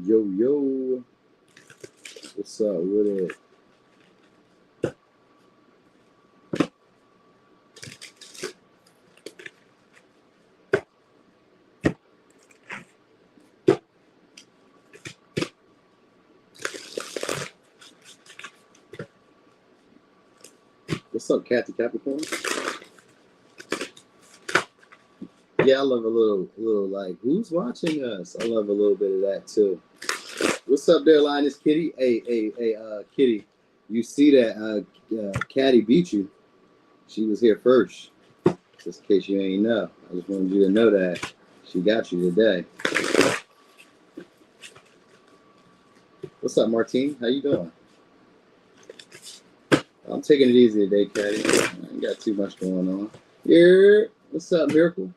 Yo, yo. What's up with it? What's up, Kathy Capricorn? Yeah, I love a little like, who's watching us? I love a little bit of that too. What's up there, Linus Kitty? Hey, Kitty. You see that Caddy beat you. She was here first. Just in case you ain't know. I just wanted you to know that. She got you today. What's up, Martine? How you doing? I'm taking it easy today, Caddy. I ain't got too much going on. Here. What's up, Miracle?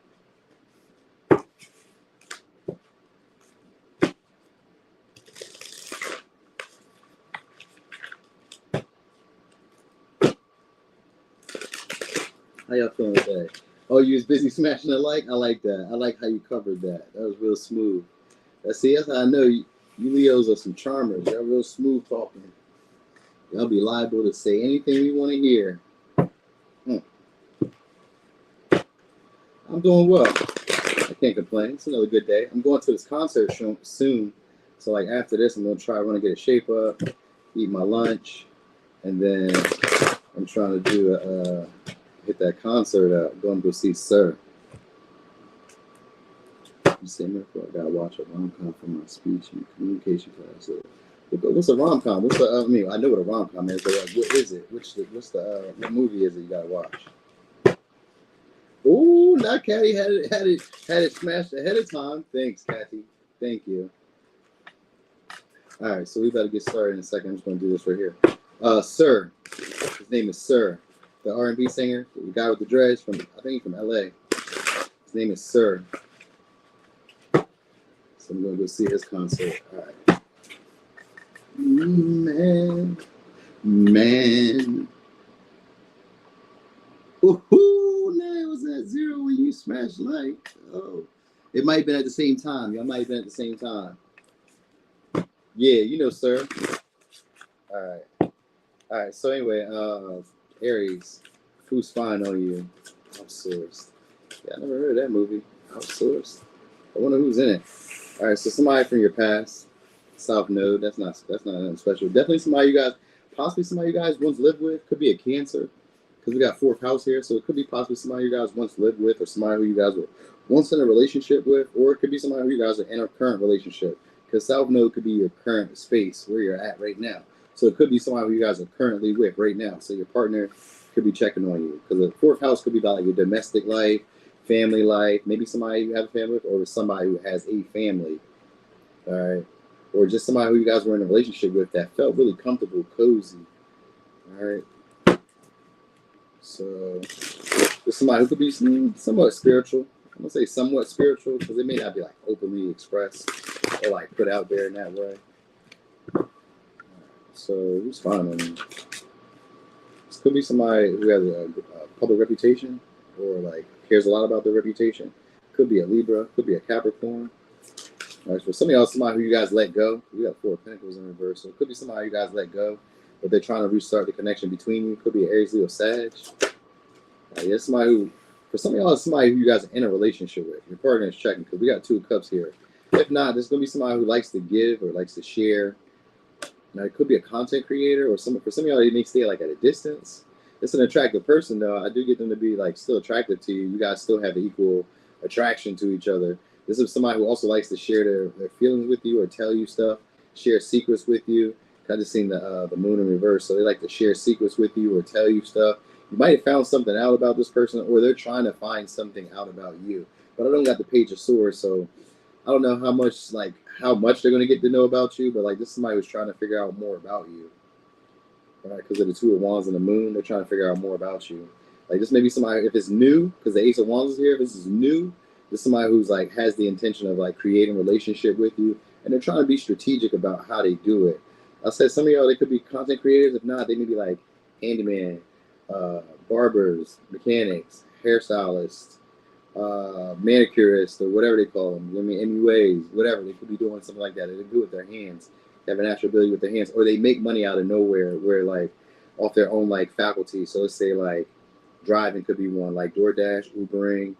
How y'all feeling today? Oh, you was busy smashing a like? I like that. I like how you covered that. That was real smooth. See, that's how I know you Leos are some charmers. Y'all real smooth talking. Y'all be liable to say anything we want to hear. I'm doing well. I can't complain. It's another good day. I'm going to this concert soon. So, like, after this, I'm going to want to get a shape up, eat my lunch, and then I'm trying to do hit that concert up. Going to go see Sir. You say, Miracle, I gotta watch a rom-com for my speech and communication class. What's a rom-com? What's the? I mean, I know what a rom-com is, but what is it? What movie is it you gotta watch? Oh, now Kathy had it smashed ahead of time. Thanks, Kathy. Thank you. All right, so we better get started in a second. I'm just gonna do this right here. Sir, his name is Sir, the R&B singer, the guy with the dreads from I think he's from LA. His name is Sir. So I'm gonna go see his concert. All right. Man. Ooh, now it was at 0 when you smashed like. Oh, it might have been at the same time. Y'all might have been at the same time. Yeah, you know, Sir. All right. So anyway, Aries, who's spying on you? Outsourced. Yeah, I never heard of that movie. Outsourced. I wonder who's in it. All right, so somebody from your past, South Node. That's not nothing special. Definitely possibly somebody you guys once lived with. Could be a Cancer, because we got 4th house here. So it could be possibly somebody you guys once lived with, or somebody who you guys were once in a relationship with, or it could be somebody who you guys are in a current relationship. Because South Node could be your current space where you're at right now. So it could be somebody who you guys are currently with right now. So your partner could be checking on you, because the 4th house could be about like your domestic life, family life, maybe somebody you have a family with, or somebody who has a family, all right, or just somebody who you guys were in a relationship with that felt really comfortable, cozy, all right. So there's somebody who could be somewhat spiritual. I'm gonna say somewhat spiritual because it may not be like openly expressed or like put out there in that way. So who's fine? This could be somebody who has a public reputation or like cares a lot about their reputation. Could be a Libra, could be a Capricorn. All right, so some of y'all, somebody who you guys let go. We got 4 of Pentacles in reverse. So it could be somebody you guys let go, but they're trying to restart the connection between you. Could be an Aries, Leo, Sag. Yeah, somebody who, for some of y'all, somebody who you guys are in a relationship with. Your partner is checking because we got 2 of Cups here. If not, there's going to be somebody who likes to give or likes to share. Now, it could be a content creator or for some of y'all, they may stay like at a distance. It's an attractive person, though. I do get them to be like still attractive to you. You guys still have equal attraction to each other. This is somebody who also likes to share their feelings with you or tell you stuff, share secrets with you. I just seen the moon in reverse, so they like to share secrets with you or tell you stuff. You might have found something out about this person, or they're trying to find something out about you. But I don't got the Page of Swords, so I don't know how much they're going to get to know about you. But like this is somebody who's trying to figure out more about you. All right, because of the 2 of Wands and the moon, they're trying to figure out more about you. Like this may be somebody, if it's new, because the Ace of Wands is here, if this is new, this is somebody who's like has the intention of like creating a relationship with you, and they're trying to be strategic about how they do it. I said some of y'all, they could be content creators. If not, they may be like handyman, barbers, mechanics, hairstylists, manicurists or whatever they call them. I mean, MUAs, whatever. They could be doing something like that. They do it with their hands. They have a natural ability with their hands, or they make money out of nowhere, where like off their own like faculty. So let's say like driving could be one, like DoorDash, Ubering.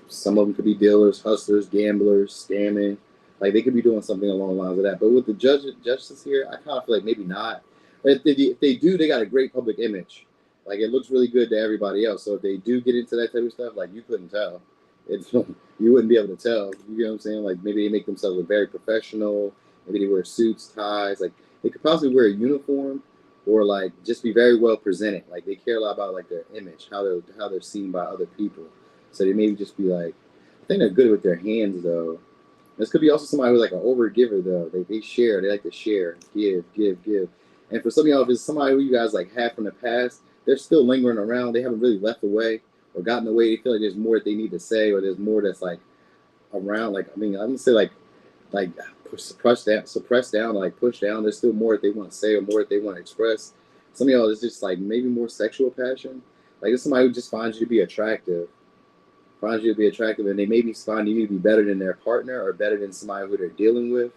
Some of them could be dealers, hustlers, gamblers, scamming. Like they could be doing something along the lines of that. But with the justice here, I kind of feel like maybe not. If they do, they got a great public image. Like it looks really good to everybody else. So if they do get into that type of stuff, like you couldn't tell. It's you wouldn't be able to tell. You know what I'm saying? Like maybe they make themselves look very professional. Maybe they wear suits, ties. Like they could possibly wear a uniform, or like just be very well presented. Like they care a lot about like their image, how they're seen by other people. So they maybe just be like, I think they're good with their hands though. This could be also somebody who's like an over giver though. They share. They like to share, give, give, give. And for some of y'all, if it's somebody who you guys like had from the past, they're still lingering around. They haven't really left away or gotten away. They feel like there's more that they need to say, or there's more that's like around. Like I mean, I'm gonna say like suppress down, like push down. There's still more that they want to say or more that they want to express. Some of y'all is just like maybe more sexual passion. Like it's somebody who just finds you to be attractive, and they maybe find you to be better than their partner or better than somebody who they're dealing with.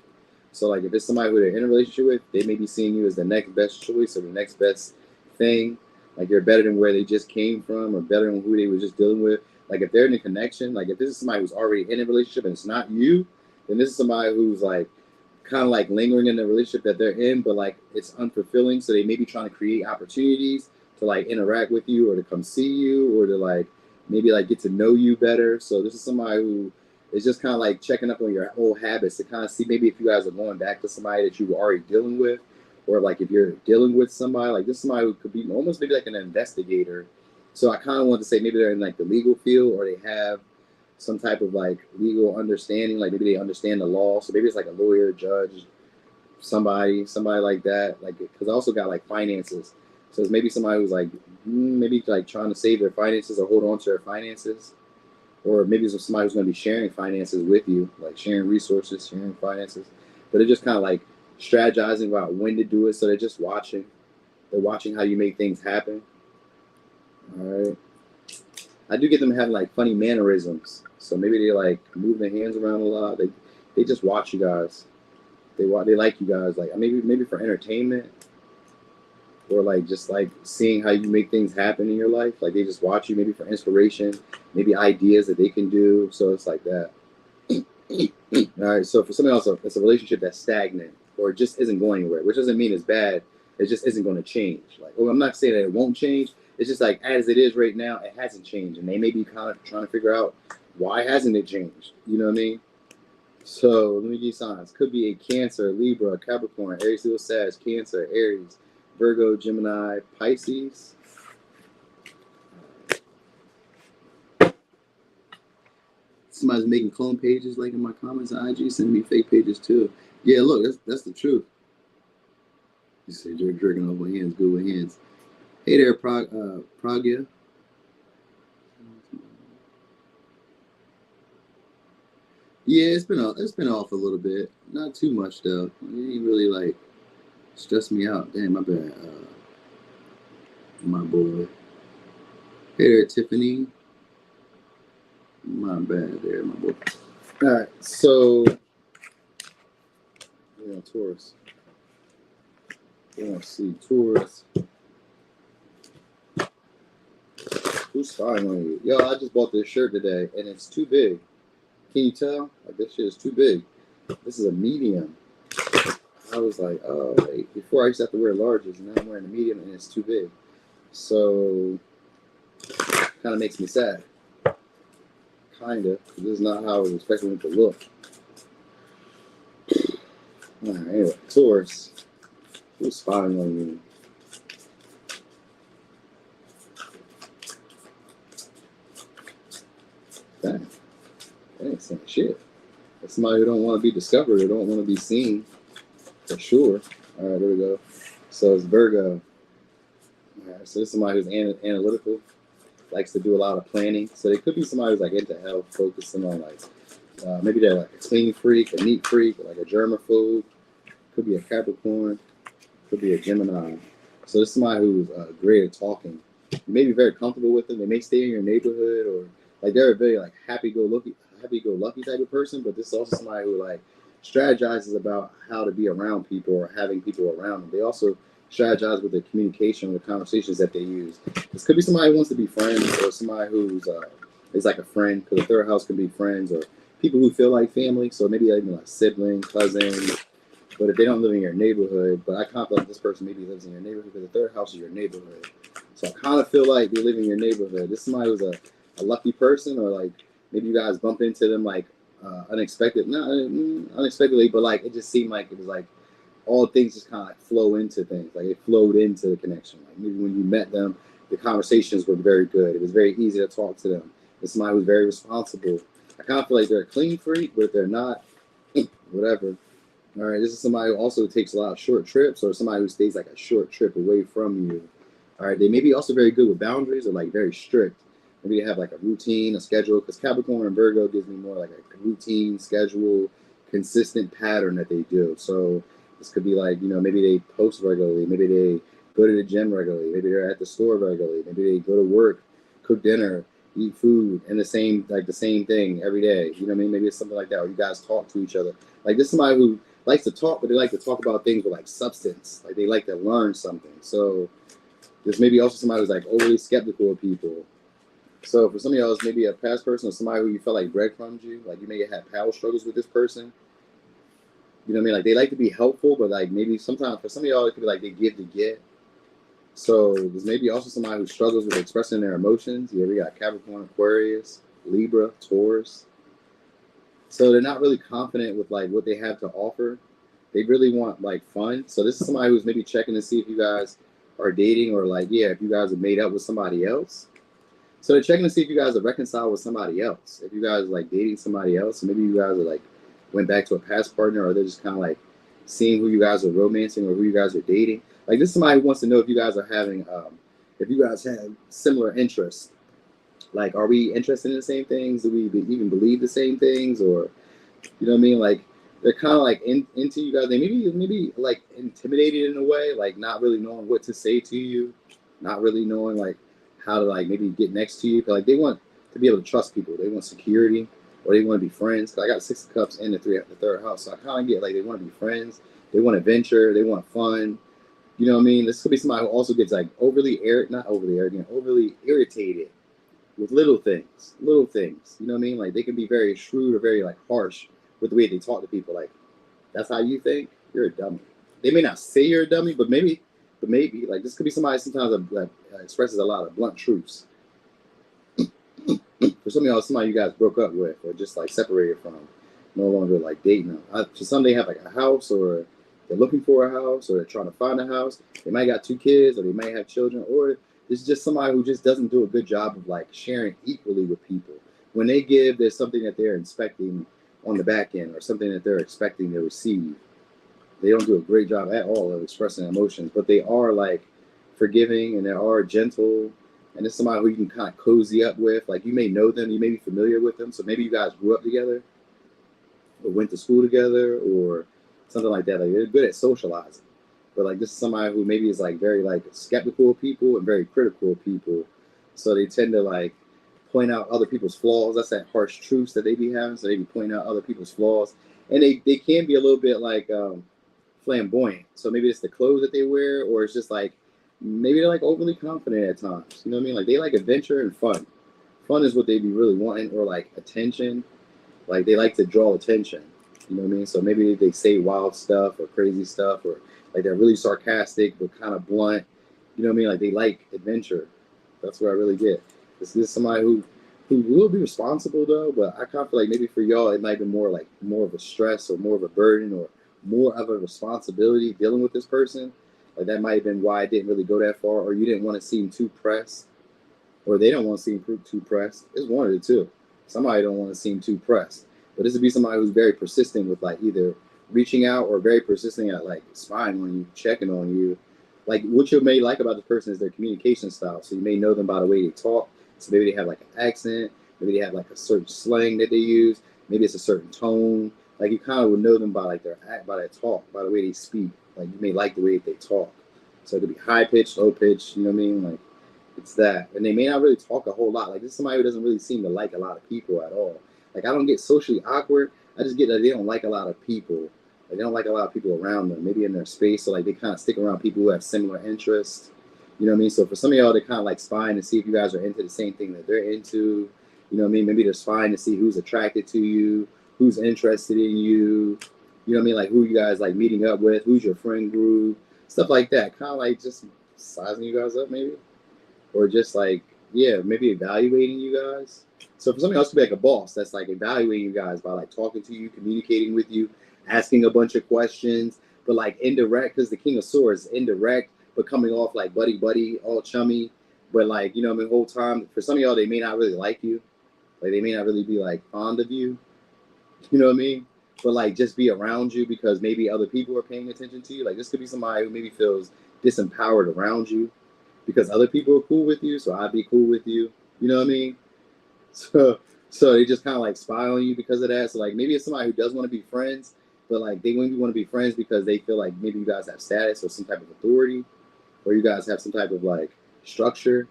So like if it's somebody who they're in a relationship with, they may be seeing you as the next best choice or the next best thing. Like you're better than where they just came from or better than who they were just dealing with. Like if they're in a connection, like if this is somebody who's already in a relationship and it's not you, then this is somebody who's like kind of like lingering in the relationship that they're in, but like it's unfulfilling. So they may be trying to create opportunities to like interact with you or to come see you or to like maybe like get to know you better. So this is somebody who is just kind of like checking up on your old habits to kind of see maybe if you guys are going back to somebody that you were already dealing with, or like if you're dealing with somebody, like this is somebody who could be almost maybe like an investigator. So I kind of want to say maybe they're in like the legal field or they have some type of like legal understanding, like maybe they understand the law. So maybe it's like a lawyer, judge, somebody like that. Like, because I also got like finances. So it's maybe somebody who's like, maybe like trying to save their finances or hold on to their finances. Or maybe it's somebody who's going to be sharing finances with you, like sharing resources, sharing finances. But they're just kind of like strategizing about when to do it. So they're just watching. They're watching how you make things happen. All right. I do get them having like funny mannerisms. So maybe they like move their hands around a lot. They just watch you guys. They like you guys. Like maybe for entertainment. Or like just like seeing how you make things happen in your life. Like they just watch you maybe for inspiration, maybe ideas that they can do. So it's like that. All right. So for somebody else, it's a relationship that's stagnant or it just isn't going anywhere, which doesn't mean it's bad. It just isn't going to change. Like, well, I'm not saying that it won't change. It's just like as it is right now, it hasn't changed, and they may be kind of trying to figure out why hasn't it changed. You know what I mean? So let me give you signs. Could be a Cancer, Libra, Capricorn, Aries, Leo, Sag, Cancer, Aries, Virgo, Gemini, Pisces. Somebody's making clone pages like in my comments on IG, sending me fake pages too. Yeah, look, that's the truth. You say you're drinking off my hands, good with hands. Hey there, Pragya. Yeah, it's been off a little bit. Not too much though. It ain't really like stress me out. Damn, my bad. My boy. Hey there, Tiffany. My bad there, my boy. All right, so Taurus. Let's see, Taurus. Who's spying on you? Yo, I just bought this shirt today, and it's too big. Can you tell? Like, this shit is too big. This is a medium. I was like, oh, wait. Before I used to have to wear larges, and now I'm wearing a medium, and it's too big. So, kind of makes me sad. Kind of. This is not how I was expecting it to look. All right, anyway, Taurus. Who's spying on you? Dang. That ain't saying shit. That's somebody who don't want to be discovered or don't want to be seen. For sure. All right, there we go. So it's Virgo. All right, so this is somebody who's analytical, likes to do a lot of planning. So they could be somebody who's like into health, focusing on like, maybe they're like a clean freak, a neat freak, like a germaphobe. Could be a Capricorn. Could be a Gemini. So this is somebody who's great at talking. You may be very comfortable with them. They may stay in your neighborhood or like they're a very like happy-go-lucky type of person, but this is also somebody who like strategizes about how to be around people or having people around them. They also strategize with the communication, the conversations that they use. This could be somebody who wants to be friends, or somebody who's is like a friend, because the third house can be friends or people who feel like family. So maybe even like sibling, cousin. But if they don't live in your neighborhood, but I kind of feel like this person maybe lives in your neighborhood because the third house is your neighborhood. So I kind of feel like they live in your neighborhood. This is somebody who's a lucky person, or like maybe you guys bump into them like unexpectedly, but like it just seemed like it was like all things just kind of like flow into things. Like it flowed into the connection. Like maybe when you met them, the conversations were very good. It was very easy to talk to them. It's somebody who's very responsible. I kind of feel like they're a clean freak, but if they're not, whatever. All right, this is somebody who also takes a lot of short trips, or somebody who stays like a short trip away from you. All right, they may be also very good with boundaries, or like very strict. Maybe they have like a routine, a schedule, because Capricorn and Virgo gives me more like a routine, schedule, consistent pattern that they do. So this could be like, maybe they post regularly, maybe they go to the gym regularly, maybe they're at the store regularly, maybe they go to work, cook dinner, eat food, and the same thing every day. You know what I mean? Maybe it's something like that, or you guys talk to each other. Like this is somebody who likes to talk, but they like to talk about things with like substance. Like they like to learn something. So there's maybe also somebody who's like overly skeptical of people. So for some of y'all, it's maybe a past person or somebody who you felt like breadcrumbed you. Like you may have had power struggles with this person. You know what I mean? Like they like to be helpful, but like maybe sometimes for some of y'all, it could be like they give to get. So there's maybe also somebody who struggles with expressing their emotions. Yeah, we got Capricorn, Aquarius, Libra, Taurus. So they're not really confident with like what they have to offer. They really want like fun. So this is somebody who's maybe checking to see if you guys are dating, or like, yeah, if you guys are made up with somebody else. So they're checking to see if you guys are reconciled with somebody else. If you guys are like dating somebody else, maybe you guys are like went back to a past partner, or they're just kind of like seeing who you guys are romancing or who you guys are dating. Like this is somebody who wants to know if you guys are having, if you guys have similar interests. Like, are we interested in the same things? Do we even believe the same things? Or, you know what I mean? Like, they're kind of like into you guys. They maybe like intimidated in a way, like not really knowing what to say to you, not really knowing like how to like maybe get next to you. Like they want to be able to trust people. They want security, or they want to be friends. Cause I got 6 of Cups in the third house, so I kind of get like they want to be friends. They want adventure. They want fun. You know what I mean? This could be somebody who also gets like not overly arrogant, overly irritated with little things. You know what I mean? Like they can be very shrewd or very like harsh with the way they talk to people. Like, that's how you think? You're a dummy. They may not say you're a dummy, but maybe like this could be somebody sometimes that expresses a lot of blunt truths. For some of y'all, somebody you guys broke up with or just like separated from, no longer like dating them. For some, they have like a house, or they're looking for a house, or they're trying to find a house. They might got 2 kids, or they might have children, or it's just somebody who just doesn't do a good job of like sharing equally with people. When they give, there's something that they're expecting on the back end, or something that they're expecting to receive. They don't do a great job at all of expressing emotions, but they are like forgiving, and they are gentle, and it's somebody who you can kind of cozy up with. Like you may know them, you may be familiar with them, so maybe you guys grew up together, or went to school together, or something like that. Like they're good at socializing, but like this is somebody who maybe is like very like skeptical of people and very critical of people, so they tend to like point out other people's flaws. That's that harsh truths that they be having, so they be pointing out other people's flaws, and they can be a little bit like flamboyant. So maybe it's the clothes that they wear, or it's just like maybe they're like overly confident at times. You know what I mean? Like they like adventure and fun. Fun is what they be really wanting, or like attention. Like they like to draw attention. You know what I mean? So maybe they say wild stuff or crazy stuff, or like they're really sarcastic but kind of blunt. You know what I mean? Like they like adventure. That's what I really get. This is somebody who will be responsible though, but I kind of feel like maybe for y'all it might be more of a stress, or more of a burden, or more of a responsibility dealing with this person. Like that might have been why it didn't really go that far, or you didn't want to seem too pressed, or they don't want to seem too pressed. It's one of the two. Somebody don't want to seem too pressed, but this would be somebody who's very persistent with like either reaching out, or very persistent at like spying on you, checking on you. Like what you may like about this person is their communication style. So you may know them by the way they talk. So maybe they have like an accent, maybe they have like a certain slang that they use, maybe it's a certain tone. Like you kind of would know them by like their act, by their talk, by the way they speak. Like you may like the way they talk. So it could be high pitched, low pitched, you know what I mean? Like It's that. And they may not really talk a whole lot. Like, this is somebody who doesn't really seem to like a lot of people at all. Like, I don't get socially awkward. I just get that they don't like a lot of people. Like, they don't like a lot of people around them, maybe in their space. So, like, they kind of stick around people who have similar interests. You know what I mean? So, for some of y'all, they're kind of like spying to see if you guys are into the same thing that they're into. You know what I mean? Maybe they're spying to see who's attracted to you, who's interested in you. You know what I mean? Like, who you guys like meeting up with, who's your friend group, stuff like that. Kind of like just sizing you guys up, maybe. Or just like, yeah, maybe evaluating you guys. So for somebody else to be like a boss that's like evaluating you guys by like talking to you, communicating with you, asking a bunch of questions, but like indirect, because the King of Swords is indirect, but coming off like buddy, all chummy. But like, you know, I mean, the whole time, for some of y'all, they may not really like you. Like, they may not really be like fond of you. You know what I mean? But like, just be around you because maybe other people are paying attention to you. Like, this could be somebody who maybe feels disempowered around you because other people are cool with you, so I'd be cool with you. You know what I mean? So they just kind of like spy on you because of that. So like, maybe it's somebody who does want to be friends, but like they maybe want to be friends because they feel like maybe you guys have status or some type of authority, or you guys have some type of like structure.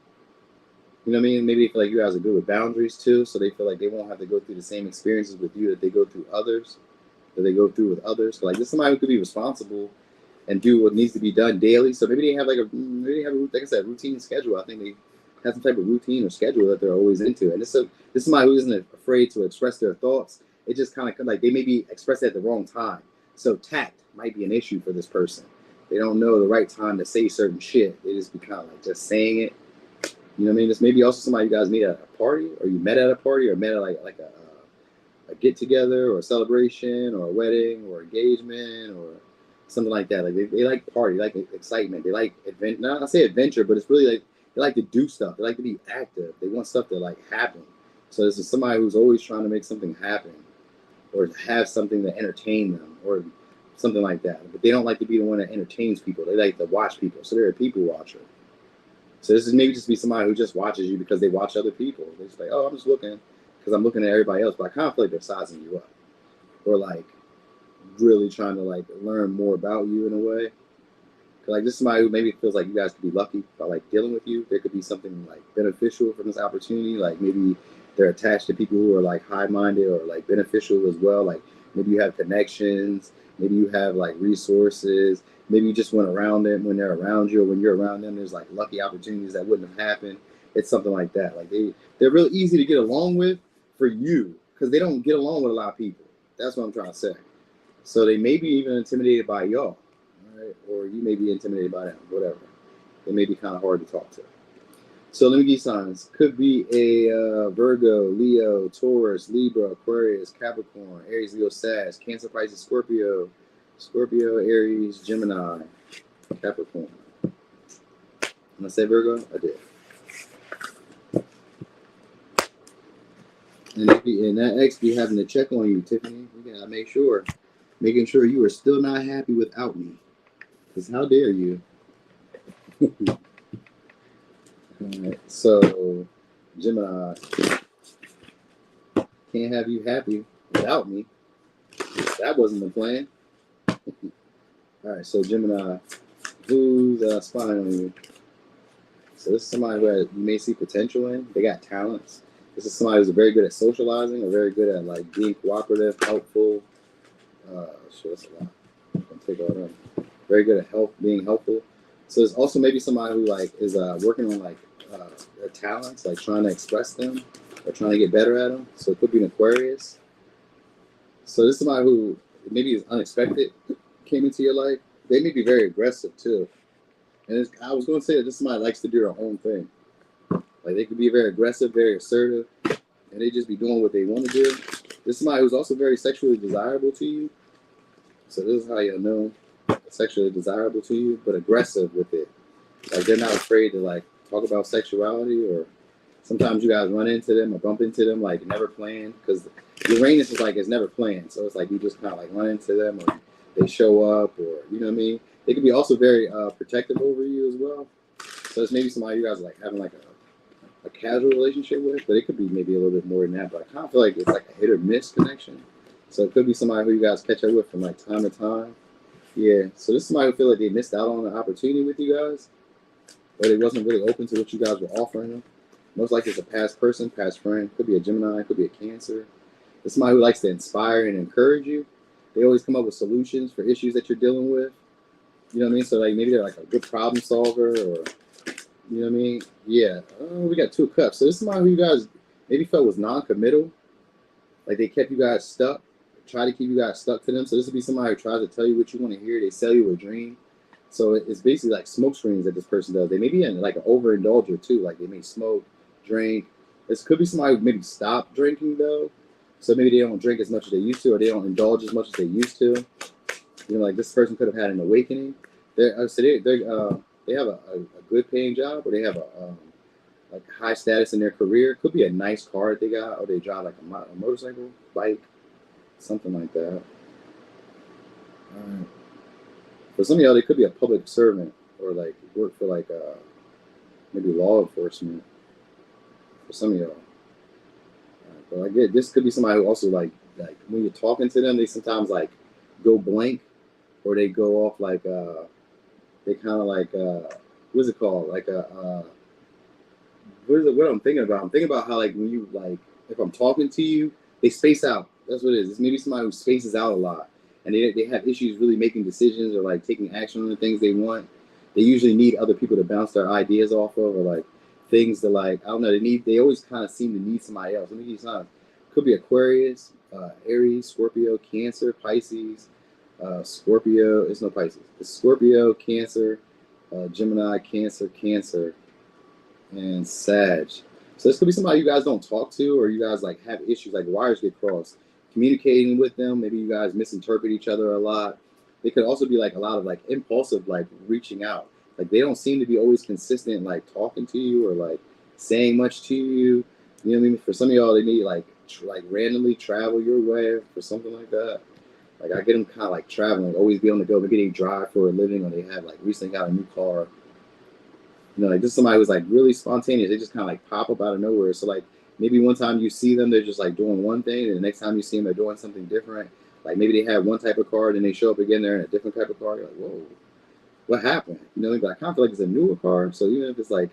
You know what I mean? Maybe they feel like you guys are good with boundaries too, so they feel like they won't have to go through the same experiences with you that they go through with others. So like, this is somebody who could be responsible and do what needs to be done daily. So maybe they have like like I said, routine schedule. I think they have some type of routine or schedule that they're always into. And this is somebody who isn't afraid to express their thoughts. It just kind of like they maybe express it at the wrong time. So tact might be an issue for this person. They don't know the right time to say certain shit. They just be kind of like just saying it. You know what I mean? This may be also somebody you guys meet at a party, or you met at a party, or met at like a get together, or a celebration, or a wedding, or engagement, or something like that. Like they like party, they like excitement, they like adventure. Not I say adventure, but it's really like they like to do stuff. They like to be active. They want stuff to like happen. So this is somebody who's always trying to make something happen, or have something to entertain them, or something like that. But they don't like to be the one that entertains people. They like to watch people. So they're a people watcher. So this is maybe just be somebody who just watches you because they watch other people. They're just like, oh, I'm just looking because I'm looking at everybody else. But I kind of feel like they're sizing you up, or like really trying to like learn more about you in a way. Like, this is somebody who maybe feels like you guys could be lucky by like dealing with you. There could be something like beneficial from this opportunity. Like, maybe they're attached to people who are like high-minded or like beneficial as well. Like, maybe you have connections. Maybe you have like resources. Maybe you just went around them when they're around you, or when you're around them, there's like lucky opportunities that wouldn't have happened. It's something like that. Like, they're real easy to get along with for you because they don't get along with a lot of people. That's what I'm trying to say. So they may be even intimidated by y'all, right? Or you may be intimidated by them, whatever. They may be kind of hard to talk to. So let me give you signs. Could be a Virgo, Leo, Taurus, Libra, Aquarius, Capricorn, Aries, Leo, Sag, Cancer, Pisces, Scorpio, Aries, Gemini, Capricorn. When I say Virgo, I did. And that X be having to check on you, Tiffany. You gotta making sure you are still not happy without me. Because how dare you? All right, so Gemini, can't have you happy without me. That wasn't the plan. All right, so Gemini, who's spying on you? So this is somebody who you may see potential in. They got talents. This is somebody who's very good at socializing, or very good at like being cooperative, helpful. Sure, that's a lot. I'm gonna take all that. Very good at being helpful. So there's also maybe somebody who like is working on like their talents, like trying to express them or trying to get better at them. So it could be an Aquarius. So this is somebody who maybe is unexpected, came into your life. They may be very aggressive too. And I was going to say that this somebody likes to do their own thing. Like, they could be very aggressive, very assertive, and they just be doing what they want to do. This is somebody who's also very sexually desirable to you. So this is how you'll know sexually desirable to you, but aggressive with it. Like, they're not afraid to like talk about sexuality, or sometimes you guys run into them or bump into them like never planned, because Uranus is like it's never planned. So it's like you just kind of like run into them, or they show up, or you know what I mean. They could be also very protective over you as well. So it's maybe somebody you guys are like having like a casual relationship with, but it could be maybe a little bit more than that. But I kind of feel like it's like a hit or miss connection. So it could be somebody who you guys catch up with from like time to time. Yeah. So this is somebody who feel like they missed out on an opportunity with you guys. or they wasn't really open to what you guys were offering them. Most likely it's a past person, past friend. Could be a Gemini, could be a Cancer. It's somebody who likes to inspire and encourage you. They always come up with solutions for issues that you're dealing with. You know what I mean? So like maybe they're like a good problem solver, or you know what I mean? Yeah. Oh, we got 2 of Cups. So this is somebody who you guys maybe felt was non-committal. Like they kept you guys stuck, try to keep you guys stuck to them. So this would be somebody who tries to tell you what you want to hear. They sell you a dream. So it's basically like smoke screens that this person does. They may be in like an overindulger too. Like they may smoke, drink. This could be somebody who maybe stopped drinking though. So maybe they don't drink as much as they used to, or they don't indulge as much as they used to. You know, like this person could have had an awakening. They have a good paying job, or they have a like high status in their career. It could be a nice car that they got, or they drive like a motorcycle, bike, something like that. For some of y'all, they could be a public servant, or like work for like maybe law enforcement. For some of y'all, but I get this could be somebody who also like when you're talking to them, they sometimes like go blank, or they go off like they kind of like what's it called, like a what I'm thinking about. I'm thinking about how like when you like if I'm talking to you, they space out. That's what it is. It's maybe somebody who spaces out a lot, and they have issues really making decisions or like taking action on the things they want. They usually need other people to bounce their ideas off of, or like things that like I don't know. They always kind of seem to need somebody else. Let me give you some. Could be Aquarius, Aries, Scorpio, Cancer, Pisces, Scorpio. It's no Pisces. It's Scorpio, Cancer, Gemini, Cancer, Cancer, and Sag. So this could be somebody you guys don't talk to, or you guys like have issues, like wires get crossed. Communicating with them, maybe you guys misinterpret each other a lot. They could also be like a lot of like impulsive, like reaching out. Like they don't seem to be always consistent, like talking to you or like saying much to you. You know what I mean? For some of y'all, they need like randomly travel your way for something like that. Like I get them kind of like traveling, always be on the go. Maybe they drive for a living, or they have like recently got a new car. You know, like this is somebody who's like really spontaneous. They just kind of like pop up out of nowhere. So like maybe one time you see them, they're just like doing one thing, and the next time you see them, they're doing something different. Like maybe they have one type of car, then they show up again, they're in a different type of car. You're like, whoa, what happened? You know, but I kind of feel like it's a newer car. So even if it's like,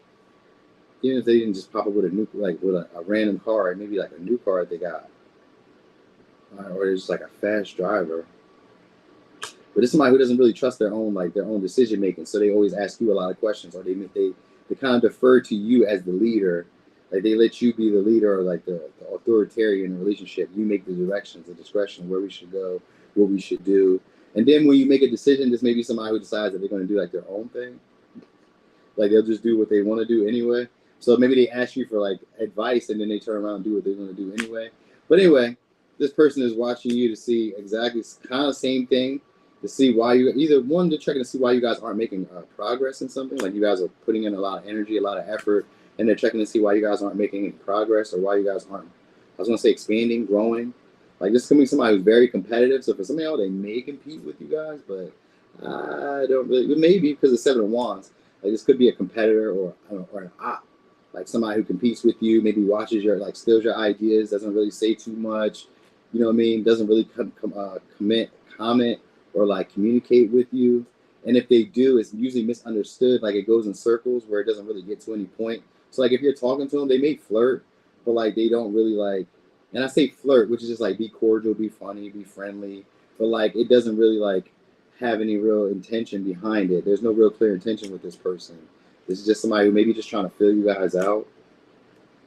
even if they didn't just pop up with a new, like with a random car, maybe like a new car that they got, or it's just like a fast driver. But it's somebody who doesn't really trust their own decision making, so they always ask you a lot of questions, or they kind of defer to you as the leader. Like they let you be the leader, or like the authoritarian relationship. You make the directions, the discretion, where we should go, what we should do. And then when you make a decision, this may be somebody who decides that they're going to do like their own thing. Like they'll just do what they want to do anyway. So maybe they ask you for like advice, and then they turn around and do what they're going to do anyway. But anyway, this person is watching you to see exactly kind of same thing, to see why you either one, they're checking to see why you guys aren't making progress in something. Like you guys are putting in a lot of energy, a lot of effort, and they're checking to see why you guys aren't making any progress, or why you guys aren't, I was going to say expanding, growing. Like this could be somebody who's very competitive. So for some of y'all, they may compete with you guys, but I don't really, maybe because of 7 of Wands. Like this could be a competitor, or an op, like somebody who competes with you, maybe watches your, like steals your ideas, doesn't really say too much, you know what I mean? Doesn't really comment, or like communicate with you. And if they do, it's usually misunderstood. Like it goes in circles where it doesn't really get to any point. So like if you're talking to them, they may flirt, but like they don't really like, and I say flirt, which is just like be cordial, be funny, be friendly, but like it doesn't really like have any real intention behind it. There's no real clear intention with this person. This is just somebody who maybe just trying to fill you guys out.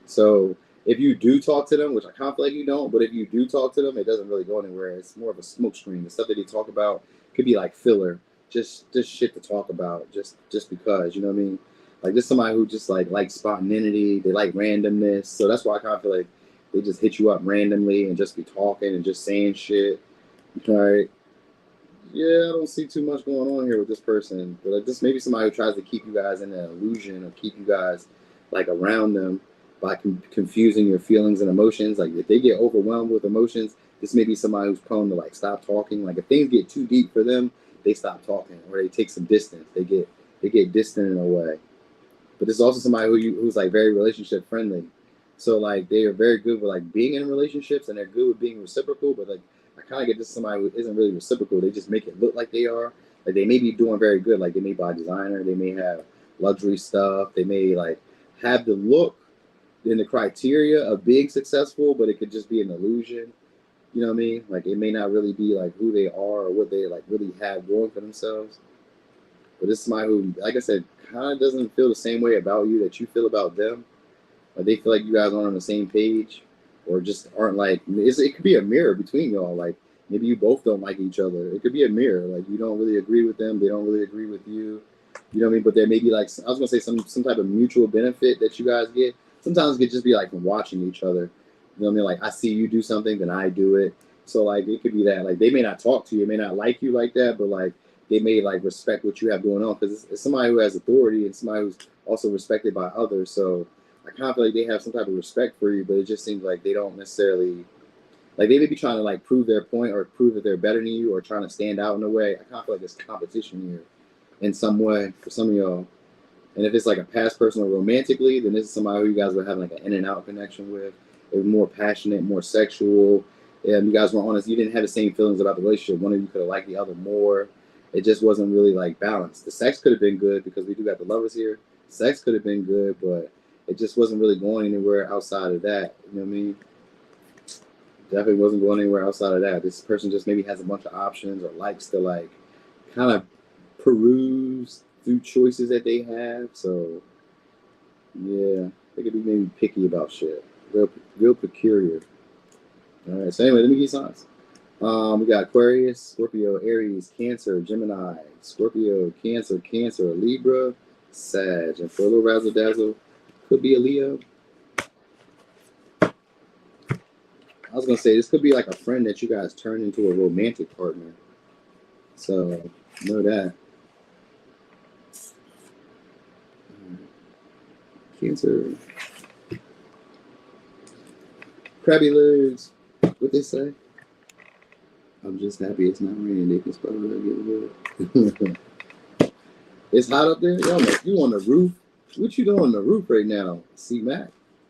So if you do talk to them, which I kind of feel like you don't, but if you do talk to them, it doesn't really go anywhere. It's more of a smoke screen. The stuff that they talk about could be like filler, just shit to talk about, just because, you know what I mean? Like just somebody who just like spontaneity, they like randomness. So that's why I kind of feel like they just hit you up randomly and just be talking and just saying shit. All right. Yeah, I don't see too much going on here with this person, but like this maybe somebody who tries to keep you guys in an illusion, or keep you guys like around them by confusing your feelings and emotions. Like if they get overwhelmed with emotions, this may be somebody who's prone to like stop talking. Like if things get too deep for them, they stop talking, or they take some distance. They get distant in a way. But this is also somebody who's like very relationship friendly. So like they are very good with like being in relationships, and they're good with being reciprocal, but like I kind of get this somebody who isn't really reciprocal. They just make it look like they are. Like they may be doing very good. Like they may buy designer. They may have luxury stuff. They may like have the look and the criteria of being successful, but it could just be an illusion. You know what I mean? Like it may not really be like who they are or what they like really have going for themselves. But this is somebody who, like I said, kind of doesn't feel the same way about you that you feel about them. Like they feel like you guys aren't on the same page, or just aren't like. It could be a mirror between y'all. Like maybe you both don't like each other. It could be a mirror. Like you don't really agree with them. They don't really agree with you. You know what I mean? But there may be like I was gonna say some type of mutual benefit that you guys get. Sometimes it could just be like from watching each other. You know what I mean? Like I see you do something, then I do it. So like it could be that like they may not talk to you, may not like you like that, but like they may like respect what you have going on because it's somebody who has authority and somebody who's also respected by others. So I kind of feel like they have some type of respect for you, but it just seems like they don't necessarily like they may be trying to like prove their point or prove that they're better than you or trying to stand out in a way. I kind of feel like there's competition here in some way for some of y'all. And if it's like a past person or romantically, then this is somebody who you guys were having like an in and out connection with. It was more passionate, more sexual. And you guys were honest. You didn't have the same feelings about the relationship. One of you could have liked the other more. It just wasn't really like balanced. The sex could have been good because we do got the lovers here. Sex could have been good, but it just wasn't really going anywhere outside of that. You know what I mean? Definitely wasn't going anywhere outside of that. This person just maybe has a bunch of options or likes to like kind of peruse through choices that they have. So yeah, they could be maybe picky about shit. Real peculiar. All right. So anyway, let me give you signs. We got Aquarius, Scorpio, Aries, Cancer, Gemini, Scorpio, Cancer, Libra, Sag, and for a little razzle dazzle, could be a Leo. I was gonna say this could be like a friend that you guys turn into a romantic partner. So know that. Cancer, crabby legs. What they say? I'm just happy it's not raining. They can spell it again. It's hot up there. Yo, you on the roof? What you doing on the roof right now? C Mac.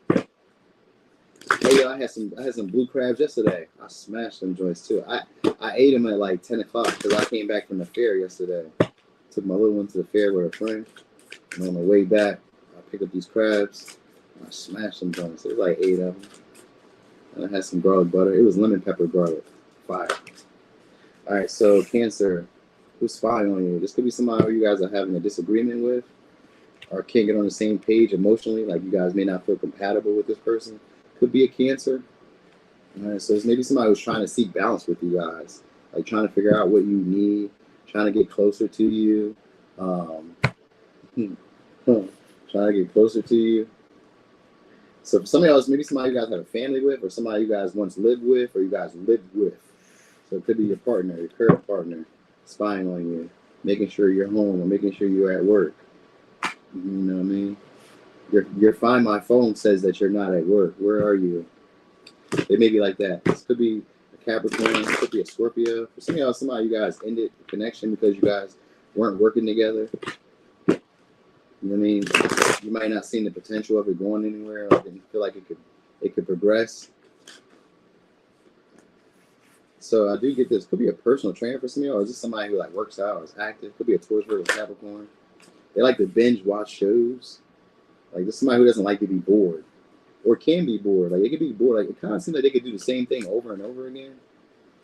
Hey, yo, I had some blue crabs yesterday. I smashed them joints too. I ate them at like 10 o'clock because I came back from the fair yesterday. Took my little one to the fair with a friend. And on the way back, I picked up these crabs. I smashed them joints. It was like 8 of them. And I had some garlic butter. It was lemon pepper garlic. Fire. All right, so Cancer, who's spying on you? This could be somebody who you guys are having a disagreement with or can't get on the same page emotionally. Like you guys may not feel compatible with this person. Could be a Cancer. All right, so it's maybe somebody who's trying to seek balance with you guys, like trying to figure out what you need, trying to get closer to you, trying to get closer to you. So for somebody else, maybe somebody you guys have a family with, or somebody you guys once lived with, or you guys lived with. So it could be your partner, your current partner, spying on you, making sure you're home or making sure you're at work. You know what I mean? Your Find My Phone says that you're not at work. Where are you? It may be like that. This could be a Capricorn. It could be a Scorpio. For some of y'all, somebody you guys ended the connection because you guys weren't working together. You know what I mean? You might not see the potential of it going anywhere, or didn't feel like it could progress. So I do get this. Could be a personal trainer for some of y'all, or is this somebody who like works out or is active? Could be a Taurus, Virgo, Capricorn. They like to binge watch shows. Like this is somebody who doesn't like to be bored, or can be bored. Like they could be bored. Like it kind of seems like they could do the same thing over and over again.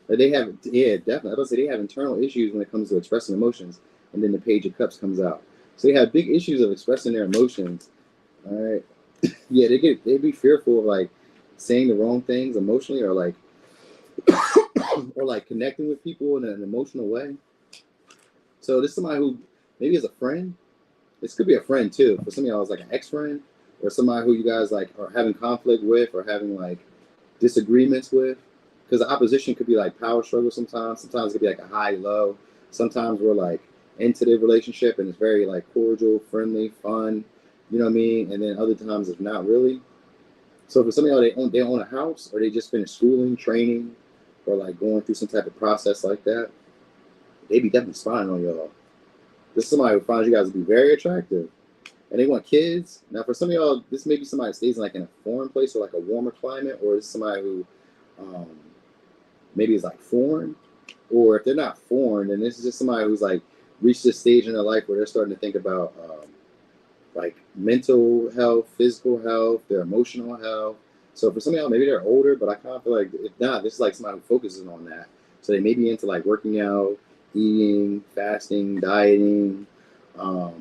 Like they have, yeah, definitely. I was gonna say they have internal issues when it comes to expressing emotions, and then the Page of Cups comes out. So they have big issues of expressing their emotions. All right, yeah, they'd be fearful of like saying the wrong things emotionally, or like or like connecting with people in an emotional way. So this is somebody who maybe is a friend. This could be a friend too. For some of y'all, it's like an ex-friend or somebody who you guys like are having conflict with or having like disagreements with. Because the opposition could be like power struggle sometimes. Sometimes it could be like a high-low. Sometimes we're like into the relationship and it's very like cordial, friendly, fun. You know what I mean? And then other times it's not really. So for some of y'all, they own a house or they just finished schooling, training, or like going through some type of process like that. They be definitely spying on y'all. This is somebody who finds you guys to be very attractive. And they want kids. Now, for some of y'all, this may be somebody that stays in like in a foreign place or like a warmer climate, or it's somebody who maybe is like foreign. Or if they're not foreign, then this is just somebody who's like reached this stage in their life where they're starting to think about like mental health, physical health, their emotional health. So for some of y'all, maybe they're older, but I kind of feel like if not, this is like somebody who focuses on that. So they may be into like working out, eating, fasting, dieting,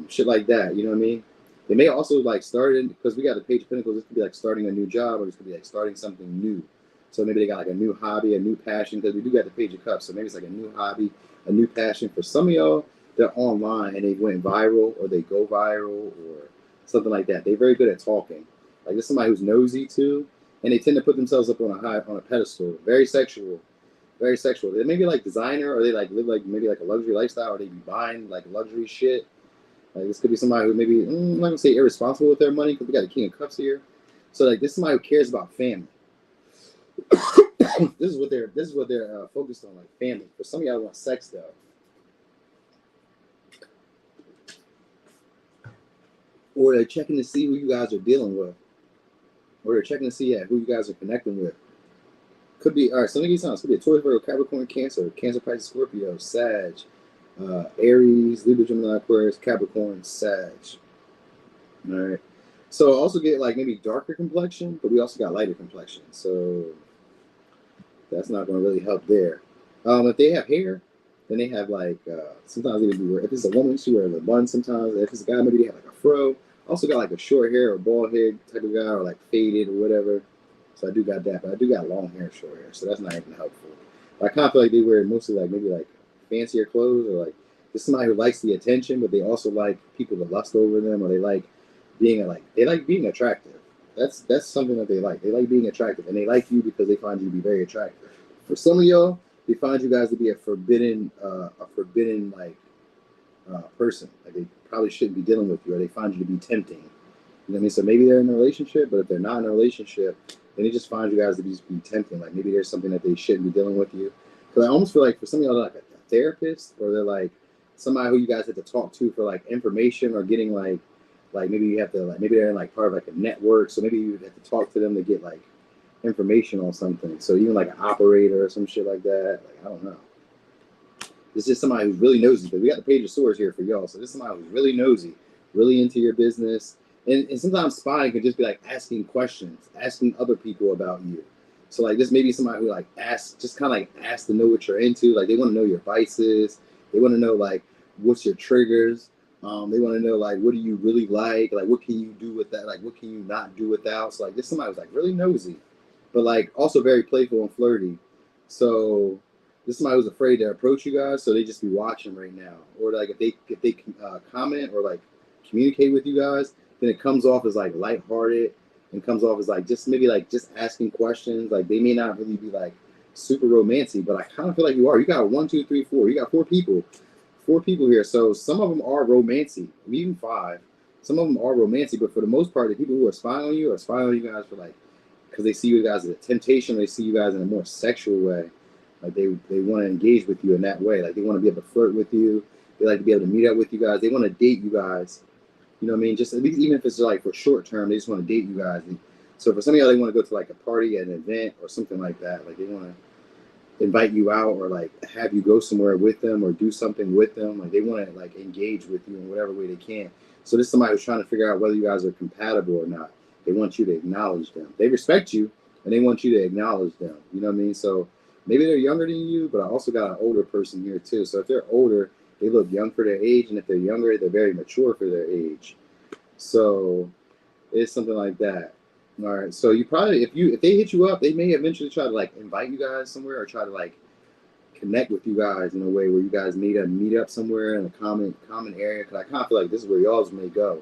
shit like that. You know what I mean? They may also like start in, because we got the Page of Pentacles. This could be like starting a new job, or this could be like starting something new. So maybe they got like a new hobby, a new passion, because we do got the Page of Cups. So maybe it's like a new hobby, a new passion. For some of y'all, they're online and they went viral, or they go viral, or something like that. They're very good at talking. Like this is somebody who's nosy too, and they tend to put themselves up on a pedestal. Very sexual, very sexual. They may be like designer, or they like live like maybe like a luxury lifestyle, or they be buying like luxury shit. Like this could be somebody who maybe I'm not gonna say irresponsible with their money, because we got a King of Cups here. So like this is somebody who cares about family. This is what they're focused on, like family. For some of y'all want sex though, or they're checking to see who you guys are dealing with, or they're checking to see who you guys are connecting with. Could be all right. Some of these signs could be a Taurus, Virgo, Capricorn, Cancer, Pisces, Scorpio, Sag, Aries, Libra, Gemini, Aquarius, Capricorn, Sag. All right. So also get like maybe darker complexion, but we also got lighter complexion. So that's not going to really help there. If they have hair, then they have like sometimes they do. If it's a woman, she wears a bun. Sometimes if it's a guy, maybe they have like a fro. Also got like a short hair or bald head type of guy, or like faded or whatever. So I do got that, but I do got long hair, short hair. So that's not even helpful. But I kind of feel like they wear mostly like maybe like fancier clothes, or like just somebody who likes the attention, but they also like people to lust over them, or they like being attractive. That's something that they like. They like being attractive, and they like you because they find you to be very attractive. For some of y'all, they find you guys to be a forbidden like person. Like they probably shouldn't be dealing with you, or they find you to be tempting. You know what I mean? So maybe they're in a relationship, but if they're not in a relationship, then they just find you guys to be tempting. Like maybe there's something that they shouldn't be dealing with you. Because I almost feel like for some of y'all, they're like a therapist, or they're like somebody who you guys have to talk to for like information, or getting like maybe you have to like maybe they're in like part of like a network, so maybe you have to talk to them to get like information on something. So even like an operator or some shit like that. Like I don't know. It's just somebody who's really nosy. But we got the Page of Swords here for y'all. So this is somebody who's really nosy, really into your business. And sometimes spying can just be like asking questions, asking other people about you. So like this may be somebody who like asks, just kind of like asks to know what you're into. Like they want to know your vices. They want to know like what's your triggers. They want to know like what do you really like what can you do with that, like what can you not do without. So like this somebody who's like really nosy, but like also very playful and flirty. So this is somebody who's afraid to approach you guys, so they just be watching right now. Or like if they comment or like communicate with you guys, then it comes off as like lighthearted, and comes off as like just maybe like just asking questions. Like they may not really be like super romantic, but I kind of feel like you are. You got 1, 2, 3, 4. You got four people here. So some of them are romantic, even 5. Some of them are romantic, but for the most part, the people who are spying on you guys for like because they see you guys as a temptation. Or they see you guys in a more sexual way. Like they want to engage with you in that way. Like they want to be able to flirt with you. They like to be able to meet up with you guys. They want to date you guys. You know what I mean? Just at least, even if it's like for short term, they just want to date you guys. And so for some of y'all, they want to go to like a party, an event, or something like that. Like they want to invite you out, or like have you go somewhere with them, or do something with them. Like they want to like engage with you in whatever way they can. So this is somebody who's trying to figure out whether you guys are compatible or not. They want you to acknowledge them. They respect you, and they want you to acknowledge them. You know what I mean? So maybe they're younger than you, but I also got an older person here too. So if they're older, they look young for their age, and if they're younger, they're very mature for their age. So it's something like that. All right. So you probably if they hit you up, they may eventually try to like invite you guys somewhere, or try to like connect with you guys in a way where you guys meet up somewhere in a common area. Because I kind of feel like this is where y'all's may go.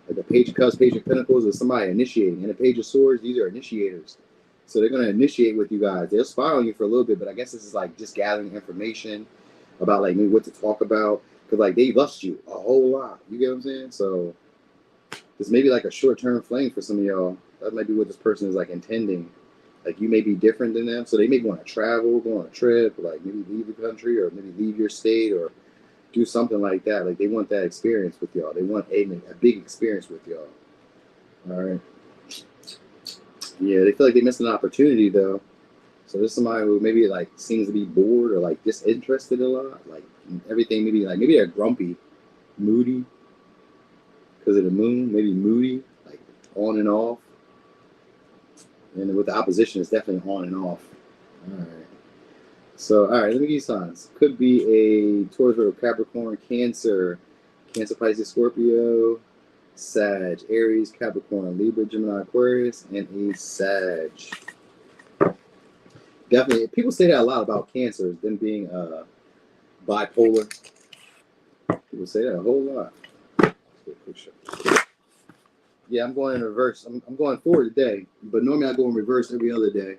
Like the Page of Cups, Page of Pentacles is somebody initiating, and the Page of Swords, these are initiators. So they're gonna initiate with you guys. They'll spy on you for a little bit, but I guess this is like just gathering information about like maybe what to talk about, because like they lust you a whole lot. You get what I'm saying? So this may be like a short-term fling for some of y'all. That might be what this person is like intending. Like you may be different than them, so they may want to travel, go on a trip, like maybe leave the country, or maybe leave your state, or do something like that. Like they want that experience with y'all. They want a big experience with y'all. All right. Yeah, they feel like they missed an opportunity though. So there's somebody who maybe like seems to be bored, or like disinterested a lot. Like everything, maybe they're grumpy, moody. because of the moon, maybe moody, like on and off. And with the opposition, it's definitely on and off. All right. So, all right, let me give you signs. Could be a Taurus, Virgo, Capricorn, Cancer, Pisces, Scorpio, Sag, Aries, Capricorn, Libra, Gemini, Aquarius, and a Sag. Definitely, people say that a lot about Cancer, them being bipolar. People say that a whole lot. Yeah, I'm going in reverse. I'm going forward today, but normally I go in reverse every other day.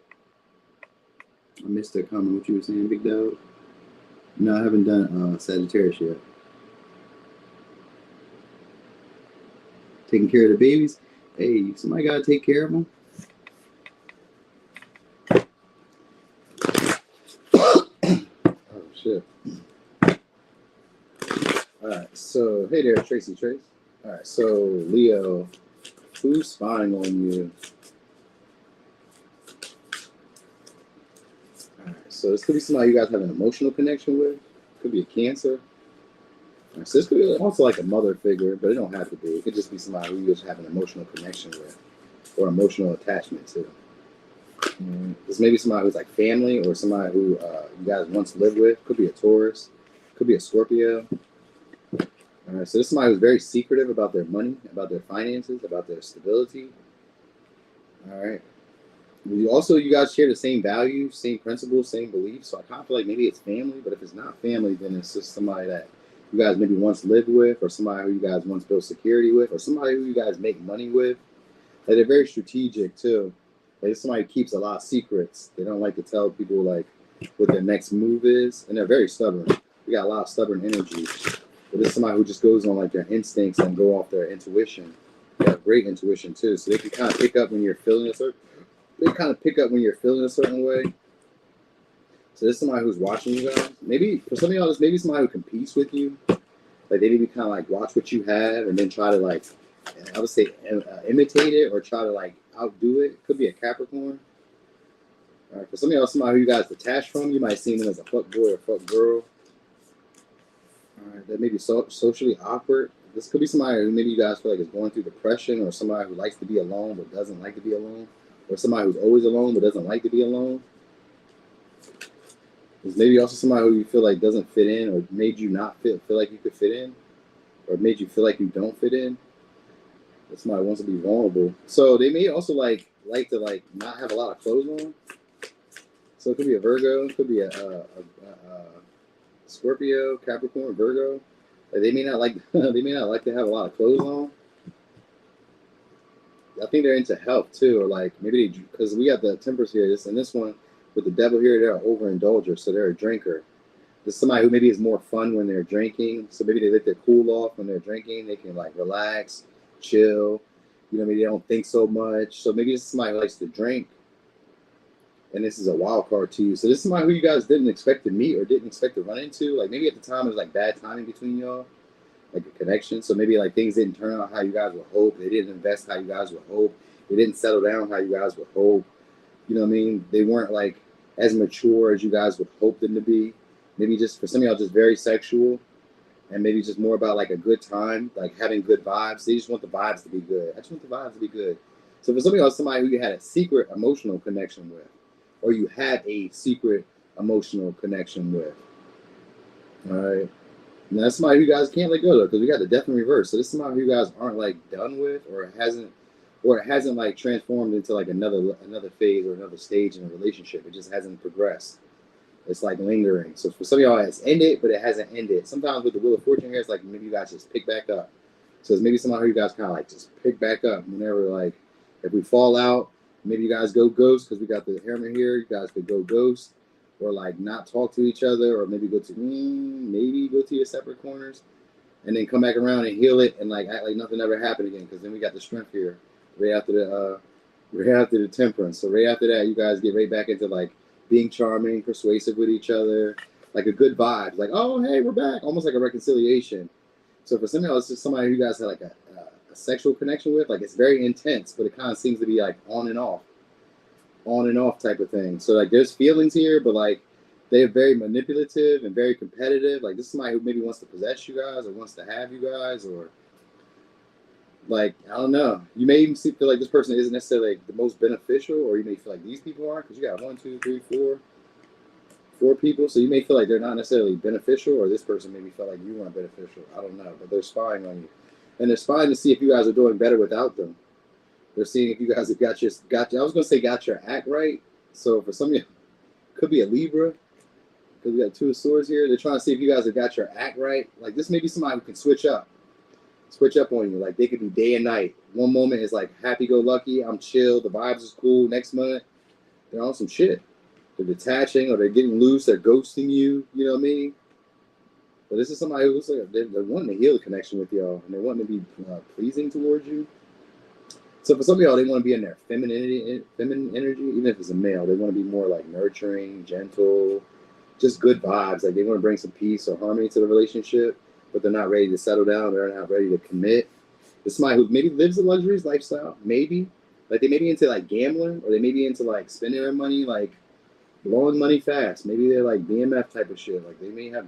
I missed the comment. What you were saying, Big Dog? No, I haven't done Sagittarius yet. Taking care of the babies. Hey, somebody gotta take care of them. Oh shit. All right. So hey there, Tracy Trace. All right. So Leo, who's spying on you? All right. So this could be somebody you guys have an emotional connection with. Could be a Cancer. So this could be also like a mother figure, but it don't have to be. It could just be somebody who you just have an emotional connection with or emotional attachment to. This may be somebody who's like family or somebody who you guys once lived with. Could be a Taurus. Could be a Scorpio. All right, so this is somebody who's very secretive about their money, about their finances, about their stability. All right. You guys share the same values, same principles, same beliefs. So I kind of feel like maybe it's family, but if it's not family, then it's just somebody that you guys maybe once lived with, or somebody who you guys once built security with, or somebody who you guys make money with. Like, they're very strategic too. Like, somebody who keeps a lot of secrets. They don't like to tell people like what their next move is, and they're very stubborn. We got a lot of stubborn energy. But this is somebody who just goes on like their instincts and go off their intuition. They have great intuition too, so they can kind of pick up when you're feeling a certain. They kind of pick up when you're feeling a certain way. So this is somebody who's watching you guys. Maybe for some of y'all, this maybe somebody who competes with you. Like, they maybe kind of like watch what you have and then try to like, I would say imitate it or try to like outdo it. Could be a Capricorn. All right, for some of y'all, somebody who you guys detached from, you might see them as a fuck boy or fuck girl. All right, that may be socially awkward. This could be somebody who maybe you guys feel like is going through depression, or somebody who likes to be alone but doesn't like to be alone, or somebody who's always alone but doesn't like to be alone. There's maybe also somebody who you feel like doesn't fit in, or made you not feel like you could fit in, or made you feel like you don't fit in. That somebody wants to be vulnerable. So they may also like to like not have a lot of clothes on. So it could be a Virgo, it could be a Scorpio, Capricorn, Virgo. Like, they may not like to have a lot of clothes on. I think they're into health too, or like maybe because we got the Temperance here. This one with the Devil here, they're an overindulger, so they're a drinker. There's somebody who maybe is more fun when they're drinking, so maybe they let their cool off when they're drinking. They can like relax, chill. You know, maybe they don't think so much. So maybe this is somebody who likes to drink, and this is a wild card to you. So this is somebody who you guys didn't expect to meet or didn't expect to run into. Like, maybe at the time it was like bad timing between y'all, like a connection. So maybe like things didn't turn out how you guys would hope. They didn't invest how you guys would hope. They didn't settle down how you guys would hope. You know what I mean? They weren't like as mature as you guys would hope them to be. Maybe just for some of y'all, just very sexual, and maybe just more about like a good time, like having good vibes. They just want the vibes to be good. I just want the vibes to be good. So for some of y'all, somebody who you had a secret emotional connection with, or you had a secret emotional connection with. All right. Now that's somebody who you guys can't let go of, because we got the death in reverse. So this is somebody who you guys aren't like done with, or it hasn't like transformed into like another phase or another stage in a relationship. It just hasn't progressed. It's like lingering. So for some of y'all, it's ended, but it hasn't ended. Sometimes with the Wheel of Fortune here, it's like maybe you guys just pick back up. So it's maybe somebody who you guys kind of like just pick back up whenever, like, if we fall out, maybe you guys go ghost, because we got the hammer here. You guys could go ghost, or like not talk to each other, or maybe go to your separate corners, and then come back around and heal it and like act like nothing ever happened again. Because then we got the strength here right after the Temperance. So right after that, you guys get right back into like being charming, persuasive with each other, like a good vibe. Like, oh, hey, we're back. Almost like a reconciliation. So for some of y'all, it's just somebody who you guys had like a sexual connection with. Like, it's very intense, but it kind of seems to be like on and off type of thing. So like there's feelings here, but like they're very manipulative and very competitive. Like, this is somebody who maybe wants to possess you guys or wants to have you guys, or like, I don't know. You may even feel like this person isn't necessarily like the most beneficial, or you may feel like these people are, because you got 1, 2, 3, 4 people. So you may feel like they're not necessarily beneficial, or this person maybe felt like you weren't beneficial. I don't know, but they're spying on you, and they're spying to see if you guys are doing better without them. They're seeing if you guys have got I was gonna say got your act right. So for some of you, could be a Libra, because we got 2 of Swords here. They're trying to see if you guys have got your act right. Like this may be somebody who can switch up on you. Like they could be day and night. One moment is like happy-go-lucky, I'm chill, the vibes is cool. Next month, they're on some shit. They're detaching, or they're getting loose, they're ghosting you, you know what I mean? But this is somebody who looks like they're wanting to heal the connection with y'all, and they're wanting to be pleasing towards you. So for some of y'all, they want to be in their feminine energy, even if it's a male. They want to be more like nurturing, gentle, just good vibes. Like they want to bring some peace or harmony to the relationship, but they're not ready to settle down. They're not ready to commit. It's somebody who maybe lives a luxurious lifestyle, maybe. Like they may be into like gambling, or they may be into like spending their money, like blowing money fast. Maybe they're like BMF type of shit. Like they may have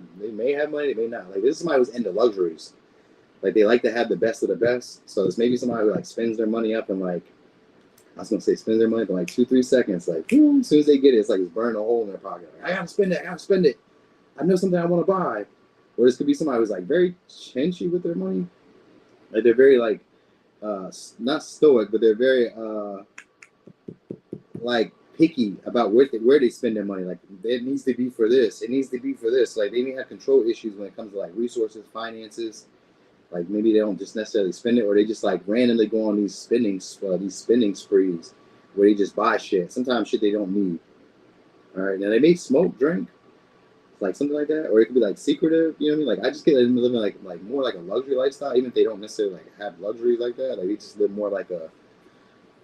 money, they may not. Like this is somebody who's into luxuries. Like they like to have the best of the best. So it's maybe somebody who like spends their money up in like, I was gonna say spends their money in like 2-3 seconds. Like as soon as they get it, it's like it's burning a hole in their pocket. Like, I gotta spend it. I know something I want to buy. Or this could be somebody who's like very chinchy with their money. Like they're very like not stoic, but they're very like picky about where they spend their money. Like it needs to be for this. It needs to be for this. Like they may have control issues when it comes to like resources, finances. Like maybe they don't just necessarily spend it, or they just like randomly go on these spending sprees where they just buy shit. Sometimes shit they don't need. All right, now they may smoke, drink, like something like that, or it could be like secretive. You know what I mean? Like I just get them living like more like a luxury lifestyle, even if they don't necessarily like have luxury like that. Like they just live more like a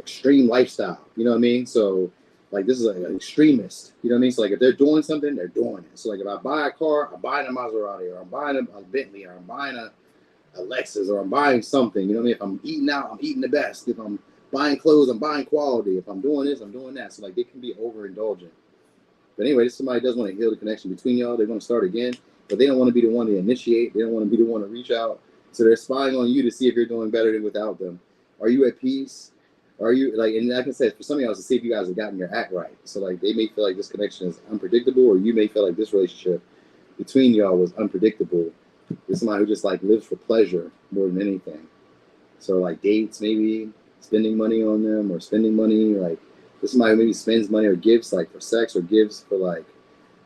extreme lifestyle. You know what I mean? So like this is like an extremist. You know what I mean? So like if they're doing something, they're doing it. So like if I buy a car, I'm buying a Maserati, or I'm buying a Bentley, or I'm buying a Lexus, or I'm buying something. You know what I mean? If I'm eating out, I'm eating the best. If I'm buying clothes, I'm buying quality. If I'm doing this, I'm doing that. So like they can be overindulgent. But anyway, this somebody does want to heal the connection between y'all. They want to start again, but they don't want to be the one to initiate. They don't want to be the one to reach out. So they're spying on you to see if you're doing better than without them. Are you at peace? Are you like, and like I said, for some of y'all, to see if you guys have gotten your act right. So like they may feel like this connection is unpredictable, or you may feel like this relationship between y'all was unpredictable. It's somebody who just like lives for pleasure more than anything. So like dates, maybe spending money on them, or spending money like this somebody who maybe spends money or gives like for sex, or gives for like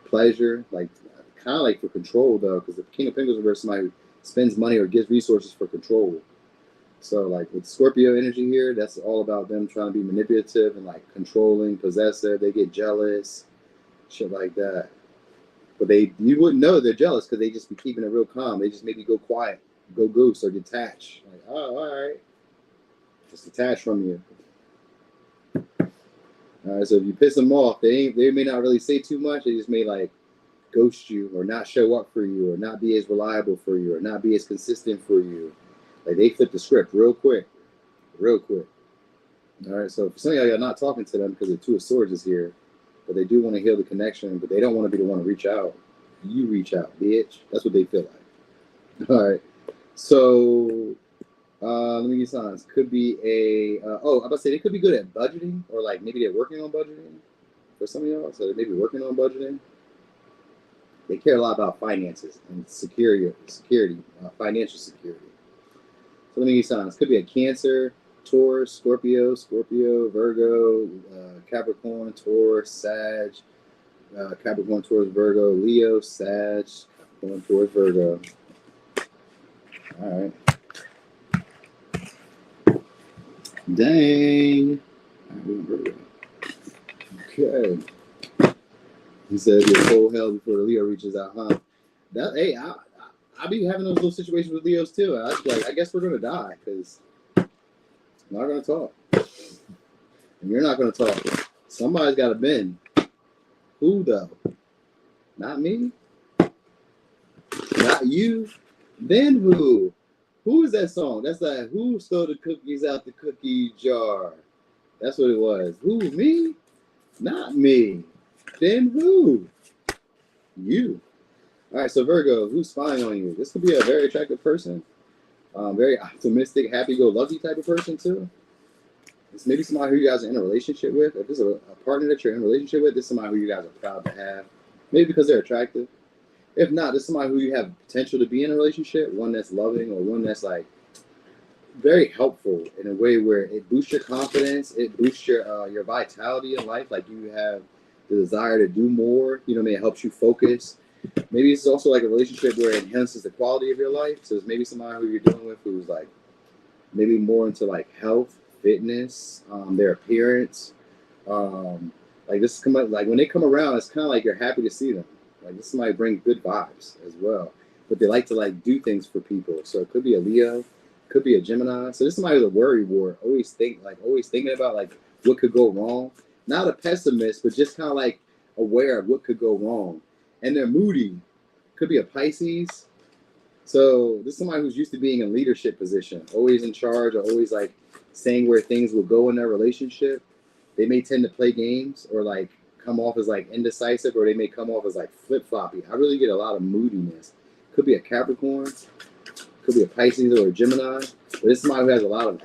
pleasure, like kind of like for control though, because the King of Pentacles reverse somebody who spends money or gives resources for control. So like with Scorpio energy here, that's all about them trying to be manipulative and like controlling, possessive. They get jealous, shit like that. But you wouldn't know they're jealous because they just be keeping it real calm. They just maybe go quiet, go goose, or detach. Like, oh, all right, just detach from you. All right, so if you piss them off, they may not really say too much. They just may like ghost you, or not show up for you, or not be as reliable for you, or not be as consistent for you. Like they flip the script real quick. All right, so for some of y'all, you're not talking to them because the Two of Swords is here, but they do want to heal the connection, but they don't want to be the one to reach out. You reach out, bitch. That's what they feel like. All right, so let me get signs. Could be I'm about to say they could be good at budgeting, or like maybe they're working on budgeting for some of y'all. So they may be working on budgeting. They care a lot about finances and security, financial security. So let me get signs. Could be a Cancer, Taurus, Scorpio, Virgo, Capricorn, Taurus, Sag, Capricorn, Taurus, Virgo, Leo, Sag, Capricorn, Taurus, Virgo. All right. Dang. Okay. He said you're full hell before the Leo reaches out, huh? I be having those little situations with Leos too. I was like, I guess we're gonna die because I'm not gonna talk. And you're not gonna talk. Somebody's gotta bend. Who though? Not me. Not you. Then who? Who is that song? That's like who stole the cookies out the cookie jar? That's what it was. Who? Me? Not me. Then who? You. All right, so Virgo, who's spying on you? This could be a very attractive person. Very optimistic, happy-go-lucky type of person too. It's maybe somebody who you guys are in a relationship with. If this is a partner that you're in a relationship with, this is somebody who you guys are proud to have. Maybe because they're attractive. If not, this is somebody who you have potential to be in a relationship, one that's loving or one that's like very helpful in a way where it boosts your confidence, it boosts your vitality in life. Like you have the desire to do more. You know what I mean? It helps you focus. Maybe it's also like a relationship where it enhances the quality of your life. So it's maybe somebody who you're dealing with who's like maybe more into like health, fitness, their appearance. Like this come up, like when they come around, it's kind of like you're happy to see them. Like this might bring good vibes as well. But they like to like do things for people. So it could be a Leo, could be a Gemini. So this is somebody who's a worry wart. Always thinking about like what could go wrong. Not a pessimist, but just kind of like aware of what could go wrong. And they're moody. Could be a Pisces. So this is somebody who's used to being in leadership position, always in charge, or always like saying where things will go in their relationship. They may tend to play games or like come off as like indecisive, or they may come off as like flip-floppy. I really get a lot of moodiness. Could be a Capricorn, could be a Pisces or a Gemini, but this is somebody who has a lot of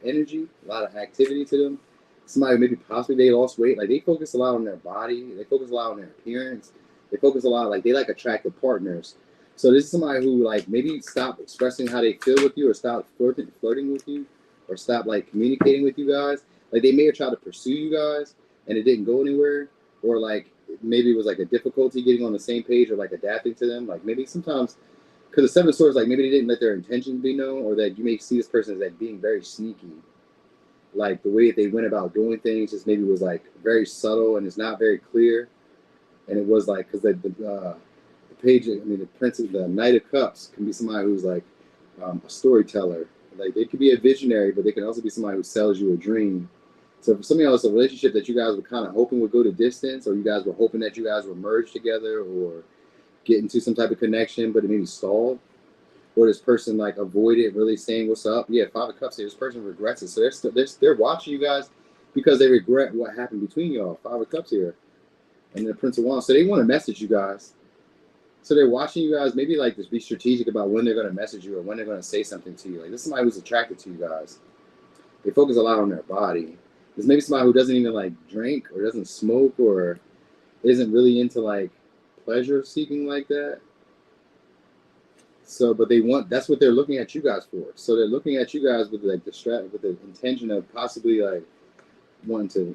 energy, a lot of activity to them. Somebody maybe possibly they lost weight. Like they focus a lot on their body. They focus a lot on their appearance. They focus a lot, like they like attractive partners. So this is somebody who like maybe stop expressing how they feel with you, or stop flirting with you, or stop like communicating with you guys. Like they may have tried to pursue you guys and it didn't go anywhere, or like maybe it was like a difficulty getting on the same page or like adapting to them. Like maybe sometimes because the Seven of Swords, like maybe they didn't let their intentions be known, or that you may see this person as like being very sneaky. Like the way that they went about doing things just maybe was like very subtle and it's not very clear. And it was like because the page, I mean, the Prince of the Knight of Cups can be somebody who's like a storyteller. Like they could be a visionary, but they can also be somebody who sells you a dream. So for some of y'all, it's a relationship that you guys were kind of hoping would go to distance, or you guys were hoping that you guys would merge together or get into some type of connection, but it maybe stalled. Or this person like avoided really saying what's up. Yeah, Five of Cups here. This person regrets it. So they're watching you guys because they regret what happened between y'all. Five of Cups here. And the Prince of Wands. So they want to message you guys. So they're watching you guys, maybe like just be strategic about when they're going to message you or when they're going to say something to you. Like this is somebody who's attracted to you guys. They focus a lot on their body. There's maybe somebody who doesn't even like drink or doesn't smoke or isn't really into like pleasure seeking like that. So, but that's what they're looking at you guys for. So they're looking at you guys with like with the intention of possibly like wanting to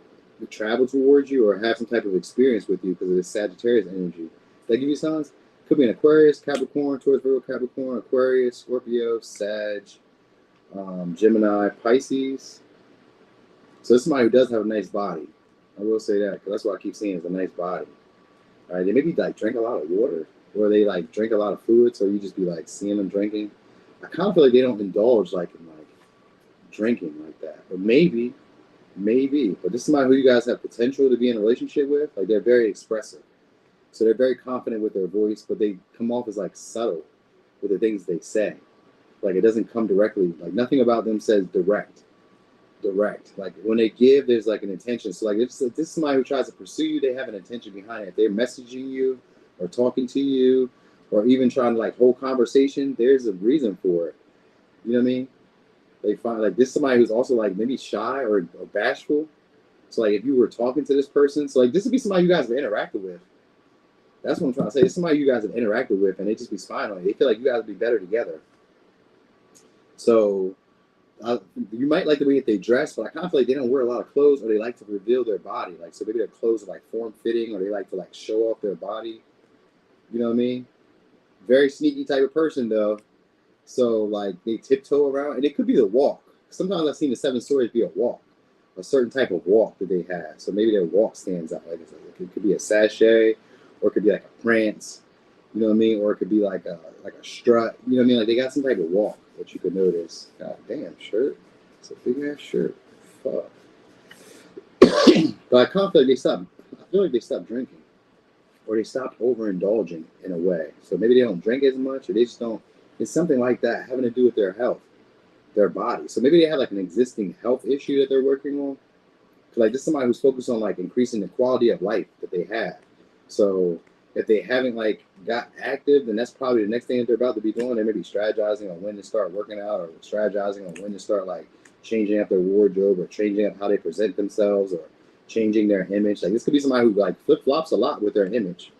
travel towards you or have some type of experience with you because of this Sagittarius energy. Did I give you signs? Could be an Aquarius, Capricorn, Taurus, Virgo, Capricorn, Aquarius, Scorpio, Sag, Gemini, Pisces. So this is somebody who does have a nice body. I will say that because that's what I keep seeing is a nice body. All right, they maybe like drink a lot of water, or they like drink a lot of fluids, or you just be like seeing them drinking. I kind of feel like they don't indulge like in like drinking like that, but maybe. But this is somebody who you guys have potential to be in a relationship with. Like they're very expressive. So they're very confident with their voice, but they come off as like subtle with the things they say. Like it doesn't come directly. Like nothing about them says direct. Like when they give, there's like an intention. So like if this is somebody who tries to pursue you, they have an intention behind it. If they're messaging you or talking to you or even trying to like hold conversation, there's a reason for it. You know what I mean? They find like this is somebody who's also like maybe shy or bashful. So like if you were talking to this person, so like this would be somebody you guys have interacted with. That's what I'm trying to say. It's somebody you guys have interacted with, and they just be spying on you. They feel like you guys would be better together. So you might like the way that they dress, but I kind of feel like they don't wear a lot of clothes, or they like to reveal their body. Like so, maybe their clothes are like form-fitting, or they like to like show off their body. You know what I mean? Very sneaky type of person, though. So like they tiptoe around, and it could be the walk. Sometimes I've seen the Seven Stories be a walk, a certain type of walk that they have. So maybe their walk stands out. Like it could be a sashay, or it could be like a prance. You know what I mean? Or it could be like a strut. You know what I mean? Like they got some type of walk that you could notice. God damn, shirt. It's a big ass shirt. Fuck. But I kind of feel like they stopped drinking, or they stopped overindulging in a way. So maybe they don't drink as much, or they just don't. It's something like that having to do with their health, their body. So maybe they have like an existing health issue that they're working on. Like this is somebody who's focused on like increasing the quality of life that they have. So if they haven't like got active, then that's probably the next thing that they're about to be doing. They may be strategizing on when to start working out, or strategizing on when to start like changing up their wardrobe, or changing up how they present themselves, or changing their image. Like this could be somebody who like flip flops a lot with their image.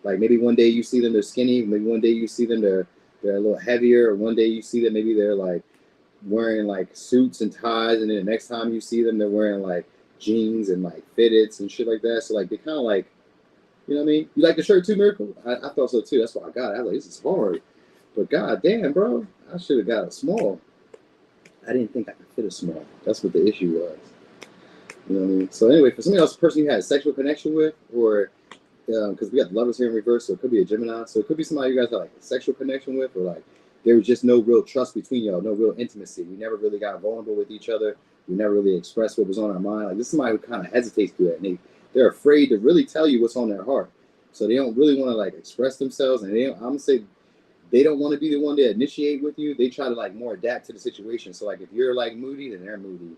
Like maybe one day you see them they're skinny, maybe one day you see them they're a little heavier, or one day you see them maybe they're like wearing like suits and ties, and then the next time you see them they're wearing like jeans and like fitteds and shit like that. So like they kind of like, you know what I mean? You like the shirt too, Miracle? I thought so too. That's why I got it. I was like, this is hard. But god damn, bro, I should have got a small. I didn't think I could fit a small. That's what the issue was. You know what I mean? So anyway, for somebody else, a person you had a sexual connection with, or because we got the lovers here in reverse, so it could be a Gemini. So it could be somebody you guys had like a sexual connection with, or like there was just no real trust between y'all, no real intimacy. We never really got vulnerable with each other. We never really expressed what was on our mind. Like this is somebody who kind of hesitates to it, and they're afraid to really tell you what's on their heart. So they don't really want to like express themselves, and I'm gonna say they don't want to be the one to initiate with you. They try to like more adapt to the situation. So like if you're like moody, then they're moody.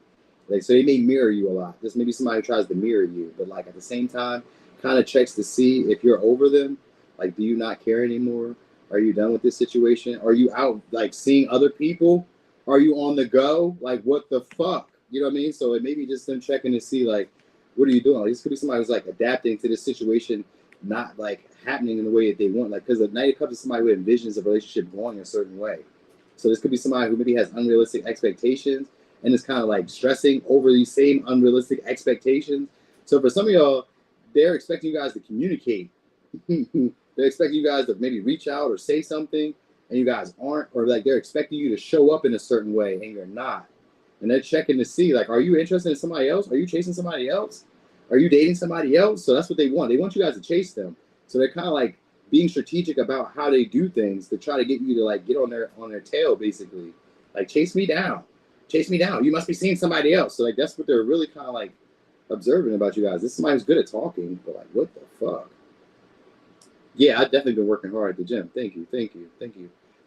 Like so they may mirror you a lot. This may be somebody who tries to mirror you, but like at the same time, kind of checks to see if you're over them. Like, do you not care anymore? Are you done with this situation? Are you out like seeing other people? Are you on the go? Like, what the fuck? You know what I mean? So it may be just them checking to see like, what are you doing? Like, this could be somebody who's like adapting to this situation, not like happening in the way that they want. Like, because the Knight of Cups is somebody who envisions a relationship going a certain way. So this could be somebody who maybe has unrealistic expectations and is kind of like stressing over these same unrealistic expectations. So for some of y'all, they're expecting you guys to communicate. They're expecting you guys to maybe reach out or say something, and you guys aren't, or like they're expecting you to show up in a certain way and you're not. And they're checking to see, like, are you interested in somebody else? Are you chasing somebody else? Are you dating somebody else? So that's what they want. They want you guys to chase them. So they're kind of like being strategic about how they do things to try to get you to like get on their tail, basically. Like, chase me down. Chase me down. You must be seeing somebody else. So like that's what they're really kind of like observing about you guys. This is somebody who's good at talking, but like, what the fuck? Yeah, I've definitely been working hard at the gym. Thank you.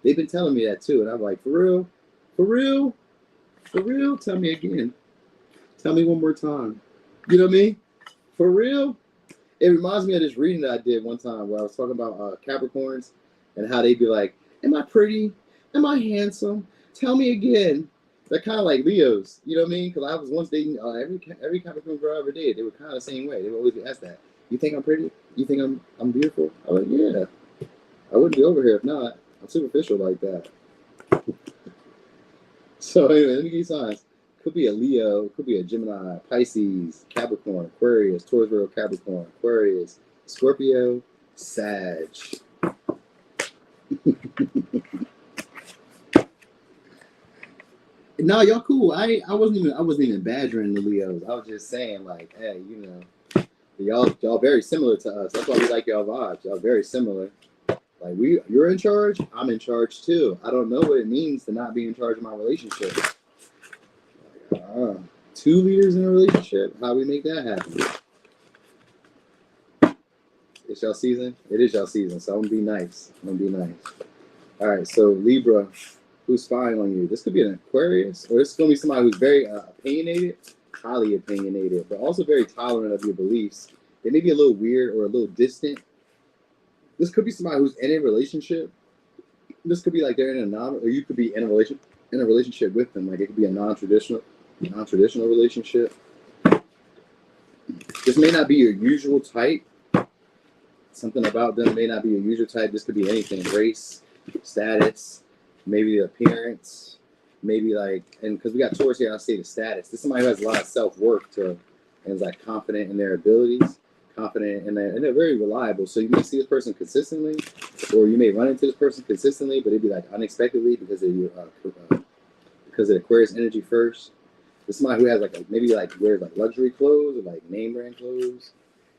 They've been telling me that too, and I'm like, for real? For real? For real? Tell me again. Tell me one more time. You know what I mean? For real? It reminds me of this reading that I did one time where I was talking about Capricorns and how they'd be like, am I pretty? Am I handsome? Tell me again. They're kind of like Leos, you know what I mean? Because I was once dating every Capricorn girl I ever dated. They were kind of the same way. They would always be asked that. You think I'm pretty? You think I'm beautiful? I'm like, yeah. I wouldn't be over here if not. I'm superficial like that. So anyway, let me give you signs. Could be a Leo, could be a Gemini, Pisces, Capricorn, Aquarius, Taurus, Virgo, Capricorn, Aquarius, Scorpio, Sag. No, y'all cool. I wasn't even badgering the Leos. I was just saying like, hey, you know, y'all very similar to us. That's why we like y'all vibes. Y'all very similar. Like you're in charge. I'm in charge too. I don't know what it means to not be in charge of my relationship. Like, two leaders in a relationship. How do we make that happen? It's y'all season. It is y'all season. So I'm gonna be nice. All right. So Libra. Who's spying on you? This could be an Aquarius, or this is going to be somebody who's very opinionated, highly opinionated, but also very tolerant of your beliefs. They may be a little weird or a little distant. This could be somebody who's in a relationship. This could be like they're in a or you could be in a relationship with them. Like it could be a non-traditional relationship. This may not be your usual type. Something about them may not be your usual type. This could be anything: race, status. Maybe the appearance, maybe like, and because we got Taurus here, I'll say the status. This is somebody who has a lot of self-worth and is like confident in their abilities, confident in and they're very reliable. So you may see this person consistently, or you may run into this person consistently, but it'd be like unexpectedly because of your because of Aquarius energy first. This is somebody who has maybe wears like luxury clothes or like name brand clothes.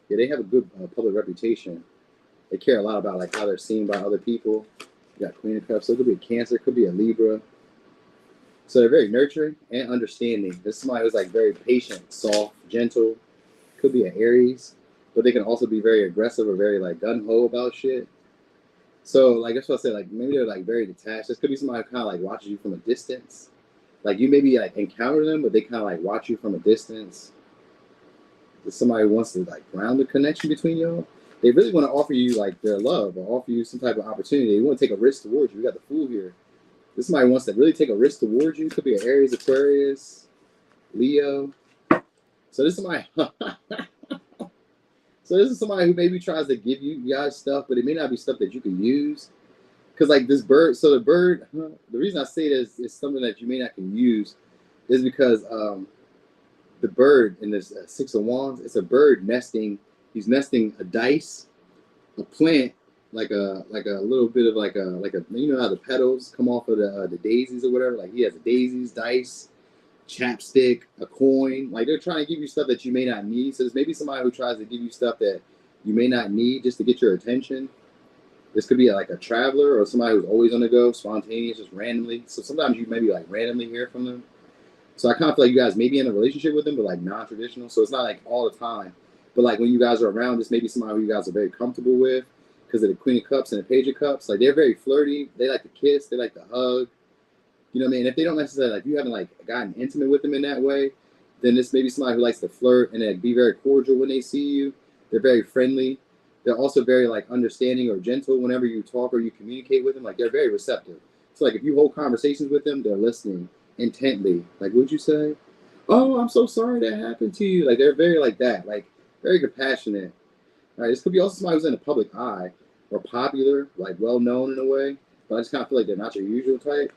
Yeah, they have a good public reputation. They care a lot about like how they're seen by other people. You got Queen of Cups, so it could be a Cancer, it could be a Libra. So they're very nurturing and understanding. This is somebody who's like very patient, soft, gentle. Could be an Aries, but they can also be very aggressive or very like gung-ho about shit. So like that's what I said, like maybe they're like very detached. This could be somebody who kind of like watches you from a distance. Like you maybe like encounter them, but they kind of like watch you from a distance. There's somebody who wants to like ground the connection between y'all. They really want to offer you like their love or offer you some type of opportunity. They want to take a risk towards you. We got the Fool here. This somebody wants to really take a risk towards you. Could be an Aries, Aquarius, Leo. So this is somebody. So this is somebody who maybe tries to give you guys stuff, but it may not be stuff that you can use. Because like this bird, so the bird, the reason I say this is something that you may not can use is because the bird in this Six of Wands, it's a bird nesting. He's nesting a dice, a plant, like a little bit of like a you know how the petals come off of the daisies or whatever. Like he has daisies, dice, chapstick, a coin. Like they're trying to give you stuff that you may not need. So there's maybe somebody who tries to give you stuff that you may not need just to get your attention. This could be like a traveler or somebody who's always on the go, spontaneous, just randomly. So sometimes you maybe like randomly hear from them. So I kind of feel like you guys may be in a relationship with them, but like non-traditional. So it's not like all the time. But like when you guys are around, this may be somebody who you guys are very comfortable with because of the Queen of Cups and the Page of Cups. Like they're very flirty. They like to kiss. They like to hug. You know what I mean? If they don't necessarily, like, you haven't like gotten intimate with them in that way, then this may be somebody who likes to flirt and like, be very cordial when they see you. They're very friendly. They're also very like understanding or gentle whenever you talk or you communicate with them. Like they're very receptive. So like if you hold conversations with them, they're listening intently. Like, what'd you say? Oh, I'm so sorry that happened to you. Like they're very like that, like very compassionate. All right, this could be also somebody who's in the public eye or popular, like well known in a way. But I just kind of feel like they're not your usual type.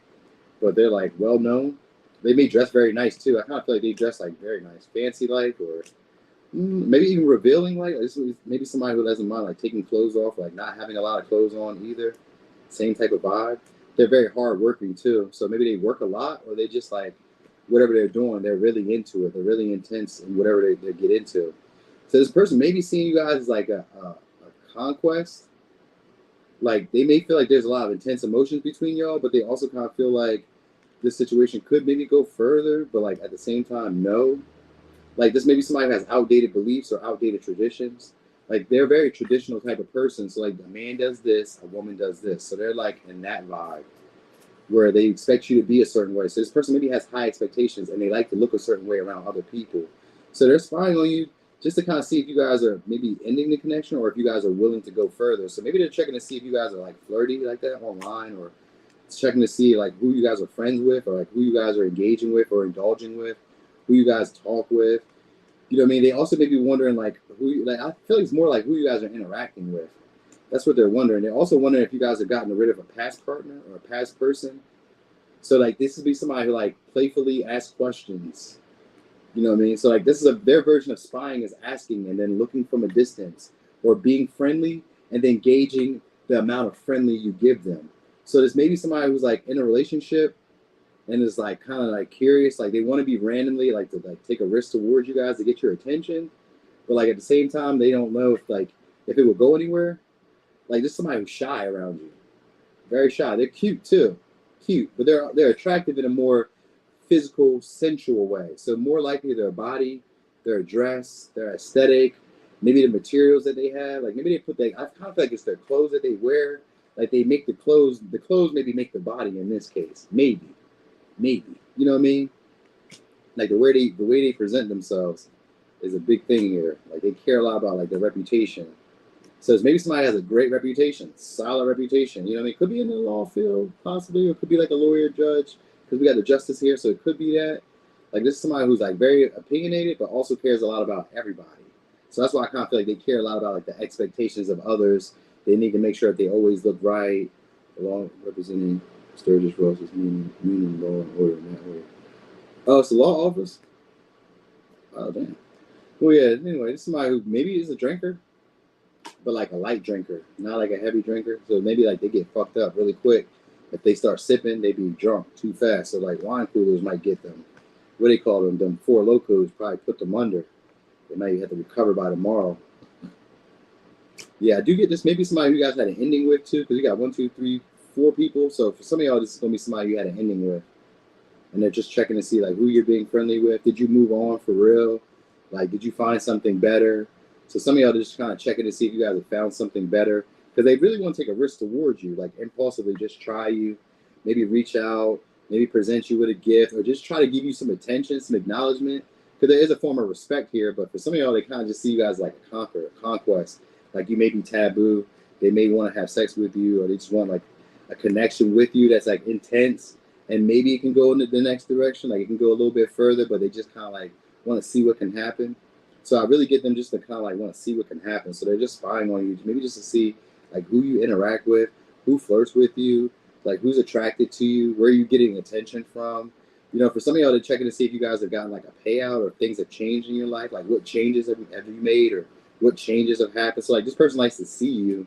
But they're like well known. They may dress very nice too. I kind of feel like they dress like very nice, fancy like, or maybe even revealing like. This is maybe somebody who doesn't mind like taking clothes off, like not having a lot of clothes on either. Same type of vibe. They're very hardworking too. So maybe they work a lot, or they just like whatever they're doing, they're really into it. They're really intense in whatever they get into. So this person may be seeing you guys as like a conquest. Like they may feel like there's a lot of intense emotions between y'all, but they also kind of feel like this situation could maybe go further, but like at the same time, no. Like this maybe somebody who has outdated beliefs or outdated traditions. Like they're a very traditional type of person. So like a man does this, a woman does this. So they're like in that vibe where they expect you to be a certain way. So this person maybe has high expectations and they like to look a certain way around other people. So they're spying on you just to kind of see if you guys are maybe ending the connection or if you guys are willing to go further. So maybe they're checking to see if you guys are like flirty like that online, or checking to see like who you guys are friends with, or like who you guys are engaging with or indulging with, who you guys talk with. You know what I mean? They also may be wondering like who, like I feel like it's more like who you guys are interacting with. That's what they're wondering. They're also wondering if you guys have gotten rid of a past partner or a past person. So like this would be somebody who like playfully asks questions. You know what I mean? So like this is their version of spying is asking and then looking from a distance, or being friendly and then gauging the amount of friendly you give them. So there's maybe somebody who's like in a relationship and is like kind of like curious, like they want to be randomly like to like take a risk towards you guys to get your attention, but like at the same time they don't know if it will go anywhere. Like this is somebody who's shy around you, very shy. They're cute too, but they're attractive in a more physical, sensual way. So more likely their body, their dress, their aesthetic, maybe the materials that they have. Like maybe they put I kind of feel like it's their clothes that they wear. Like they make the clothes maybe make the body in this case. Maybe. You know what I mean? Like the way they present themselves is a big thing here. Like they care a lot about like their reputation. So maybe somebody has a great reputation, solid reputation. You know what I mean? Could be in the law field, possibly, or could be like a lawyer, judge, because we got the justice here, so it could be that. Like this is somebody who's like very opinionated, but also cares a lot about everybody. So that's why I kind of feel like they care a lot about like the expectations of others. They need to make sure that they always look right, along representing Sturgis Rose's meaning law and order in that way. Oh, it's the law office? Oh, damn. Well, yeah, anyway, this is somebody who maybe is a drinker, but like a light drinker, not like a heavy drinker. So maybe like they get fucked up really quick. If they start sipping, they be drunk too fast. So like wine coolers might get them. What do they call them? Them Four Locos probably put them under. They might have to recover by tomorrow. Yeah, I do get this. Maybe somebody you guys had an ending with too, because you got 1, 2, 3, 4 people. So for some of y'all, this is gonna be somebody you had an ending with, and they're just checking to see like who you're being friendly with. Did you move on for real? Like, did you find something better? So some of y'all are just kind of checking to see if you guys have found something better, because they really want to take a risk towards you, like impulsively just try you, maybe reach out, maybe present you with a gift, or just try to give you some attention, some acknowledgement, because there is a form of respect here. But for some of y'all, they kind of just see you guys like a conqueror, a conquest. Like you may be taboo. They may want to have sex with you, or they just want like a connection with you that's like intense. And maybe it can go in the next direction. Like it can go a little bit further, but they just kind of like want to see what can happen. So I really get them just to kind of like want to see what can happen. So they're just spying on you, maybe just to see like who you interact with, who flirts with you, like who's attracted to you, where are you getting attention from. You know, for some of y'all, they're checking to see if you guys have gotten like a payout or things have changed in your life. Like what changes have you made, or what changes have happened. So like this person likes to see you,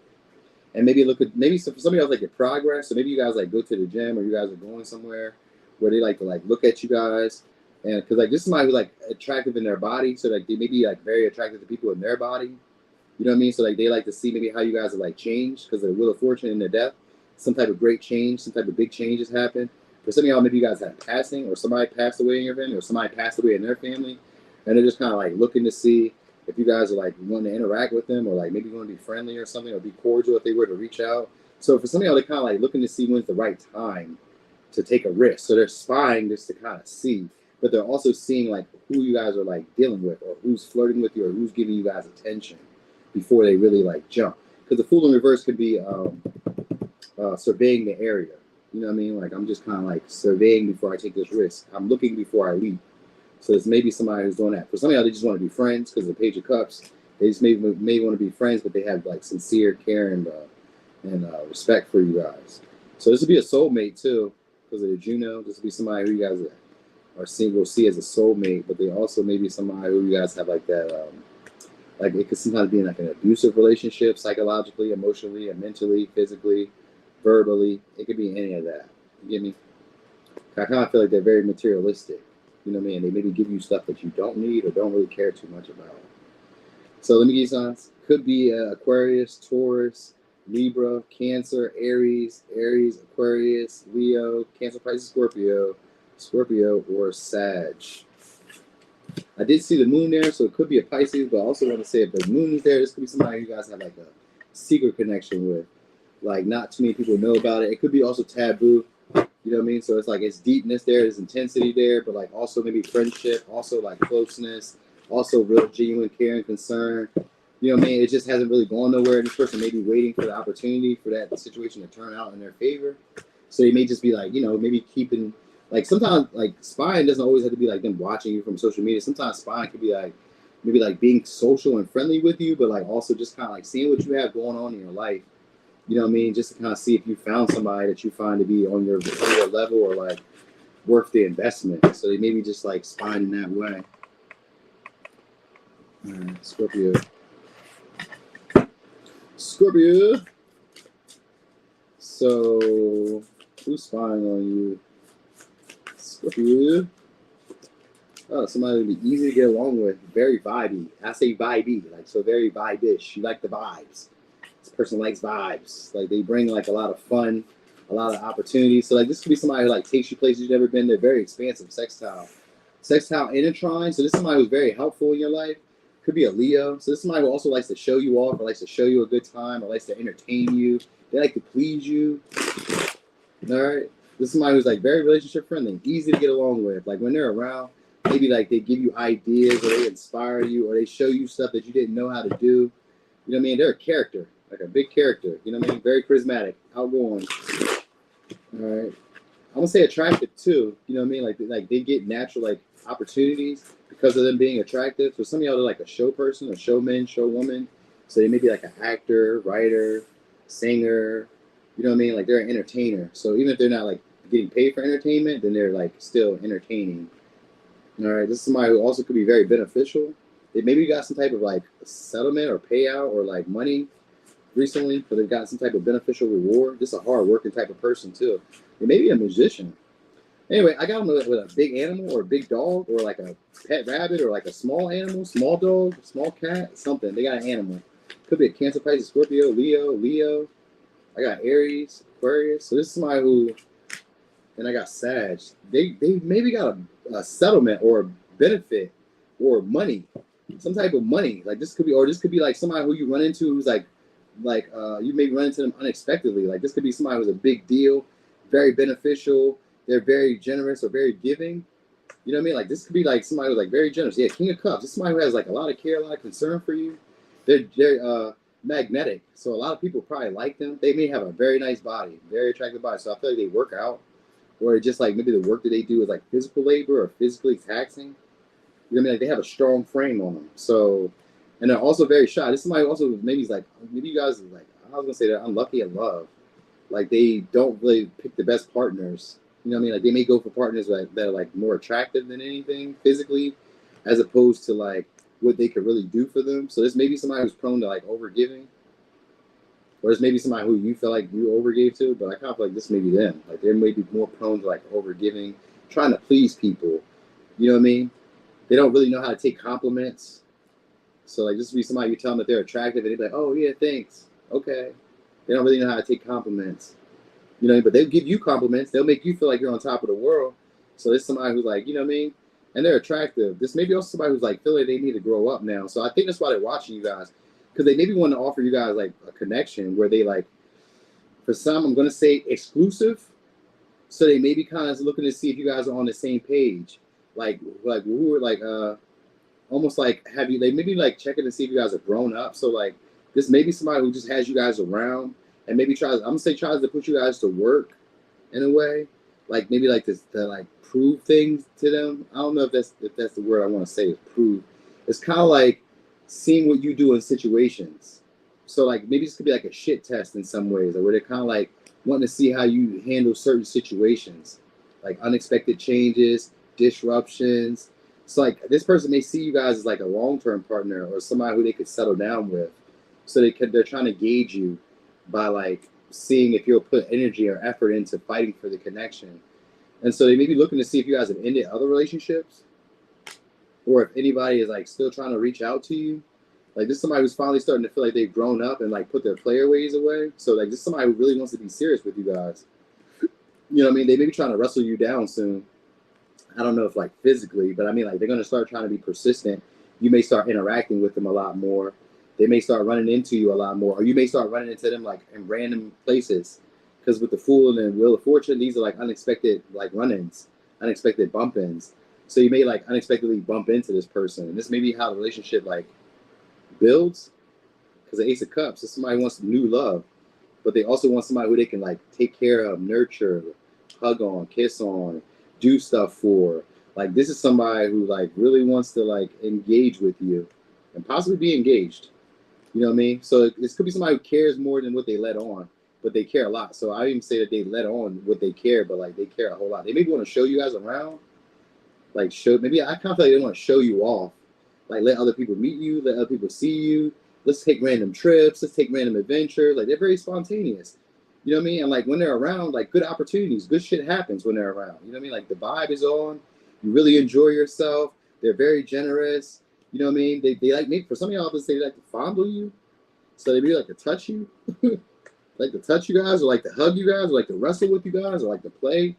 and maybe look at maybe for some of y'all like your progress. So maybe you guys like go to the gym, or you guys are going somewhere where they like to like look at you guys, and because like this is somebody who's like attractive in their body, so like they may be like very attracted to people in their body. You know what I mean? So like they like to see maybe how you guys have like changed because of the wheel of fortune and their death. Some type of great change, some type of big changes happen. For some of y'all, maybe you guys had passing, or somebody passed away in your family, or somebody passed away in their family, and they're just kind of like looking to see if you guys are like wanting to interact with them, or like maybe want to be friendly or something, or be cordial if they were to reach out. So for some of y'all, they're kind of like looking to see when's the right time to take a risk. So they're spying just to kind of see, but they're also seeing like who you guys are like dealing with, or who's flirting with you, or who's giving you guys attention before they really like jump. Because the fool in reverse could be surveying the area. You know what I mean? Like I'm just kind of like surveying before I take this risk. I'm looking before I leap. So there's maybe somebody who's doing that. For some of y'all, they just want to be friends because of the Page of Cups. They just may want to be friends, but they have like sincere care and respect for you guys. So this would be a soulmate too, because of the Juno. This would be somebody who you guys are seeing, will see as a soulmate, but they also may be somebody who you guys have like that. Like it could sometimes be in like an abusive relationship, psychologically, emotionally, and mentally, physically, verbally. It could be any of that. You get me? I kind of feel like they're very materialistic. You know what I mean? They maybe give you stuff that you don't need or don't really care too much about. So let me give you signs. Could be Aquarius, Taurus, Libra, Cancer, Aries, Aquarius, Leo, Cancer, Pisces, Scorpio, or Sag. I did see the moon there, so it could be a Pisces, but I also want to say if the moon is there, this could be somebody you guys have like a secret connection with. Like not too many people know about it. It could be also taboo. You know what I mean? So it's like it's deepness there, there's intensity there, but like also maybe friendship, also like closeness, also real genuine care and concern. You know what I mean? It just hasn't really gone nowhere. This person may be waiting for the opportunity for that situation to turn out in their favor. So they may just be like, you know, maybe keeping like sometimes like spying doesn't always have to be like them watching you from social media. Sometimes spying could be like maybe like being social and friendly with you, but like also just kind of like seeing what you have going on in your life. You know what I mean? Just to kind of see if you found somebody that you find to be on your level or like worth the investment. So they maybe just like spying in that way. Scorpio. So who's spying on you? Scorpio. Oh, somebody would be easy to get along with. Very vibey. I say vibey, like so very vibe-ish. You like the vibes. This person likes vibes. Like they bring like a lot of fun, a lot of opportunities. So like this could be somebody who like takes you places you've never been. They're very expansive. Sextile in a trine. So this is somebody who's very helpful in your life. Could be a Leo. So this is somebody who also likes to show you off, or likes to show you a good time, or likes to entertain you. They like to please you. All right. This is somebody who's like very relationship friendly, easy to get along with. Like when they're around, maybe like they give you ideas, or they inspire you, or they show you stuff that you didn't know how to do. You know what I mean? They're a character. Like a big character, you know what I mean? Very charismatic, outgoing. All right, I'm gonna say attractive too. You know what I mean? Like they get natural like opportunities because of them being attractive. So some of y'all are like a show person, a showman, showwoman. So they may be like an actor, writer, singer. You know what I mean? Like they're an entertainer. So even if they're not like getting paid for entertainment, then they're like still entertaining. All right, this is somebody who also could be very beneficial. They maybe got some type of like settlement or payout or like money recently, but they've got some type of beneficial reward. Just a hard-working type of person too. They may be a musician. Anyway, I got them with a big animal or a big dog or like a pet rabbit or like a small animal, small dog, small cat, something. They got an animal. Could be a Cancer, Pisces, Scorpio, Leo. I got Aries, Aquarius. So this is somebody who, and I got Sag. They maybe got a settlement or a benefit or money, some type of money. Like this could be like somebody who you run into who's like you may run into them unexpectedly. Like this could be somebody who's a big deal, very beneficial. They're very generous or very giving. You know what I mean? Like this could be like somebody who's like very generous. Yeah, King of Cups. This is somebody who has like a lot of care, a lot of concern for you. They're magnetic. So a lot of people probably like them. They may have a very nice body, very attractive body. So I feel like they work out, or just like maybe the work that they do is like physical labor or physically taxing. You know what I mean? Like they have a strong frame on them. So, and they're also very shy. This is somebody also maybe is like, maybe you guys are like, I was gonna say they're unlucky in love. Like they don't really pick the best partners. You know what I mean? Like they may go for partners that are like more attractive than anything physically, as opposed to like what they could really do for them. So this may be somebody who's prone to like overgiving, or it's maybe somebody who you feel like you overgave to. But I kind of feel like this may be them. Like they may be more prone to like overgiving, trying to please people. You know what I mean? They don't really know how to take compliments. So like this would be somebody you tell them that they're attractive and they're like, oh yeah, thanks. Okay. They don't really know how to take compliments. You know, but they'll give you compliments. They'll make you feel like you're on top of the world. So there's somebody who's like, you know what I mean? And they're attractive. This may be also somebody who's like feeling like they need to grow up now. So I think that's why they're watching you guys. Because they maybe want to offer you guys like a connection where they like, for some, I'm going to say exclusive. So they may be kind of looking to see if you guys are on the same page. Like who are like, almost like have you, they maybe like checking to see if you guys are grown up. So like this may be somebody who just has you guys around and maybe tries, I'm gonna say tries to put you guys to work in a way, like maybe like this to like prove things to them. I don't know if that's the word I want to say is prove. It's kind of like seeing what you do in situations. So like maybe this could be like a shit test in some ways, or where they're kind of like wanting to see how you handle certain situations, like unexpected changes, disruptions. So like this person may see you guys as like a long-term partner or somebody who they could settle down with. So they're trying to gauge you by like seeing if you'll put energy or effort into fighting for the connection. And so they may be looking to see if you guys have ended other relationships or if anybody is like still trying to reach out to you. Like this is somebody who's finally starting to feel like they've grown up and like put their player ways away. So like this is somebody who really wants to be serious with you guys. You know what I mean? They may be trying to wrestle you down soon. I don't know if like physically, but I mean like they're going to start trying to be persistent. You may start interacting with them a lot more. They may start running into you a lot more, or you may start running into them like in random places. Because with the Fool and the Wheel of Fortune, these are like unexpected like run-ins, unexpected bump-ins. So you may like unexpectedly bump into this person, and this may be how the relationship like builds. Because the Ace of Cups is somebody who wants new love, but they also want somebody who they can like take care of, nurture, hug on, kiss on, do stuff for. Like this is somebody who like really wants to like engage with you and possibly be engaged. You know what I mean? So this could be somebody who cares more than what they let on, but they care a lot. So I even say that they let on what they care, but like they care a whole lot. They maybe want to show you guys around, like show. Maybe I kind of feel like they want to show you off, like let other people meet you, let other people see you. Let's take random trips. Let's take random adventures. Like they're very spontaneous. You know what I mean? And like when they're around, like good opportunities, good shit happens when they're around. You know what I mean? Like the vibe is on. You really enjoy yourself. They're very generous. You know what I mean? They like maybe for some of y'all they like to fondle you. So they maybe like to touch you. Like to touch you guys, or like to hug you guys, or like to wrestle with you guys, or like to play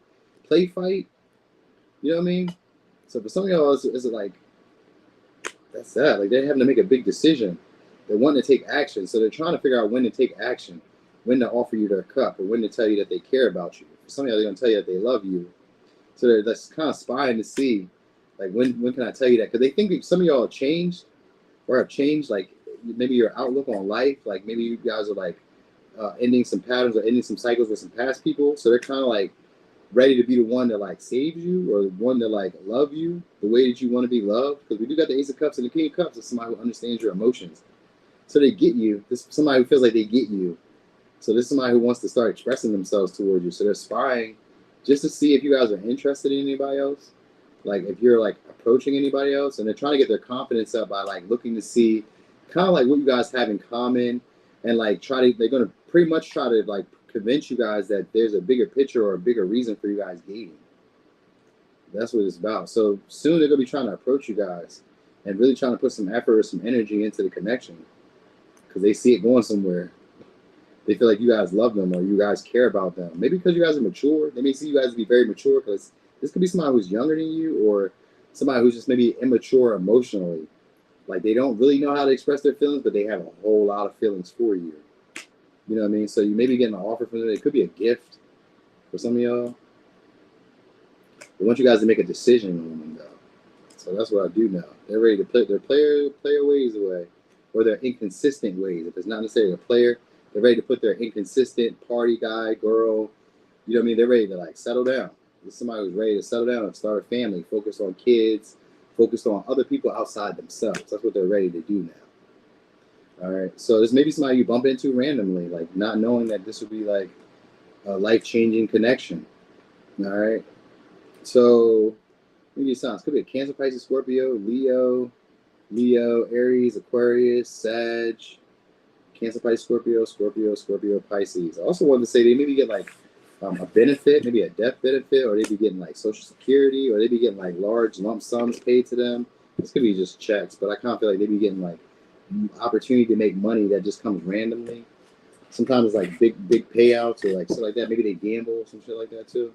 fight. You know what I mean? So for some of y'all, it's like that's sad. Like they're having to make a big decision. They're wanting to take action, so they're trying to figure out when to take action, when to offer you their cup, or when to tell you that they care about you. For some of y'all, they're gonna tell you that they love you. So they're just kind of spying to see, like when can I tell you that? Because they think some of y'all have changed, or have changed, like maybe your outlook on life. Like maybe you guys are like ending some patterns or ending some cycles with some past people. So they're kind of like ready to be the one that like saves you, or the one that like love you the way that you want to be loved. Because we do got the Ace of Cups and the King of Cups. It's somebody who understands your emotions. So they get you. This is somebody who feels like they get you. So this is somebody who wants to start expressing themselves towards you. So they're spying just to see if you guys are interested in anybody else. Like if you're like approaching anybody else, and they're trying to get their confidence up by like looking to see kind of like what you guys have in common, and like they're going to pretty much try to like convince you guys that there's a bigger picture or a bigger reason for you guys dating. That's what it's about. So soon they're going to be trying to approach you guys and really trying to put some effort or some energy into the connection, because they see it going somewhere. They feel like you guys love them or you guys care about them. Maybe because you guys are mature. They may see you guys be very mature, because this could be somebody who's younger than you, or somebody who's just maybe immature emotionally. Like they don't really know how to express their feelings, but they have a whole lot of feelings for you. You know what I mean? So you may be getting an offer from them. It could be a gift for some of y'all. They want you guys to make a decision on them, though. So that's what I do now. They're ready to put their player ways away. or their inconsistent ways. If it's not necessarily a player, they're ready to put their inconsistent party guy, girl, you know what I mean? They're ready to like settle down. There's somebody who's ready to settle down and start a family, focus on kids, focused on other people outside themselves. That's what they're ready to do now. All right. So this may be somebody you bump into randomly, like not knowing that this would be like a life-changing connection. All right. So maybe it sounds could be a Cancer, Pisces, Scorpio, Leo, Aries, Aquarius, Sag, Cancer, Pisces, Scorpio, Pisces. I also wanted to say they maybe get like a benefit, maybe a death benefit, or they be getting like Social Security, or they be getting like large lump sums paid to them. This could be just checks, but I kind of feel like they be getting like opportunity to make money that just comes randomly. Sometimes it's like big payouts or like stuff like that. Maybe they gamble or some shit like that too.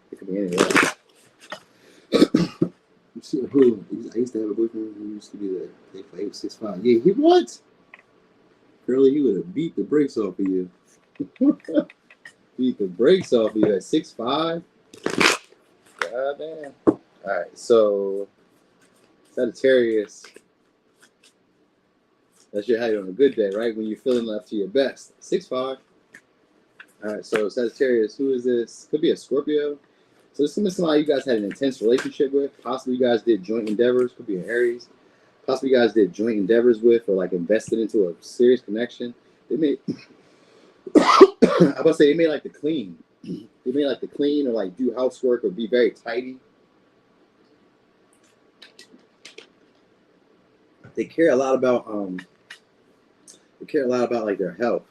It could be any of that. I used to have a boyfriend who used to be the they fight 6'5". Yeah, he what? Girlie, he would have beat the brakes off of you. Beat the brakes off of you at 6'5". God damn. All right, so Sagittarius. That's your height on a good day, right? When you're feeling up to your best. 6'5". All right, so Sagittarius, who is this? Could be a Scorpio. So this is somebody you guys had an intense relationship with. Possibly you guys did joint endeavors. Could be an Aries. Possibly you guys did joint endeavors with or like invested into a serious connection. They may, I was about to say, they may like to clean. They may like to clean or like do housework or be very tidy. They care a lot about like their health,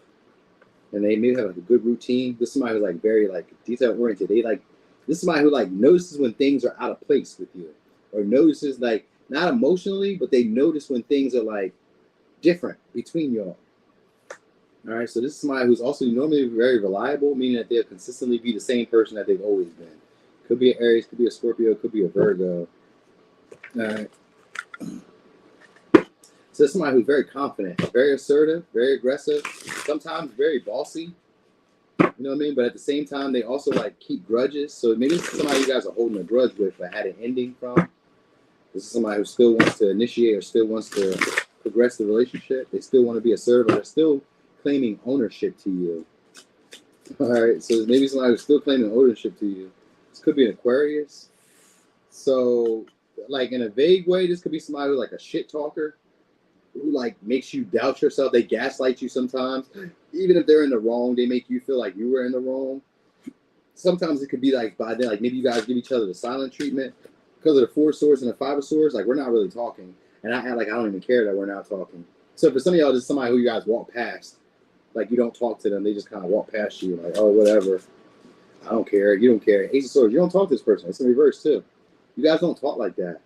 and they maybe have like a good routine. This is somebody who's like very like detail oriented. This is somebody who like notices when things are out of place with you, or notices like not emotionally, but they notice when things are like different between y'all. All right, so this is somebody who's also normally very reliable, meaning that they'll consistently be the same person that they've always been. Could be an Aries, could be a Scorpio, could be a Virgo. All right. So this is somebody who's very confident, very assertive, very aggressive, sometimes very bossy. You know what I mean? But at the same time, they also like keep grudges. So maybe this is somebody you guys are holding a grudge with but had an ending from. This is somebody who still wants to initiate or still wants to progress the relationship. They still want to be assertive. They're still claiming ownership to you. All right. So maybe somebody who's still claiming ownership to you. This could be an Aquarius. So like in a vague way, this could be somebody who's like a shit talker, who like makes you doubt yourself. They gaslight you sometimes. Even if they're in the wrong, they make you feel like you were in the wrong. Sometimes it could be like by then, like maybe you guys give each other the silent treatment because of the 4 of Swords and the 5 of Swords. Like we're not really talking, and I act like I don't even care that we're not talking. So for some of y'all, just somebody who you guys walk past, like you don't talk to them, they just kind of walk past you, like oh whatever, I don't care, you don't care. Ace of Swords, you don't talk to this person. It's in reverse too. You guys don't talk like that,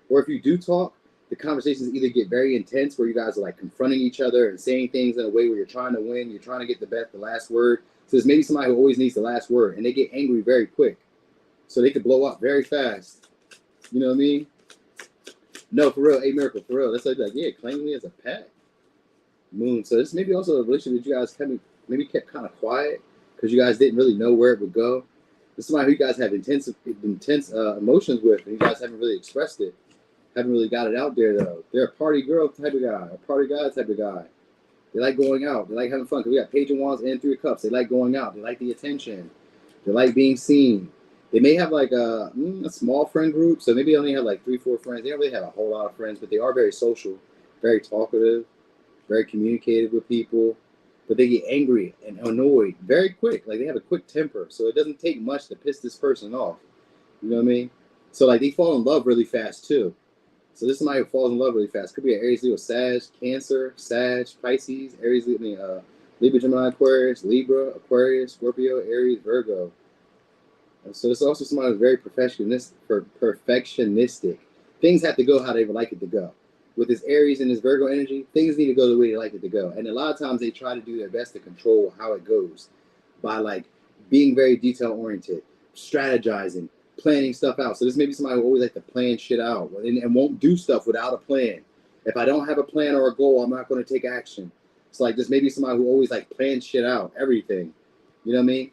or if you do talk, the conversations either get very intense where you guys are like confronting each other and saying things in a way where you're trying to win, you're trying to get the last word. So there's maybe somebody who always needs the last word, and they get angry very quick. So they could blow up very fast. You know what I mean? No, for real, A Miracle, for real. That's like, yeah, claim me as a pet. Moon. So this may be also a relationship that you guys maybe kept kind of quiet because you guys didn't really know where it would go. This is somebody who you guys have intense emotions with, and you guys haven't really expressed it. Haven't really got it out there though. They're a party girl type of guy, a party guy type of guy. They like going out. They like having fun. Cause we got Page of Wands and 3 of Cups. They like going out. They like the attention. They like being seen. They may have like a small friend group, so maybe they only have like 3-4 friends. They don't really have a whole lot of friends, but they are very social, very talkative, very communicative with people. But they get angry and annoyed very quick. Like they have a quick temper, so it doesn't take much to piss this person off. You know what I mean? So like they fall in love really fast too. So this is somebody who falls in love really fast. Could be an Aries, Leo, Sag, Cancer, Sag, Pisces, Aries, Libra, Gemini, Aquarius, Libra, Aquarius, Scorpio, Aries, Virgo. And so this is also somebody who's very perfectionistic. Things have to go how they would like it to go. With this Aries and this Virgo energy, things need to go the way they like it to go. And a lot of times they try to do their best to control how it goes by like being very detail oriented, strategizing, planning stuff out. So this may be somebody who always like to plan shit out and won't do stuff without a plan. If I don't have a plan or a goal, I'm not going to take action. It's like this may be somebody who always like plans shit out, everything. You know what I mean?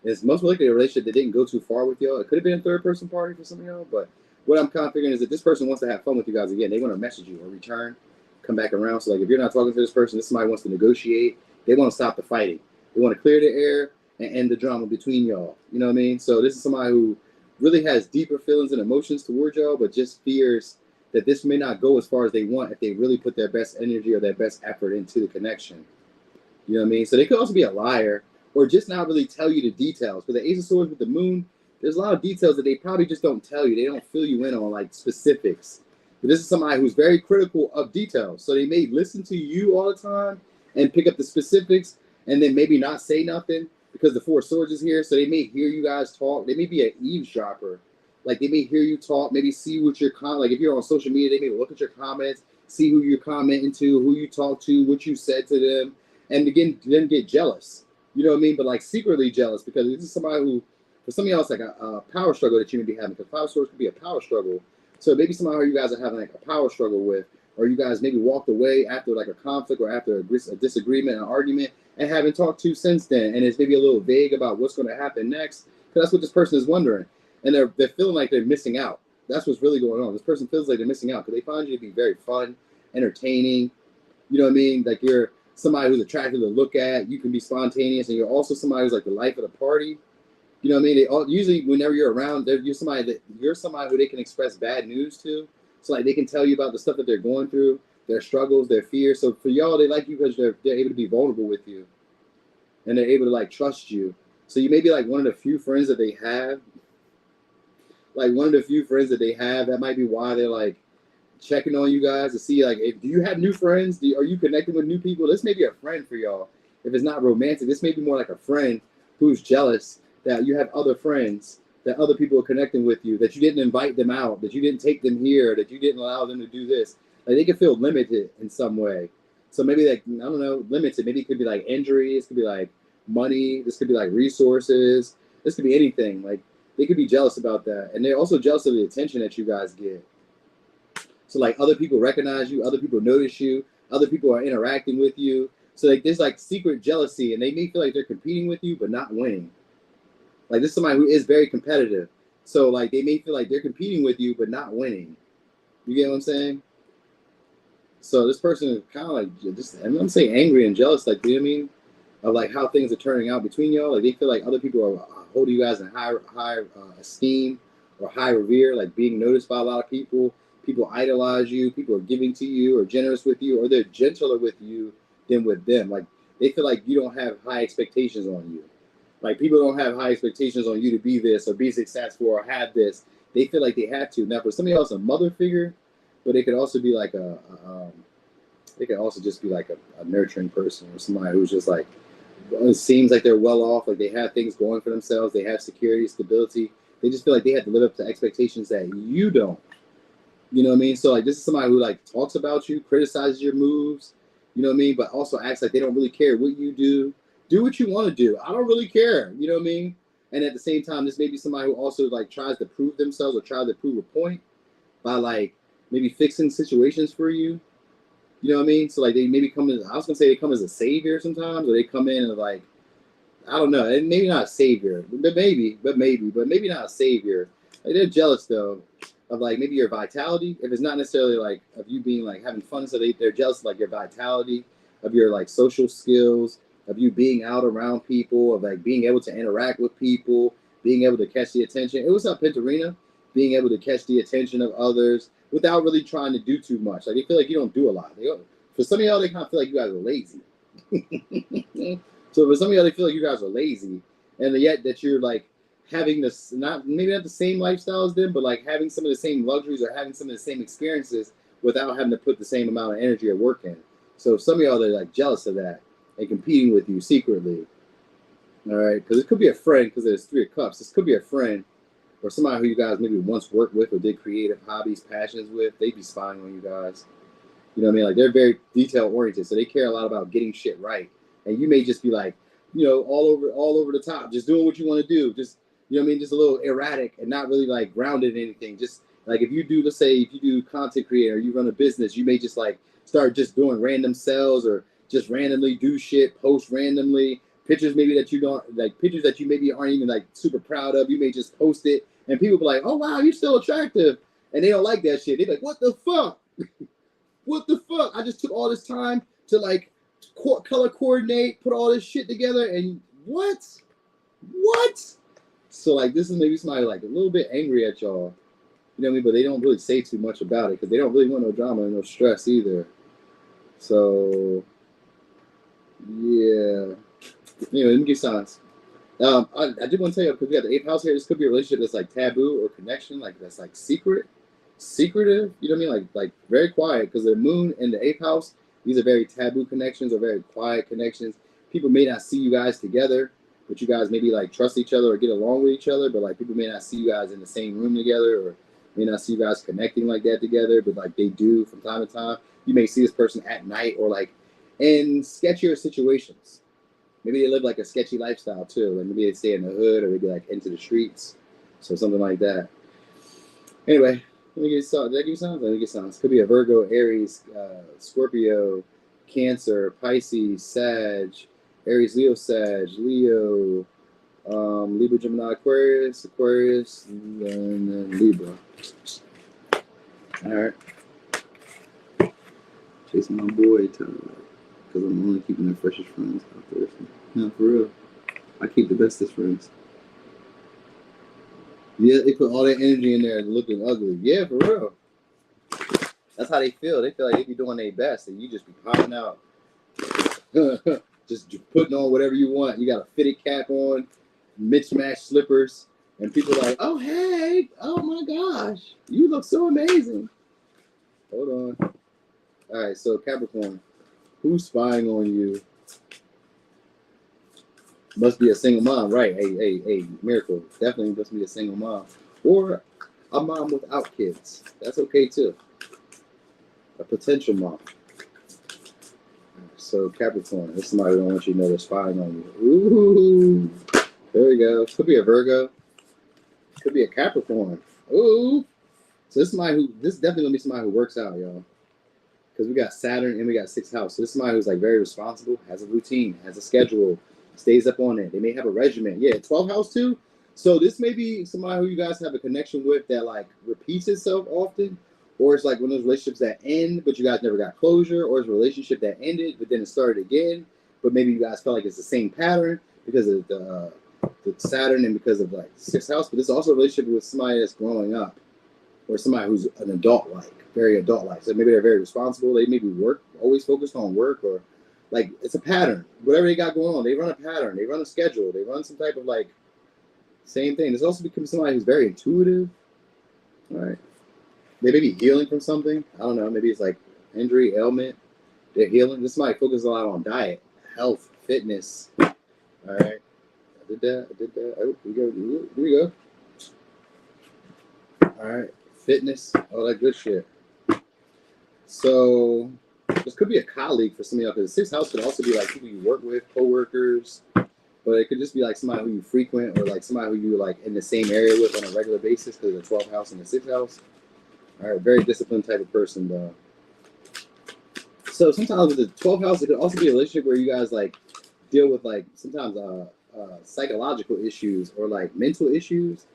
It's most likely a relationship that didn't go too far with y'all. It could have been a third person party for some of y'all, but what I'm kind of figuring is that this person wants to have fun with you guys again. They want to message you or return. come back around. So like if you're not talking to this person, this somebody wants to negotiate. They want to stop the fighting. They want to clear the air and end the drama between y'all. You know what I mean? So this is somebody who really has deeper feelings and emotions towards y'all, but just fears that this may not go as far as they want if they really put their best energy or their best effort into the connection. You know what I mean? So they could also be a liar or just not really tell you the details. For the Ace of Swords with the Moon, there's a lot of details that they probably just don't tell you. They don't fill you in on like specifics. But this is somebody who's very critical of details. So they may listen to you all the time and pick up the specifics and then maybe not say nothing because the Four of Swords is here. So they may hear you guys talk. They may be an eavesdropper. Like they may hear you talk, maybe see what your like if you're on social media, they may look at your comments, see who you're commenting to, who you talk to, what you said to them, and again, then get jealous. You know what I mean? But like secretly jealous because this is somebody who, for some of y'all, it's like a power struggle that you may be having because Power Swords could be a power struggle. So maybe somebody who you guys are having like a power struggle with, or you guys maybe walked away after like a conflict or after a disagreement, an argument, and haven't talked to since then, and it's maybe a little vague about what's going to happen next because that's what this person is wondering. And they're feeling like they're missing out. That's what's really going on. This person feels like they're missing out because they find you to be very fun, entertaining. You know what I mean? Like you're somebody who's attractive to look at. You can be spontaneous, and you're also somebody who's like the life of the party. You know what I mean? They all usually whenever you're around, you're somebody who they can express bad news to. So like they can tell you about the stuff that they're going through, their struggles, their fears. So for y'all, they like you because they're able to be vulnerable with you, and they're able to like trust you. So you may be like one of the few friends that they have. Like one of the few friends that they have, that might be why they're like checking on you guys to see like, do you have new friends? Are you connecting with new people? This may be a friend for y'all. If it's not romantic, this may be more like a friend who's jealous that you have other friends, that other people are connecting with you, that you didn't invite them out, that you didn't take them here, that you didn't allow them to do this. Like they can feel limited in some way. So maybe like, I don't know, limited. Maybe it could be like injuries, it could be like money, this could be like resources, this could be anything. Like they could be jealous about that. And they're also jealous of the attention that you guys get. So like other people recognize you, other people notice you, other people are interacting with you. So like there's like secret jealousy and they may feel like they're competing with you, but not winning. Like this is somebody who is very competitive. So like they may feel like they're competing with you, but not winning. You get what I'm saying? So this person is kind of like just, I'm saying angry and jealous, like, you know what I mean? Of like how things are turning out between y'all. Like they feel like other people are holding you guys in high esteem or high revere, like being noticed by a lot of people. People idolize you. People are giving to you or generous with you, or they're gentler with you than with them. Like they feel like you don't have high expectations on you. Like people don't have high expectations on you to be this or be successful or have this. They feel like they have to. Now for somebody else, a mother figure, but it could also be like it could also just be like a nurturing person or somebody who's just like, it seems like they're well off, like they have things going for themselves, they have security, stability. They just feel like they have to live up to expectations that you don't. You know what I mean? So like this is somebody who like talks about you, criticizes your moves, you know what I mean? But also acts like they don't really care what you do. Do what you want to do. I don't really care. You know what I mean? And at the same time, this may be somebody who also like tries to prove themselves or tries to prove a point by like maybe fixing situations for you. You know what I mean? So like they maybe come in, I was gonna say they come as a savior sometimes, or they come in and like, I don't know, and maybe not a savior, but maybe not a savior. Like they're jealous though of like maybe your vitality. If it's not necessarily like of you being like having fun, so they're jealous of like your vitality, of your like social skills, of you being out around people, of like being able to interact with people, being able to catch the attention. It was up Pentarina, being able to catch the attention of others without really trying to do too much. Like they feel like you don't do a lot. For some of y'all, they kind of feel like you guys are lazy. So for some of y'all, they feel like you guys are lazy, and yet that you're like having this, maybe not the same lifestyle as them, but like having some of the same luxuries or having some of the same experiences without having to put the same amount of energy or work in. So some of y'all, they're like jealous of that and competing with you secretly. All right, because it could be a friend, because there's Three of Cups. This could be a friend or somebody who you guys maybe once worked with or did creative hobbies, passions with. They'd be spying on you guys. You know what I mean? Like they're very detail oriented, so they care a lot about getting shit right. And you may just be like, you know, all over the top, just doing what you want to do. Just, you know what I mean? Just a little erratic and not really like grounded in anything. Just like if you do, let's say if you do content creator, you run a business, you may just like start just doing random sales or just randomly do shit, post randomly, pictures maybe that you don't like, pictures that you maybe aren't even like super proud of. You may just post it and people be like, oh wow, you're still attractive. And they don't like that shit. They're like, what the fuck? what the fuck? I just took all this time to like color coordinate, put all this shit together, and what? So like this is maybe somebody like a little bit angry at y'all, you know what I mean? But they don't really say too much about it because they don't really want no drama and no stress either. So yeah. Anyway, let me give signs. I did want to tell you because we got the 8th house here. This could be a relationship that's like taboo or connection, like that's like secretive. You know what I mean? Like very quiet because the moon and the 8th house. These are very taboo connections or very quiet connections. People may not see you guys together, but you guys maybe like trust each other or get along with each other. But like people may not see you guys in the same room together or may not see you guys connecting like that together. But like they do from time to time. You may see this person at night or like in sketchier situations. Maybe they live like a sketchy lifestyle too. Like maybe they stay in the hood or maybe like into the streets. So something like that. Anyway, let me get some. Did I give you some? Let me get some. Could be a Virgo, Aries, Scorpio, Cancer, Pisces, Sag, Aries, Leo, Sag, Leo, Libra, Gemini, Aquarius, and then Libra. All right. Chasing my boy, because I'm only keeping the freshest friends out there. No, for real. I keep the bestest friends. Yeah, they put all that energy in there looking ugly. Yeah, for real. That's how they feel. They feel like they be doing their best, and you just be popping out. Just putting on whatever you want. You got a fitted cap on, mismatched slippers, and people are like, oh, hey, oh my gosh, you look so amazing. Hold on. All right, so Capricorn, who's spying on you? Must be a single mom, right? Hey, miracle. Definitely must be a single mom. Or a mom without kids. That's okay too. A potential mom. So Capricorn, this is somebody who don't want you to know they're spying on you. Ooh. There we go. Could be a Virgo. Could be a Capricorn. Ooh. So this is definitely gonna be somebody who works out, y'all. Because we got Saturn and we got 6th house. So this is somebody who's like very responsible, has a routine, has a schedule, stays up on it. They may have a regimen. Yeah, 12th house too. So this may be somebody who you guys have a connection with that like repeats itself often. Or it's like one of those relationships that end, but you guys never got closure. Or it's a relationship that ended, but then it started again. But maybe you guys felt like it's the same pattern because of the Saturn and because of like 6th house. But this is also a relationship with somebody that's growing up. Or somebody who's an adult-like, very adult-like. So maybe they're very responsible. They maybe always focused on work or like it's a pattern. Whatever they got going on, they run a pattern. They run a schedule. They run some type of like same thing. This also becomes somebody who's very intuitive. All right. They may be healing from something. I don't know. Maybe it's like injury, ailment. They're healing. This might focus a lot on diet, health, fitness. All right. I did that. Oh, here we go. All right. Fitness, all that good shit. So this could be a colleague for some of y'all because the 6th house could also be like people you work with, co-workers, but it could just be like somebody who you frequent or like somebody who you like in the same area with on a regular basis because of the 12th house and the 6th house. All right, very disciplined type of person though. So sometimes with the 12th house, it could also be a relationship where you guys like deal with like sometimes psychological issues or like mental issues.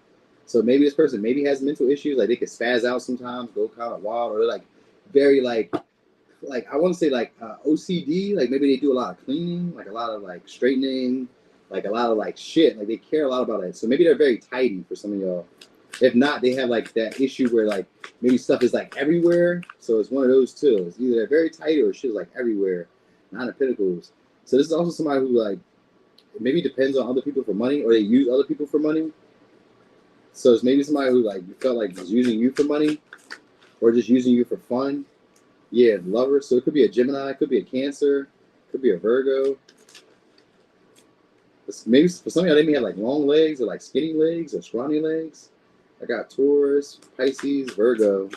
So maybe this person maybe has mental issues, like they could spaz out sometimes, go kind of wild, or like very like I want to say like OCD, like maybe they do a lot of cleaning, like a lot of like straightening, like a lot of like shit, like they care a lot about it. So maybe they're very tidy for some of y'all. If not, they have like that issue where like maybe stuff is like everywhere. So it's one of those too. It's either they're very tidy or shit is like everywhere. Nine of Pentacles. So this is also somebody who like maybe depends on other people for money or they use other people for money. So it's maybe somebody who like you felt like is using you for money or just using you for fun. Yeah, lover. So it could be a Gemini, it could be a Cancer, it could be a Virgo. Maybe for some of y'all, they may have like long legs or like skinny legs or scrawny legs. I got Taurus, Pisces, Virgo.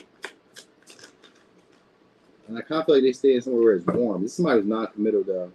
And I kind of feel like they stay in somewhere where it's warm. This is somebody who's non-committal though.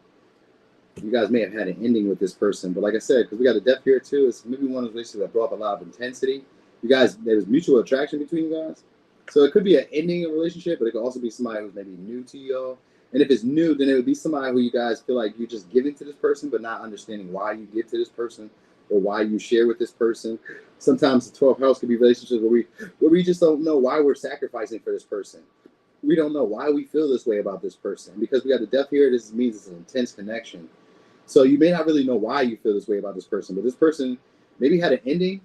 You guys may have had an ending with this person, but like I said, because we got a death here too, it's maybe one of those relationships that brought up a lot of intensity. You guys, there was mutual attraction between you guys. So it could be an ending of a relationship, but it could also be somebody who's maybe new to y'all. And if it's new, then it would be somebody who you guys feel like you're just giving to this person, but not understanding why you give to this person or why you share with this person. Sometimes the 12th house could be relationships where we just don't know why we're sacrificing for this person. we don't know why we feel this way about this person. And because we got the death here, this means it's an intense connection. So you may not really know why you feel this way about this person, but this person maybe had an ending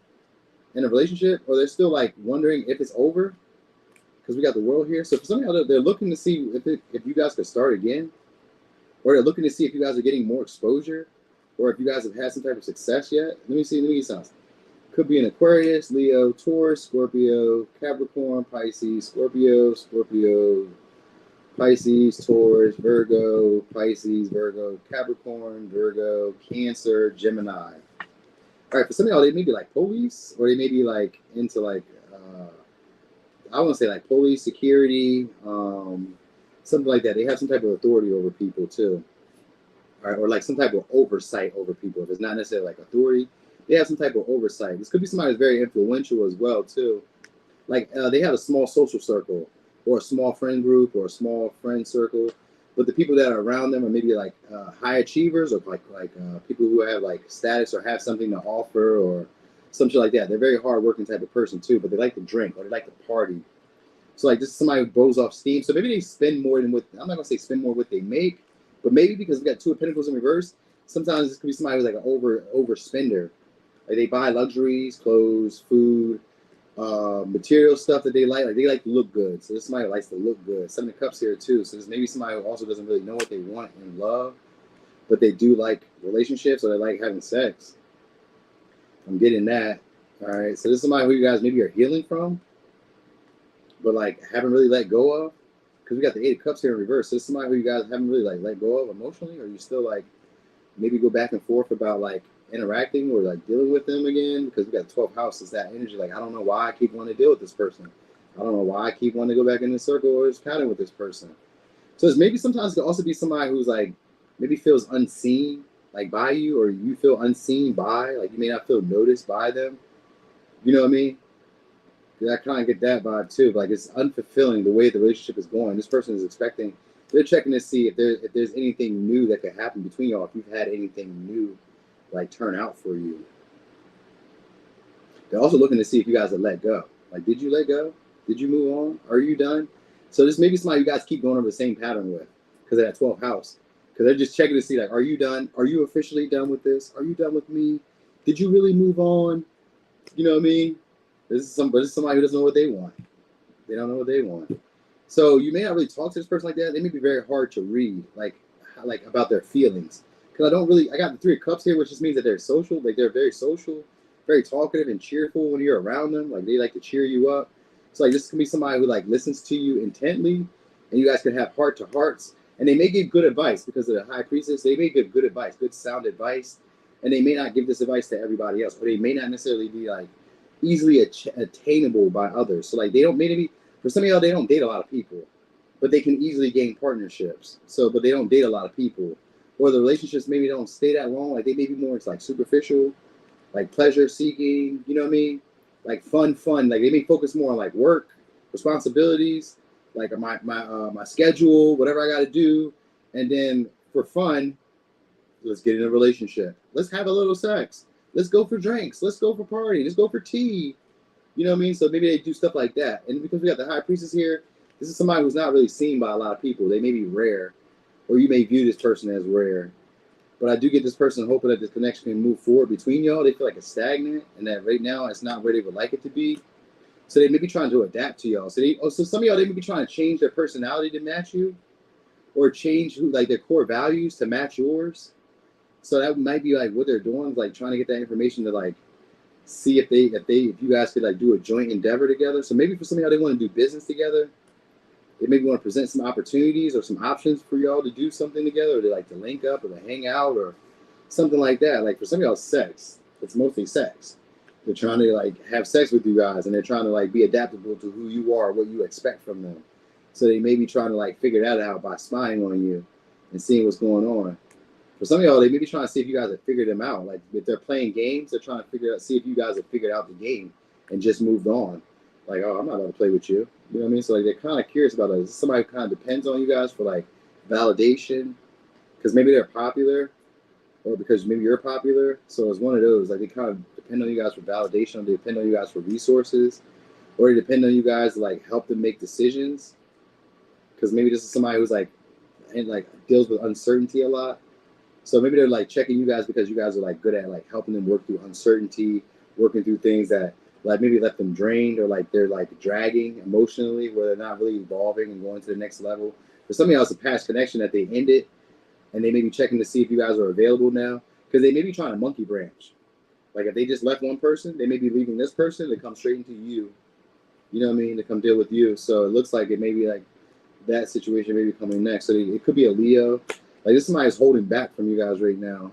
in a relationship, or they're still like wondering if it's over, because we got the world here. So for some of y'all, they're looking to see if you guys could start again, or they're looking to see if you guys are getting more exposure, or if you guys have had some type of success yet. Let me see. Let me get something. Could be an Aquarius, Leo, Taurus, Scorpio, Capricorn, Pisces, Scorpio, Pisces, Taurus, Virgo, Pisces, Virgo, Capricorn, Virgo, Cancer, Gemini. All right, for some of y'all, they may be like police, or they may be like into like, I want to say like police, security, something like that. They have some type of authority over people too. All right, or like some type of oversight over people. If it's not necessarily like authority, they have some type of oversight. This could be somebody that's very influential as well too. Like they have a small social circle, or a small friend group, or a small friend circle. But the people that are around them are maybe like high achievers, or like people who have like status or have something to offer, or something like that. They're very hardworking type of person too, but they like to drink or they like to party. So like this is somebody who blows off steam. So maybe they spend more than what, I'm not gonna say spend more what they make, but maybe because we got Two of Pentacles in reverse, sometimes this could be somebody who's like an overspender. Like they buy luxuries, clothes, food, material stuff that they like they like to look good. So this is somebody who likes to look good. Seven of Cups here too. So this maybe somebody who also doesn't really know what they want in love, but they do like relationships, or they like having sex. I'm getting that. All right. So this is somebody who you guys maybe are healing from, but like haven't really let go of. Because we got the Eight of Cups here in reverse. So this is somebody who you guys haven't really like let go of emotionally, or you still like maybe go back and forth about like interacting or like dealing with them again, because we got 12th house. Is that energy like, I don't know why I keep wanting to deal with this person. I don't know why I keep wanting to go back in this circle or just pattern with this person. So it's maybe sometimes it could also be somebody who's like maybe feels unseen like by you, or you feel unseen by, like you may not feel noticed by them. You know what I mean? I kind of get that vibe too. Like it's unfulfilling the way the relationship is going. This person is expecting, they're checking to see if there's anything new that could happen between y'all, if you've had anything new like turn out for you. They're also looking to see if you guys have let go. Like, did you let go? Did you move on? Are you done? So this may be somebody you guys keep going over the same pattern with, because of that 12th house. Because they're just checking to see, like, are you done? Are you officially done with this? Are you done with me? Did you really move on? You know what I mean? This is somebody who doesn't know what they want. They don't know what they want. So you may not really talk to this person like that. They may be very hard to read, like about their feelings. Because I got the Three of Cups here, which just means that they're social. Like they're very social, very talkative and cheerful when you're around them. Like they like to cheer you up. So like this can be somebody who like listens to you intently, and you guys can have heart to hearts. And they may give good advice because of the High Priestess. They may give good advice, good sound advice, and they may not give this advice to everybody else, or they may not necessarily be like easily attainable by others. So like they don't, maybe for some of y'all, they don't date a lot of people, but they can easily gain partnerships. So, but they don't date a lot of people, or the relationships maybe don't stay that long. Like they may be more, it's like superficial, like pleasure seeking. You know what I mean? Like fun. Like they may focus more on like work, responsibilities, like my schedule, whatever I got to do, and then for fun, let's get in a relationship. Let's have a little sex. Let's go for drinks. Let's go for party. Let's go for tea. You know what I mean? So maybe they do stuff like that. And because we got the High Priestess here, this is somebody who's not really seen by a lot of people. They may be rare, or you may view this person as rare. But I do get this person hoping that this connection can move forward between y'all. They feel like it's stagnant, and that right now it's not where they would like it to be. So they may be trying to adapt to y'all. So some of y'all, they may be trying to change their personality to match you, or change their core values to match yours. So that might be like what they're doing, like trying to get that information to like see if you guys could like do a joint endeavor together. So maybe for some of y'all, they want to do business together. They maybe want to present some opportunities or some options for y'all to do something together, or they like to link up or to hang out or something like that. Like for some of y'all, sex. It's mostly sex. They're trying to like have sex with you guys, and they're trying to like be adaptable to who you are, what you expect from them. So they may be trying to like figure that out by spying on you and seeing what's going on. For some of y'all, they may be trying to see if you guys have figured them out. Like if they're playing games, they're trying to see if you guys have figured out the game and just moved on. Like, oh, I'm not about to play with you. You know what I mean? So like they're kind of curious about it. Is this somebody who kind of depends on you guys for like validation? Because maybe they're popular, or because maybe you're popular. So it's one of those. Like they kind of depend on you guys for validation, or they depend on you guys for resources, or they depend on you guys to like help them make decisions. because maybe this is somebody who's like, and like deals with uncertainty a lot. So maybe they're like checking you guys because you guys are like good at like helping them work through uncertainty, working through things that like maybe left them drained or like they're like dragging emotionally where they're not really evolving and going to the next level. For somebody else, a past connection that they ended and they may be checking to see if you guys are available now because they may be trying to monkey branch. Like if they just left one person, they may be leaving this person to come straight into you. You know what I mean? To come deal with you. So it looks like it may be like that situation may be coming next. So it could be a Leo. Like this somebody's holding back from you guys right now.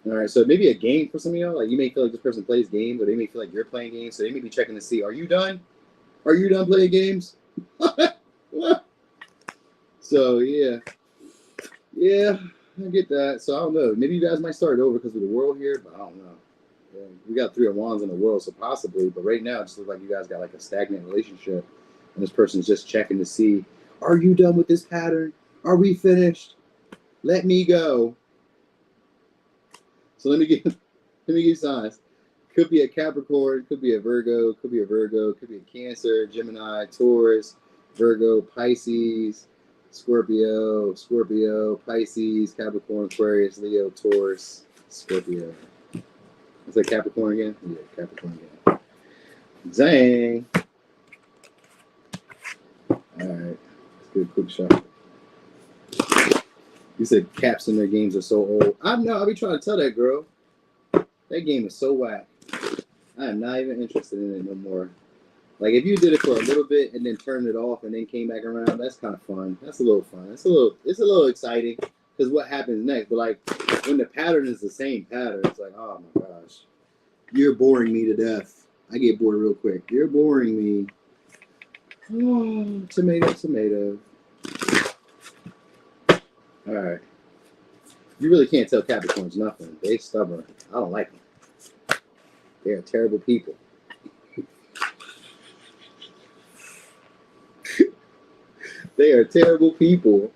All right, so maybe a game for some of y'all. Like you may feel like this person plays games, or they may feel like you're playing games. So they may be checking to see, are you done? Are you done playing games? So yeah, I get that. So I don't know. Maybe you guys might start over because of the world here, but I don't know. Yeah, we got 3 of Wands in the world, so possibly. But right now, it just looks like you guys got like a stagnant relationship, and this person's just checking to see, are you done with this pattern? Are we finished? Let me go. So let me give signs. Could be a Capricorn, could be a Virgo, could be a Cancer, Gemini, Taurus, Virgo, Pisces, Scorpio, Pisces, Capricorn, Aquarius, Leo, Taurus, Scorpio. Is that Capricorn again? Yeah, Capricorn again. Dang. All right. Let's do a quick shot. You said caps in their games are so old. I know. I'll be trying to tell that girl. That game is so whack. I am not even interested in it no more. Like if you did it for a little bit and then turned it off and then came back around, that's kind of fun. That's a little fun. It's a little exciting because what happens next. But like when the pattern is the same pattern, it's like, oh my gosh, you're boring me to death. I get bored real quick. You're boring me. Oh, tomato. All right. You really can't tell Capricorns nothing. They stubborn. I don't like them. They are terrible people. They are terrible people.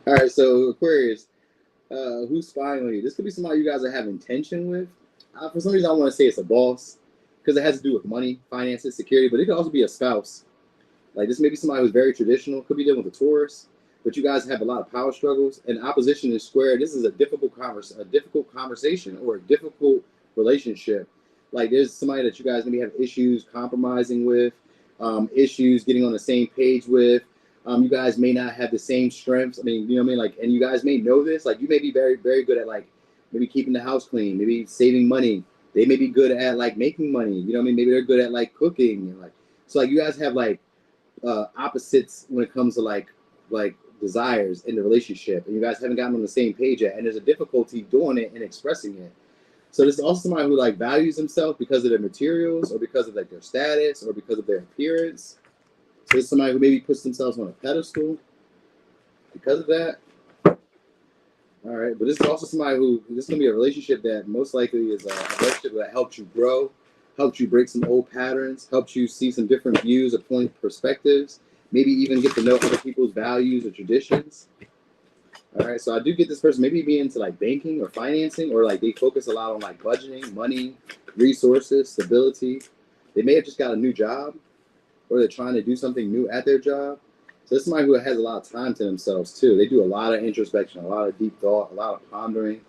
All right, so Aquarius, who's spying on you? This could be somebody you guys are having tension with. For some reason, I want to say it's a boss because it has to do with money, finances, security, but it could also be a spouse. Like this may be somebody who's very traditional. Could be dealing with a Taurus. But you guys have a lot of power struggles, and opposition is square. This is a difficult conversation or a difficult relationship. Like there's somebody that you guys maybe have issues compromising with, issues getting on the same page with. You guys may not have the same strengths. I mean, you know what I mean? Like, and you guys may know this. Like, you may be very, very good at like maybe keeping the house clean, maybe saving money. They may be good at like making money. You know what I mean? Maybe they're good at like cooking and like. So like you guys have like opposites when it comes to like desires in the relationship, and you guys haven't gotten on the same page yet, and there's a difficulty doing it and expressing it. So this is also somebody who like values themselves because of their materials or because of like their status or because of their appearance. So it's somebody who maybe puts themselves on a pedestal because of that. All right, but this is also somebody who, this is going to be a relationship that most likely is a relationship that helped you grow, helped you break some old patterns, helped you see some different views or point perspectives, maybe even get to know other people's values or traditions. All right, so I do get this person maybe be into like banking or financing, or like they focus a lot on like budgeting, money, resources, stability. They may have just got a new job, or they're trying to do something new at their job. So this is somebody who has a lot of time to themselves too. They do a lot of introspection, a lot of deep thought, a lot of pondering,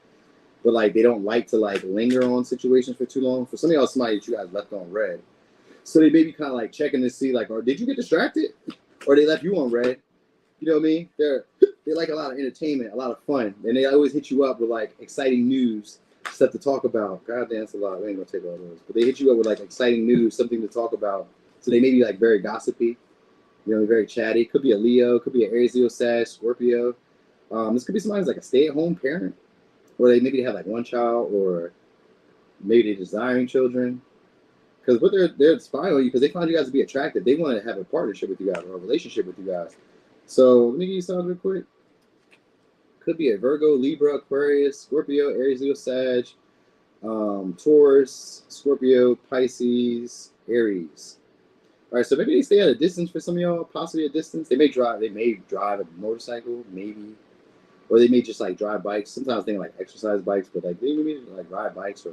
but like they don't like to like linger on situations for too long. For some of y'all, somebody that you guys left on red. So they may be kind of like checking to see like, or did you get distracted? Or they left you on red. You know what I mean? They like a lot of entertainment, a lot of fun. And they always hit you up with like exciting news, stuff to talk about. God damn, that's a lot. We ain't gonna take all those. But they hit you up with like exciting news, something to talk about. So they may be like very gossipy, you know, very chatty. Could be a Leo, could be an Aries, Leo, Sag, Scorpio. This could be somebody who's like a stay-at-home parent, or they maybe have like one child, or maybe they're desiring children. Because what they're spying on you because they find you guys to be attractive. They want to have a partnership with you guys or a relationship with you guys. So let me give you something real quick. Could be a Virgo, Libra, Aquarius, Scorpio, Aries, Leo, Sag, Taurus, Scorpio, Pisces, Aries. All right, so maybe they stay at a distance for some of y'all, possibly a distance. They may drive a motorcycle, maybe, or they may just like drive bikes. Sometimes they like exercise bikes, but like they maybe like ride bikes or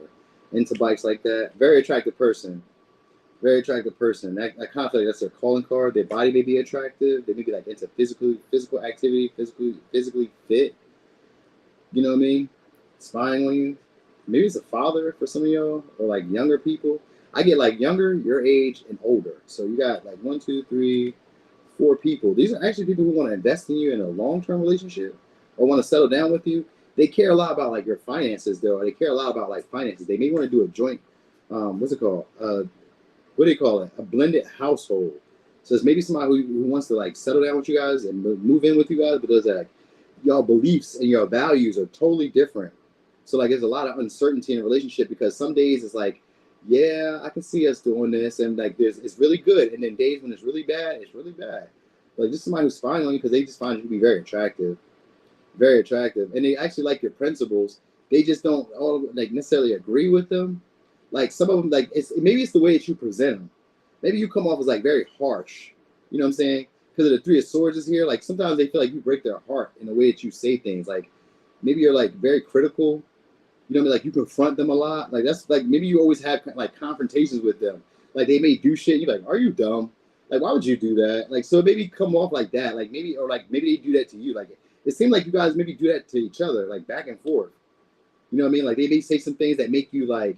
into bikes like that. Very attractive person. Very attractive person. That kind of feel like that's their calling card. Their body may be attractive. They may be like into physical activity, physically fit. You know what I mean? Spying on you. Maybe it's a father for some of y'all, or like younger people. I get like younger, your age, and older. So you got like 4 people. These are actually people who want to invest in you in a long-term relationship or want to settle down with you. They care a lot about like your finances, though. They care a lot about like finances. They may want to do a joint. What's it called? What do you call it? A blended household. So it's maybe somebody who wants to like settle down with you guys and move in with you guys, but there's like y'all beliefs and your values are totally different. So like there's a lot of uncertainty in a relationship because some days it's like, yeah, I can see us doing this, and like it's really good, and then days when it's really bad, it's really bad. Like just somebody who's spying on you because they just find you to be very attractive, and they actually like your principles. They just don't all like necessarily agree with them. Like some of them, like maybe it's the way that you present them. Maybe you come off as like very harsh. You know what I'm saying? Because of the 3 of Swords is here. Like sometimes they feel like you break their heart in the way that you say things. Like maybe you're like very critical. You know what I mean? Like you confront them a lot. Like that's like maybe you always have like confrontations with them. Like they may do shit. You're like, are you dumb? Like why would you do that? Like so maybe come off like that. Like maybe or like maybe they do that to you. Like it seemed like you guys maybe do that to each other. Like back and forth. You know what I mean? Like they may say some things that make you like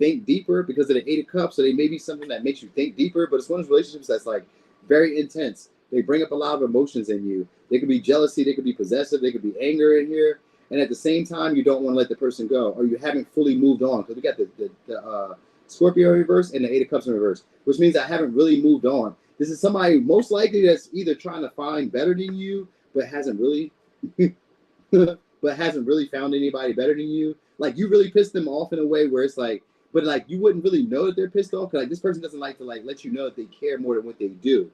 think deeper because of the 8 of Cups. So they may be something that makes you think deeper. But it's one of those relationships that's like very intense. They bring up a lot of emotions in you. They could be jealousy. They could be possessive. They could be anger in here. And at the same time, you don't want to let the person go, or you haven't fully moved on because we got the Scorpio in reverse and the 8 of Cups in reverse, which means I haven't really moved on. This is somebody most likely that's either trying to find better than you, but hasn't really, but hasn't really found anybody better than you. Like you really pissed them off in a way where it's like, but like you wouldn't really know that they're pissed off because like this person doesn't like to like let you know that they care more than what they do.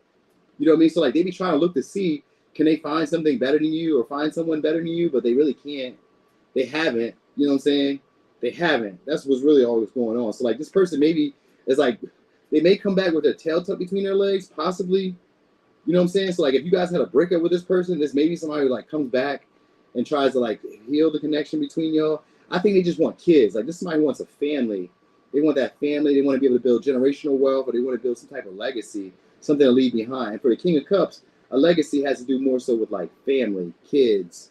You know what I mean? So like they be trying to look to see can they find something better than you or find someone better than you, but they really can't. They haven't. You know what I'm saying? They haven't. That's what's really always going on. So like this person maybe is like they may come back with their tail tucked between their legs, possibly. You know what I'm saying? So like if you guys had a breakup with this person, this may be somebody who like comes back and tries to like heal the connection between y'all. I think they just want kids. Like this is somebody who wants a family. They want that family. They want to be able to build generational wealth, or they want to build some type of legacy, something to leave behind. And for the King of Cups, a legacy has to do more so with like family, kids,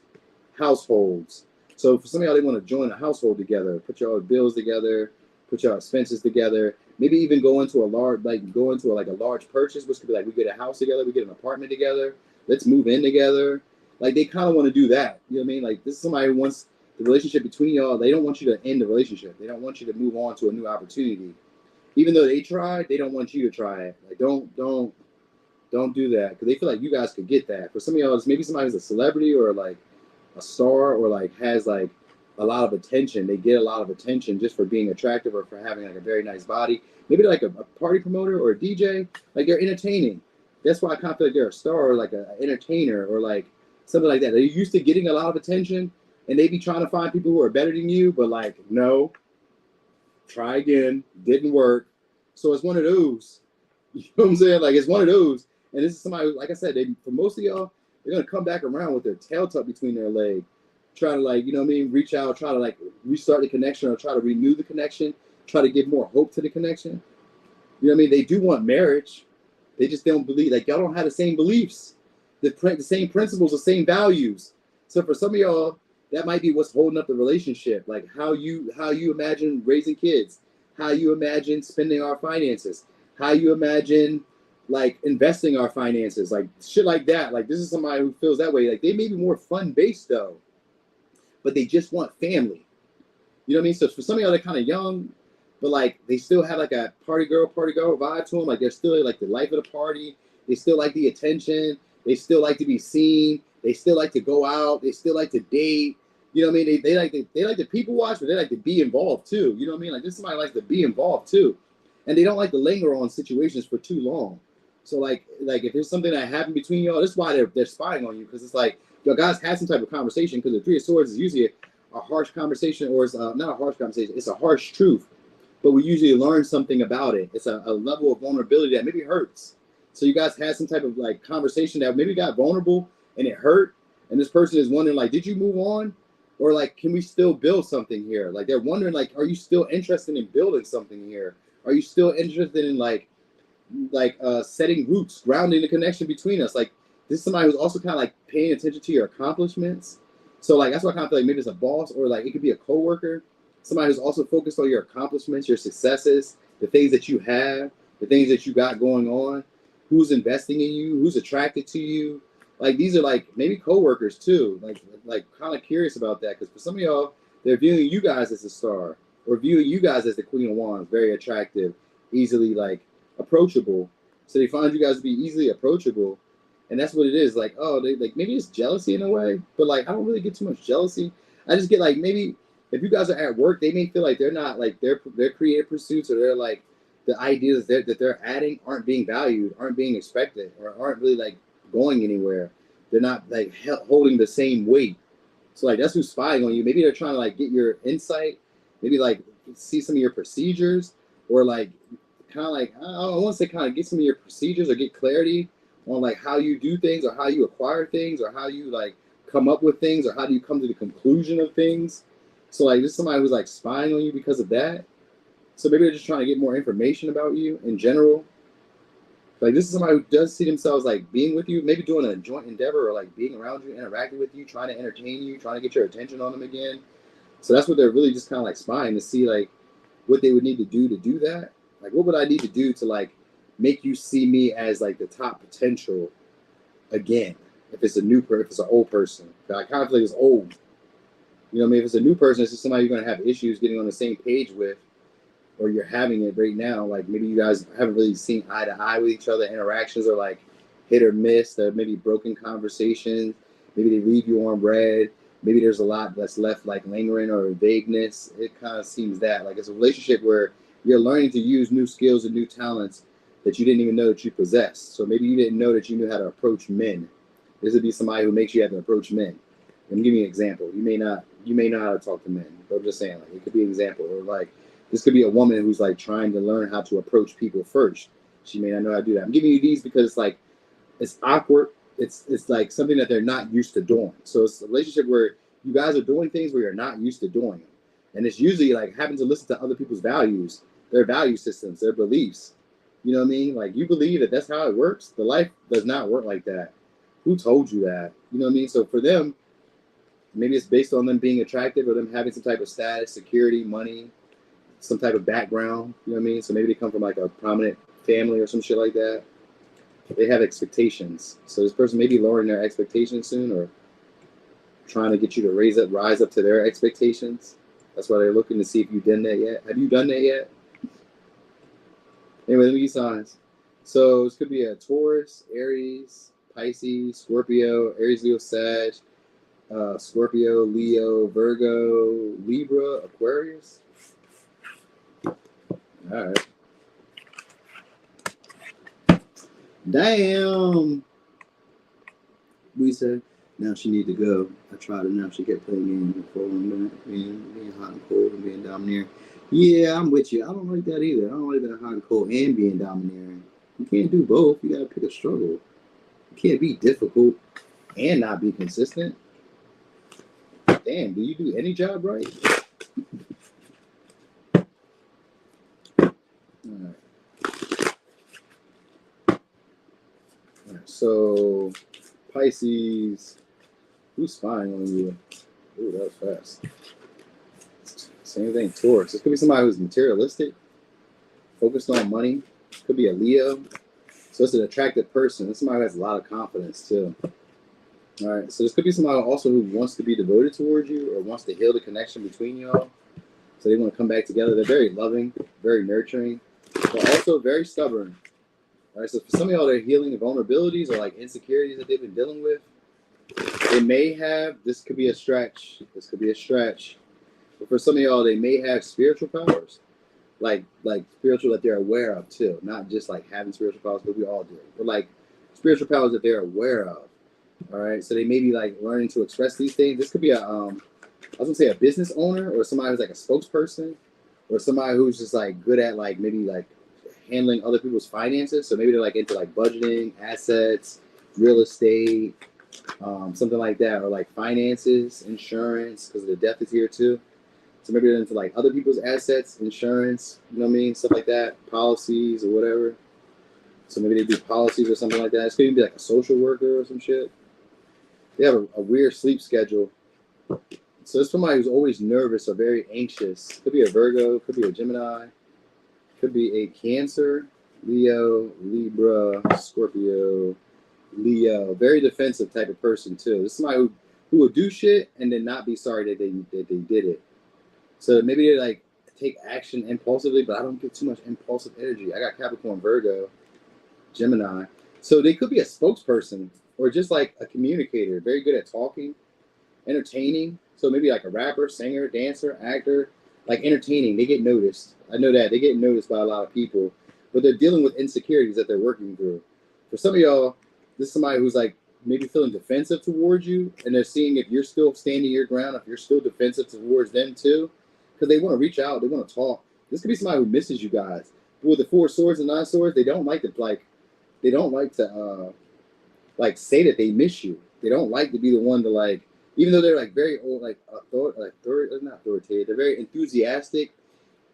households. So for some of y'all, they want to join a household together, put your bills together, put your expenses together. Maybe even go into a large large purchase, which could be like we get a house together, we get an apartment together, let's move in together. Like they kind of want to do that. You know what I mean? Like this is somebody who wants the relationship between y'all. They don't want you to end the relationship. They don't want you to move on to a new opportunity. Even though they tried, they don't want you to try it. Like don't do that because they feel like you guys could get that. For some of y'all, it's maybe somebody who's a celebrity or like a star or like has like a lot of attention. They get a lot of attention just for being attractive or for having like a very nice body. Maybe they're like a party promoter or a DJ. Like they're entertaining. That's why I kind of feel like they're a star or like an entertainer or like something like that. They're used to getting a lot of attention and they be trying to find people who are better than you, but like, no, try again, didn't work. So it's one of those. You know what I'm saying? Like it's one of those. And this is somebody who, like I said, for most of y'all, they're gonna come back around with their tail tucked between their legs, try to like, you know what I mean, reach out, try to like restart the connection or try to renew the connection, try to give more hope to the connection. You know what I mean? They do want marriage. They just don't believe, like y'all don't have the same beliefs, the same principles, the same values. So for some of y'all, that might be what's holding up the relationship. Like how you imagine raising kids, how you imagine spending our finances, how you imagine like investing our finances, like shit like that. Like this is somebody who feels that way. Like they may be more fun based though, but they just want family. You know what I mean? So for some of y'all, they're kind of young, but like they still have like a party girl vibe to them. Like they're still like the life of the party. They still like the attention. They still like to be seen. They still like to go out. They still like to date. You know what I mean? They like to people watch, but they like to be involved too. You know what I mean? Like this somebody likes to be involved too, and they don't like to linger on situations for too long. So like if there's something that happened between y'all, that's why they're spying on you, because it's like y'all guys had some type of conversation, because the 3 of Swords is usually a harsh conversation, or it's not a harsh conversation, it's a harsh truth, but we usually learn something about it. It's a level of vulnerability that maybe hurts. So you guys had some type of like conversation that maybe got vulnerable and it hurt, and this person is wondering like, did you move on, or like, can we still build something here? Like they're wondering like, are you still interested in building something here? Are you still interested in like like setting roots, grounding the connection between us. Like this is somebody who's also kind of like paying attention to your accomplishments. So like that's why I kind of feel like maybe it's a boss, or like it could be a coworker, somebody who's also focused on your accomplishments, your successes, the things that you have, the things that you got going on, who's investing in you, who's attracted to you. Like these are like maybe coworkers too. Like kind of curious about that, because for some of y'all, they're viewing you guys as a star, or viewing you guys as the Queen of Wands, very attractive, easily like approachable. So they find you guys to be easily approachable, and that's what it is. Like, oh, they like maybe it's jealousy in a way, but like I don't really get too much jealousy. I just get like maybe if you guys are at work, they may feel like they're not like their creative pursuits, or they're like the ideas that they're adding aren't being valued, aren't being expected, or aren't really like going anywhere. They're not like holding the same weight. So like that's who's spying on you. Maybe they're trying to like get your insight, maybe like see some of your procedures, or like kind of like I don't want to say kind of get some of your procedures or get clarity on like how you do things, or how you acquire things, or how you like come up with things, or how do you come to the conclusion of things. So like this is somebody who's like spying on you because of that. So maybe they're just trying to get more information about you in general. Like this is somebody who does see themselves like being with you, maybe doing a joint endeavor, or like being around you, interacting with you, trying to entertain you, trying to get your attention on them again. So that's what they're really just kind of like spying to see like what they would need to do that. Like what would I need to do to like make you see me as like the top potential again? If it's a new person, if it's an old person, I kind of feel like it's old. You know what I mean? If it's a new person, it's just somebody you're gonna have issues getting on the same page with, or you're having it right now. Like maybe you guys haven't really seen eye to eye with each other. Interactions are like hit or miss. There may be broken conversations. Maybe they leave you on red. Maybe there's a lot that's left like lingering or vagueness. It kind of seems that like it's a relationship where you're learning to use new skills and new talents that you didn't even know that you possessed. So maybe you didn't know that you knew how to approach men. This would be somebody who makes you have to approach men. Let me give you an example. You may know how to talk to men, but I'm just saying, like it could be an example. Or like this could be a woman who's like trying to learn how to approach people first. She may not know how to do that. I'm giving you these because like it's awkward. It's like something that they're not used to doing. So it's a relationship where you guys are doing things where you're not used to doing them. And it's usually like having to listen to other people's values, their value systems, their beliefs. You know what I mean? Like you believe that that's how it works. The life does not work like that. Who told you that? You know what I mean? So for them, maybe it's based on them being attractive, or them having some type of status, security, money, some type of background. You know what I mean? So maybe they come from like a prominent family or some shit like that. They have expectations. So this person may be lowering their expectations soon, or trying to get you to rise up to their expectations. That's why they're looking to see if you've done that yet. Have you done that yet? Anyway, let me give you signs. So this could be a Taurus, Aries, Pisces, Scorpio, Aries, Leo, Sag, Scorpio, Leo, Virgo, Libra, Aquarius. All right. Damn. We said, now she need to go. I tried her now. She kept putting me in the phone, being hot and cold and being domineering. Yeah, I'm with you. I don't like that either. I don't like that hot and cold and being domineering. You can't do both. You gotta pick a struggle. You can't be difficult and not be consistent. Damn, do you do any job right? All right. So Pisces, who's spying on you? Ooh, that was fast. Same thing, Taurus. This could be somebody who's materialistic, focused on money. Could be a Leo. So it's an attractive person. It's somebody who has a lot of confidence too. All right. So this could be somebody also who wants to be devoted towards you, or wants to heal the connection between y'all. So they want to come back together. They're very loving, very nurturing, but also very stubborn. All right. So for some of y'all, they're healing vulnerabilities or like insecurities that they've been dealing with. They may have, this could be a stretch. This could be a stretch. But for some of y'all, they may have spiritual powers. Like spiritual that they're aware of too. Not just like having spiritual powers, but we all do. But like spiritual powers that they're aware of. All right. So they may be like learning to express these things. This could be I was gonna say a business owner, or somebody who's like a spokesperson, or somebody who's just like good at like maybe like handling other people's finances. So maybe they're like into like budgeting, assets, real estate, something like that, or like finances, insurance, because the death is here too. So maybe they're into like other people's assets, insurance, you know what I mean? Stuff like that, policies or whatever. So maybe they do policies or something like that. It's going to be like a social worker or some shit. They have a weird sleep schedule. So it's somebody who's always nervous or very anxious. Could be a Virgo, could be a Gemini, could be a Cancer, Leo, Libra, Scorpio, Leo. Very defensive type of person too. This is somebody who will do shit and then not be sorry that they did it. So maybe they like take action impulsively, but I don't get too much impulsive energy. I got Capricorn, Virgo, Gemini. So they could be a spokesperson or just like a communicator, very good at talking, entertaining. So maybe like a rapper, singer, dancer, actor, like entertaining. They get noticed. I know that. They get noticed by a lot of people, but they're dealing with insecurities that they're working through. For some of y'all, this is somebody who's like maybe feeling defensive towards you, and they're seeing if you're still standing your ground, if you're still defensive towards them too, because they want to reach out, they want to talk. This could be somebody who misses you guys. But with the 4 swords and 9 swords, they don't like to say that they miss you. They don't like to be the one to like, even though they're like very old, like not authoritative, they're very enthusiastic.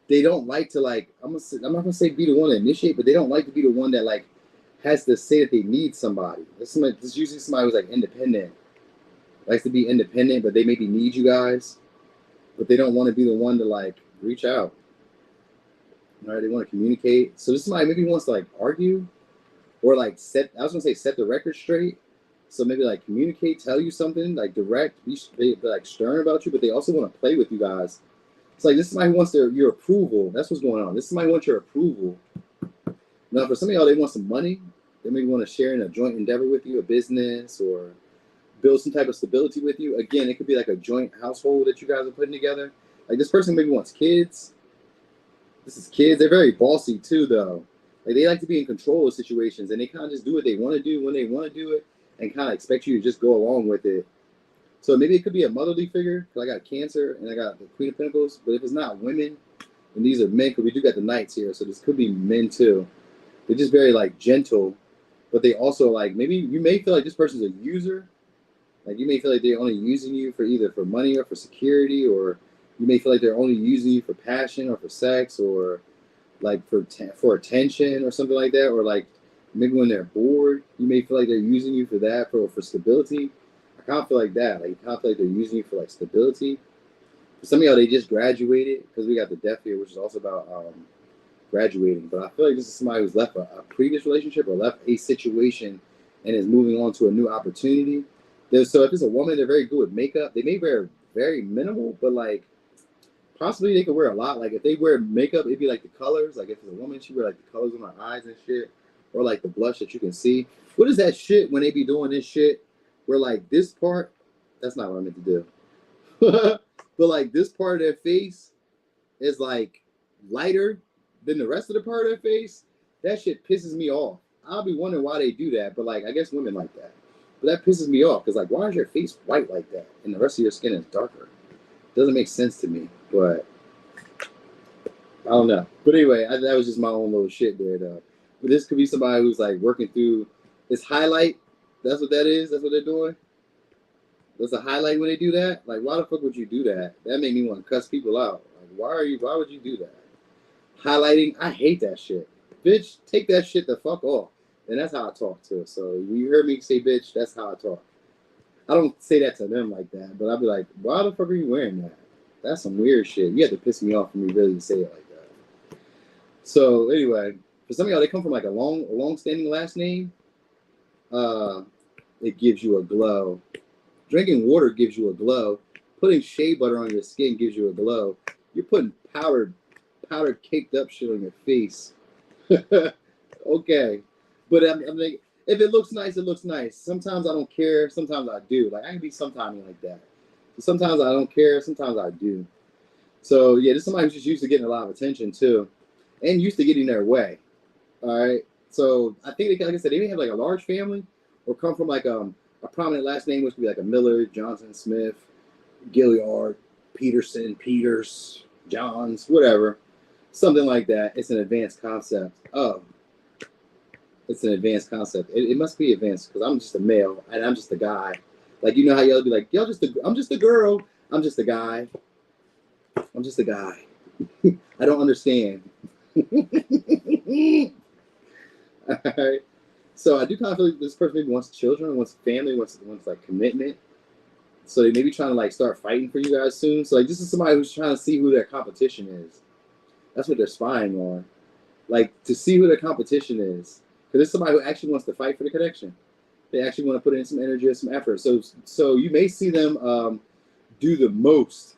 They don't like to like, I'm not gonna say be the one to initiate, but they don't like to be the one that like has to say that they need somebody. This is usually somebody who's like independent, likes to be independent, but they maybe need you guys, but they don't want to be the one to like reach out. All right, they want to communicate. So this is somebody maybe wants to like argue or like set the record straight. So maybe like communicate, tell you something, like direct, be like stern about you, but they also want to play with you guys. It's like this is somebody who wants your approval. That's what's going on. This is somebody who wants your approval. Now, for some of y'all, they want some money. They maybe want to share in a joint endeavor with you, a business, or build some type of stability with you. Again, it could be like a joint household that you guys are putting together. Like this person maybe wants kids. This is kids. They're very bossy too, though. Like they like to be in control of situations, and they kind of just do what they want to do when they want to do it, and kind of expect you to just go along with it. So maybe it could be a motherly figure, because I got Cancer and I got the Queen of Pentacles. But if it's not women, and these are men, because we do got the Knights here, so this could be men too. They're just very like gentle, but they also like, maybe you may feel like this person's a user. Like you may feel like they're only using you for either for money or for security, or you may feel like they're only using you for passion or for sex or like for attention or something like that, or like maybe when they're bored, you may feel like they're using you for that, for stability. I kind of feel like that. Like you kind of feel like they're using you for like stability. For some of y'all, they just graduated, because we got the Death here, which is also about graduating. But I feel like this is somebody who's left a previous relationship or left a situation and is moving on to a new opportunity. So if it's a woman, they're very good with makeup. They may wear very minimal, but like possibly they could wear a lot. Like if they wear makeup, it'd be like the colors. Like if it's a woman, she wear like the colors on her eyes and shit, or like the blush that you can see. What is that shit when they be doing this shit where like this part, that's not what I meant to do. But like this part of their face is like lighter than the rest of the part of their face. That shit pisses me off. I'll be wondering why they do that, but like I guess women like that. But that pisses me off, because like, why is your face white like that and the rest of your skin is darker? Doesn't make sense to me, but I don't know. But anyway, that was just my own little shit there, though. But this could be somebody who's like working through this highlight. That's what that is. That's what they're doing. That's a highlight when they do that. Like, why the fuck would you do that? That made me want to cuss people out. Like, why would you do that? Highlighting, I hate that shit. Bitch, take that shit the fuck off. And that's how I talk too. So you heard me say bitch, that's how I talk. I don't say that to them like that, but I'll be like, why the fuck are you wearing that? That's some weird shit. You have to piss me off for me really to say it like that. So anyway, for some of y'all, they come from like a long-standing last name. It gives you a glow. Drinking water gives you a glow. Putting shea butter on your skin gives you a glow. You're putting powdered caked up shit on your face. Okay. But I'm like, if it looks nice, it looks nice. Sometimes I don't care. Sometimes I do. Like I can be sometimey like that. Sometimes I don't care. Sometimes I do. So yeah, this is somebody who's just used to getting a lot of attention too, and used to getting their way. All right. So I think like I said, they may have like a large family, or come from like a prominent last name, which could be like a Miller, Johnson, Smith, Gilliard, Peterson, Peters, Johns, whatever, something like that. It's an advanced concept. Oh. It's an advanced concept. It must be advanced, because I'm just a male and I'm just a guy. Like, you know how y'all be like, I'm just a girl. I'm just a guy. I'm just a guy. I don't understand. I Alright. So I do kind of feel like this person maybe wants children, wants family, wants like commitment. So they may be trying to like start fighting for you guys soon. So like this is somebody who's trying to see who their competition is. That's what they're spying on. Like to see who their competition is. Because it's somebody who actually wants to fight for the connection. They actually want to put in some energy or some effort. So you may see them do the most.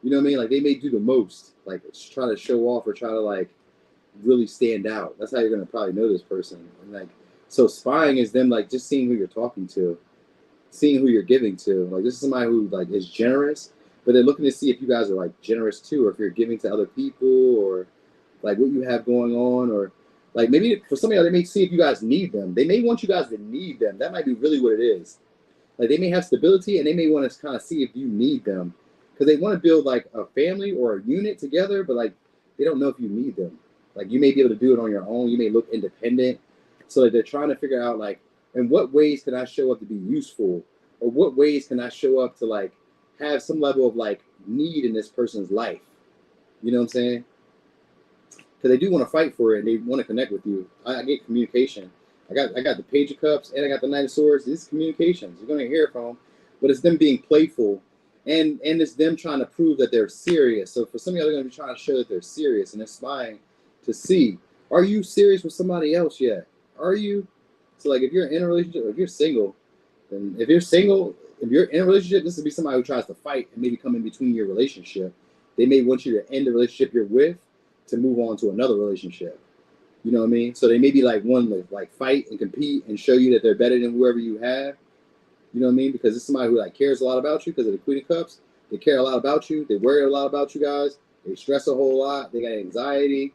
You know what I mean? Like they may do the most. Like try to show off or try to like really stand out. That's how you're gonna probably know this person. And like so spying is them like just seeing who you're talking to, seeing who you're giving to. Like this is somebody who like is generous, but they're looking to see if you guys are like generous too, or if you're giving to other people, or like what you have going on, or like maybe for some of y'all they may see if you guys need them. They may want you guys to need them. That might be really what it is. Like they may have stability and they may want to kind of see if you need them because they want to build like a family or a unit together, but like they don't know if you need them. Like you may be able to do it on your own. You may look independent. So like, they're trying to figure out like, in what ways can I show up to be useful, or what ways can I show up to like have some level of like need in this person's life. You know what I'm saying? Because they do want to fight for it and they want to connect with you. I get communication. I got the Page of Cups and I got the Knight of Swords. This is communications. You're gonna hear from them, but it's them being playful, and it's them trying to prove that they're serious. So for some of y'all, they're gonna be trying to show that they're serious, and they're spying to see, are you serious with somebody else yet? Are you? So like if you're in a relationship, or if you're single, then if you're single, if you're in a relationship, this would be somebody who tries to fight and maybe come in between your relationship. They may want you to end the relationship you're with to move on to another relationship. You know what I mean? So they may be like one to like fight and compete and show you that they're better than whoever you have. You know what I mean? Because it's somebody who like cares a lot about you because of the Queen of Cups. They care a lot about you. They worry a lot about you guys. They stress a whole lot. They got anxiety.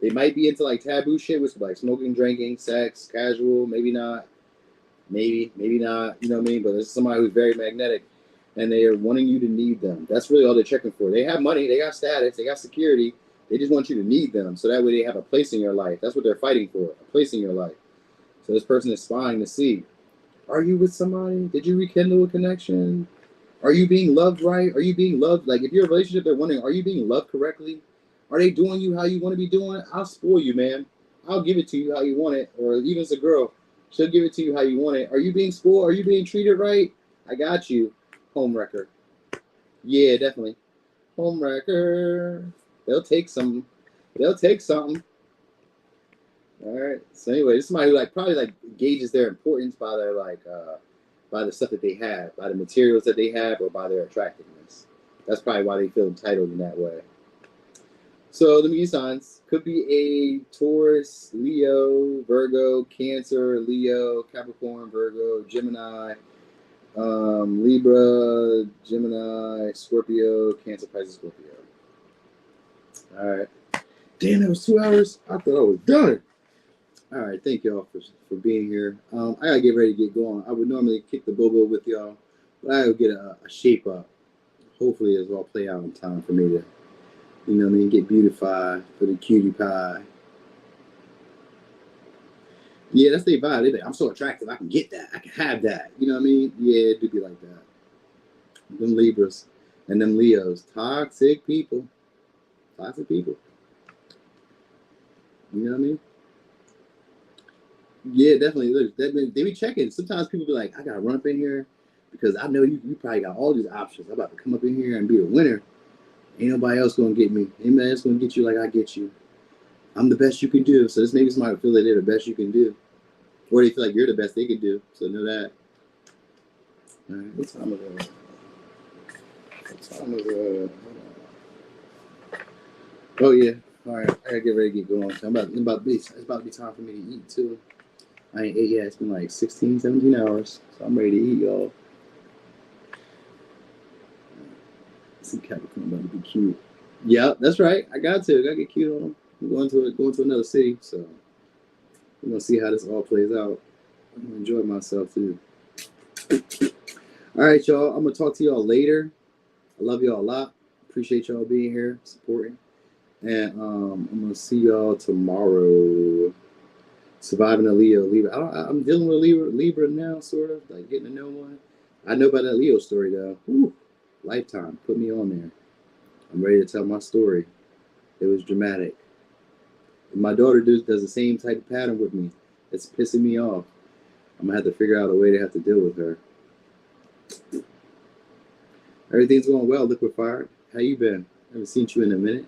They might be into like taboo shit, which is like smoking, drinking, sex, casual, maybe not. Maybe not. You know what I mean? But it's somebody who's very magnetic and they are wanting you to need them. That's really all they're checking for. They have money, they got status, they got security. They just want you to need them, so that way they have a place in your life. That's what they're fighting for, a place in your life. So this person is spying to see, are you with somebody? Did you rekindle a connection? Are you being loved right? Are you being loved? Like if you're in a relationship, they're wondering, are you being loved correctly? Are they doing you how you want to be doing? I'll spoil you, man. I'll give it to you how you want it. Or even as a girl, she'll give it to you how you want it. Are you being spoiled? Are you being treated right? I got you. Homewrecker. Yeah, definitely. Homewrecker. They'll take some. They'll take something. All right. So anyway, this is somebody who like probably like gauges their importance by their like by the stuff that they have, by the materials that they have, or by their attractiveness. That's probably why they feel entitled in that way. So the me signs could be a Taurus, Leo, Virgo, Cancer, Leo, Capricorn, Virgo, Gemini, Libra, Gemini, Scorpio, Cancer, Pisces, Scorpio. All right. Damn, that was 2 hours. I thought I was done. All right, thank y'all for being here. I gotta get ready to get going. I would normally kick the bobo with y'all, but I gotta get a shape up. Hopefully, it'll all play out in time for me to, you know what I mean, get beautified for the cutie pie. Yeah, that's their vibe. They like, I'm so attractive, I can get that. I can have that. You know what I mean? Yeah, it do be like that. Them Libras and them Leos. Toxic people. Toxic people. You know what I mean? Yeah, definitely. Look, they be checking. Sometimes people be like, I gotta run up in here because I know you probably got all these options. I'm about to come up in here and be a winner. Ain't nobody else gonna get me. Ain't nobody else gonna get you like I get you. I'm the best you can do. So this maybe somebody feel that they're the best you can do. Or they feel like you're the best they can do. So know that. All right, what time is it? What time is it? Oh yeah. All right, I gotta get ready to get going. So it's about to be time for me to eat too. I ain't ate yet. It's been like 16, 17 hours. So I'm ready to eat, y'all. See Capricorn about to be cute. Yeah, that's right. I gotta get cute on them. I'm going to another city, so we're gonna see how this all plays out. I'm gonna enjoy myself too. All right, y'all. I'm gonna talk to y'all later. I love y'all a lot. Appreciate y'all being here, supporting. And I'm gonna see y'all tomorrow. Surviving a Leo, Libra. I'm dealing with Libra now, sort of like getting to know one. I know about that Leo story though. Whew. Lifetime, put me on there. I'm ready to tell my story. It was dramatic. My daughter does the same type of pattern with me. It's pissing me off. I'm gonna have to figure out a way to have to deal with her. Everything's going well, Liquefied. How you been? Haven't seen you in a minute.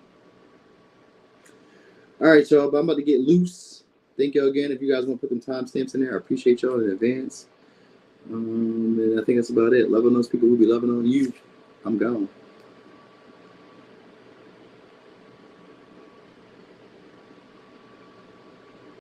All right, y'all, but I'm about to get loose. Thank y'all again. If you guys want to put them timestamps in there, I appreciate y'all in advance. And I think that's about it. Loving those people who be loving on you. I'm gone.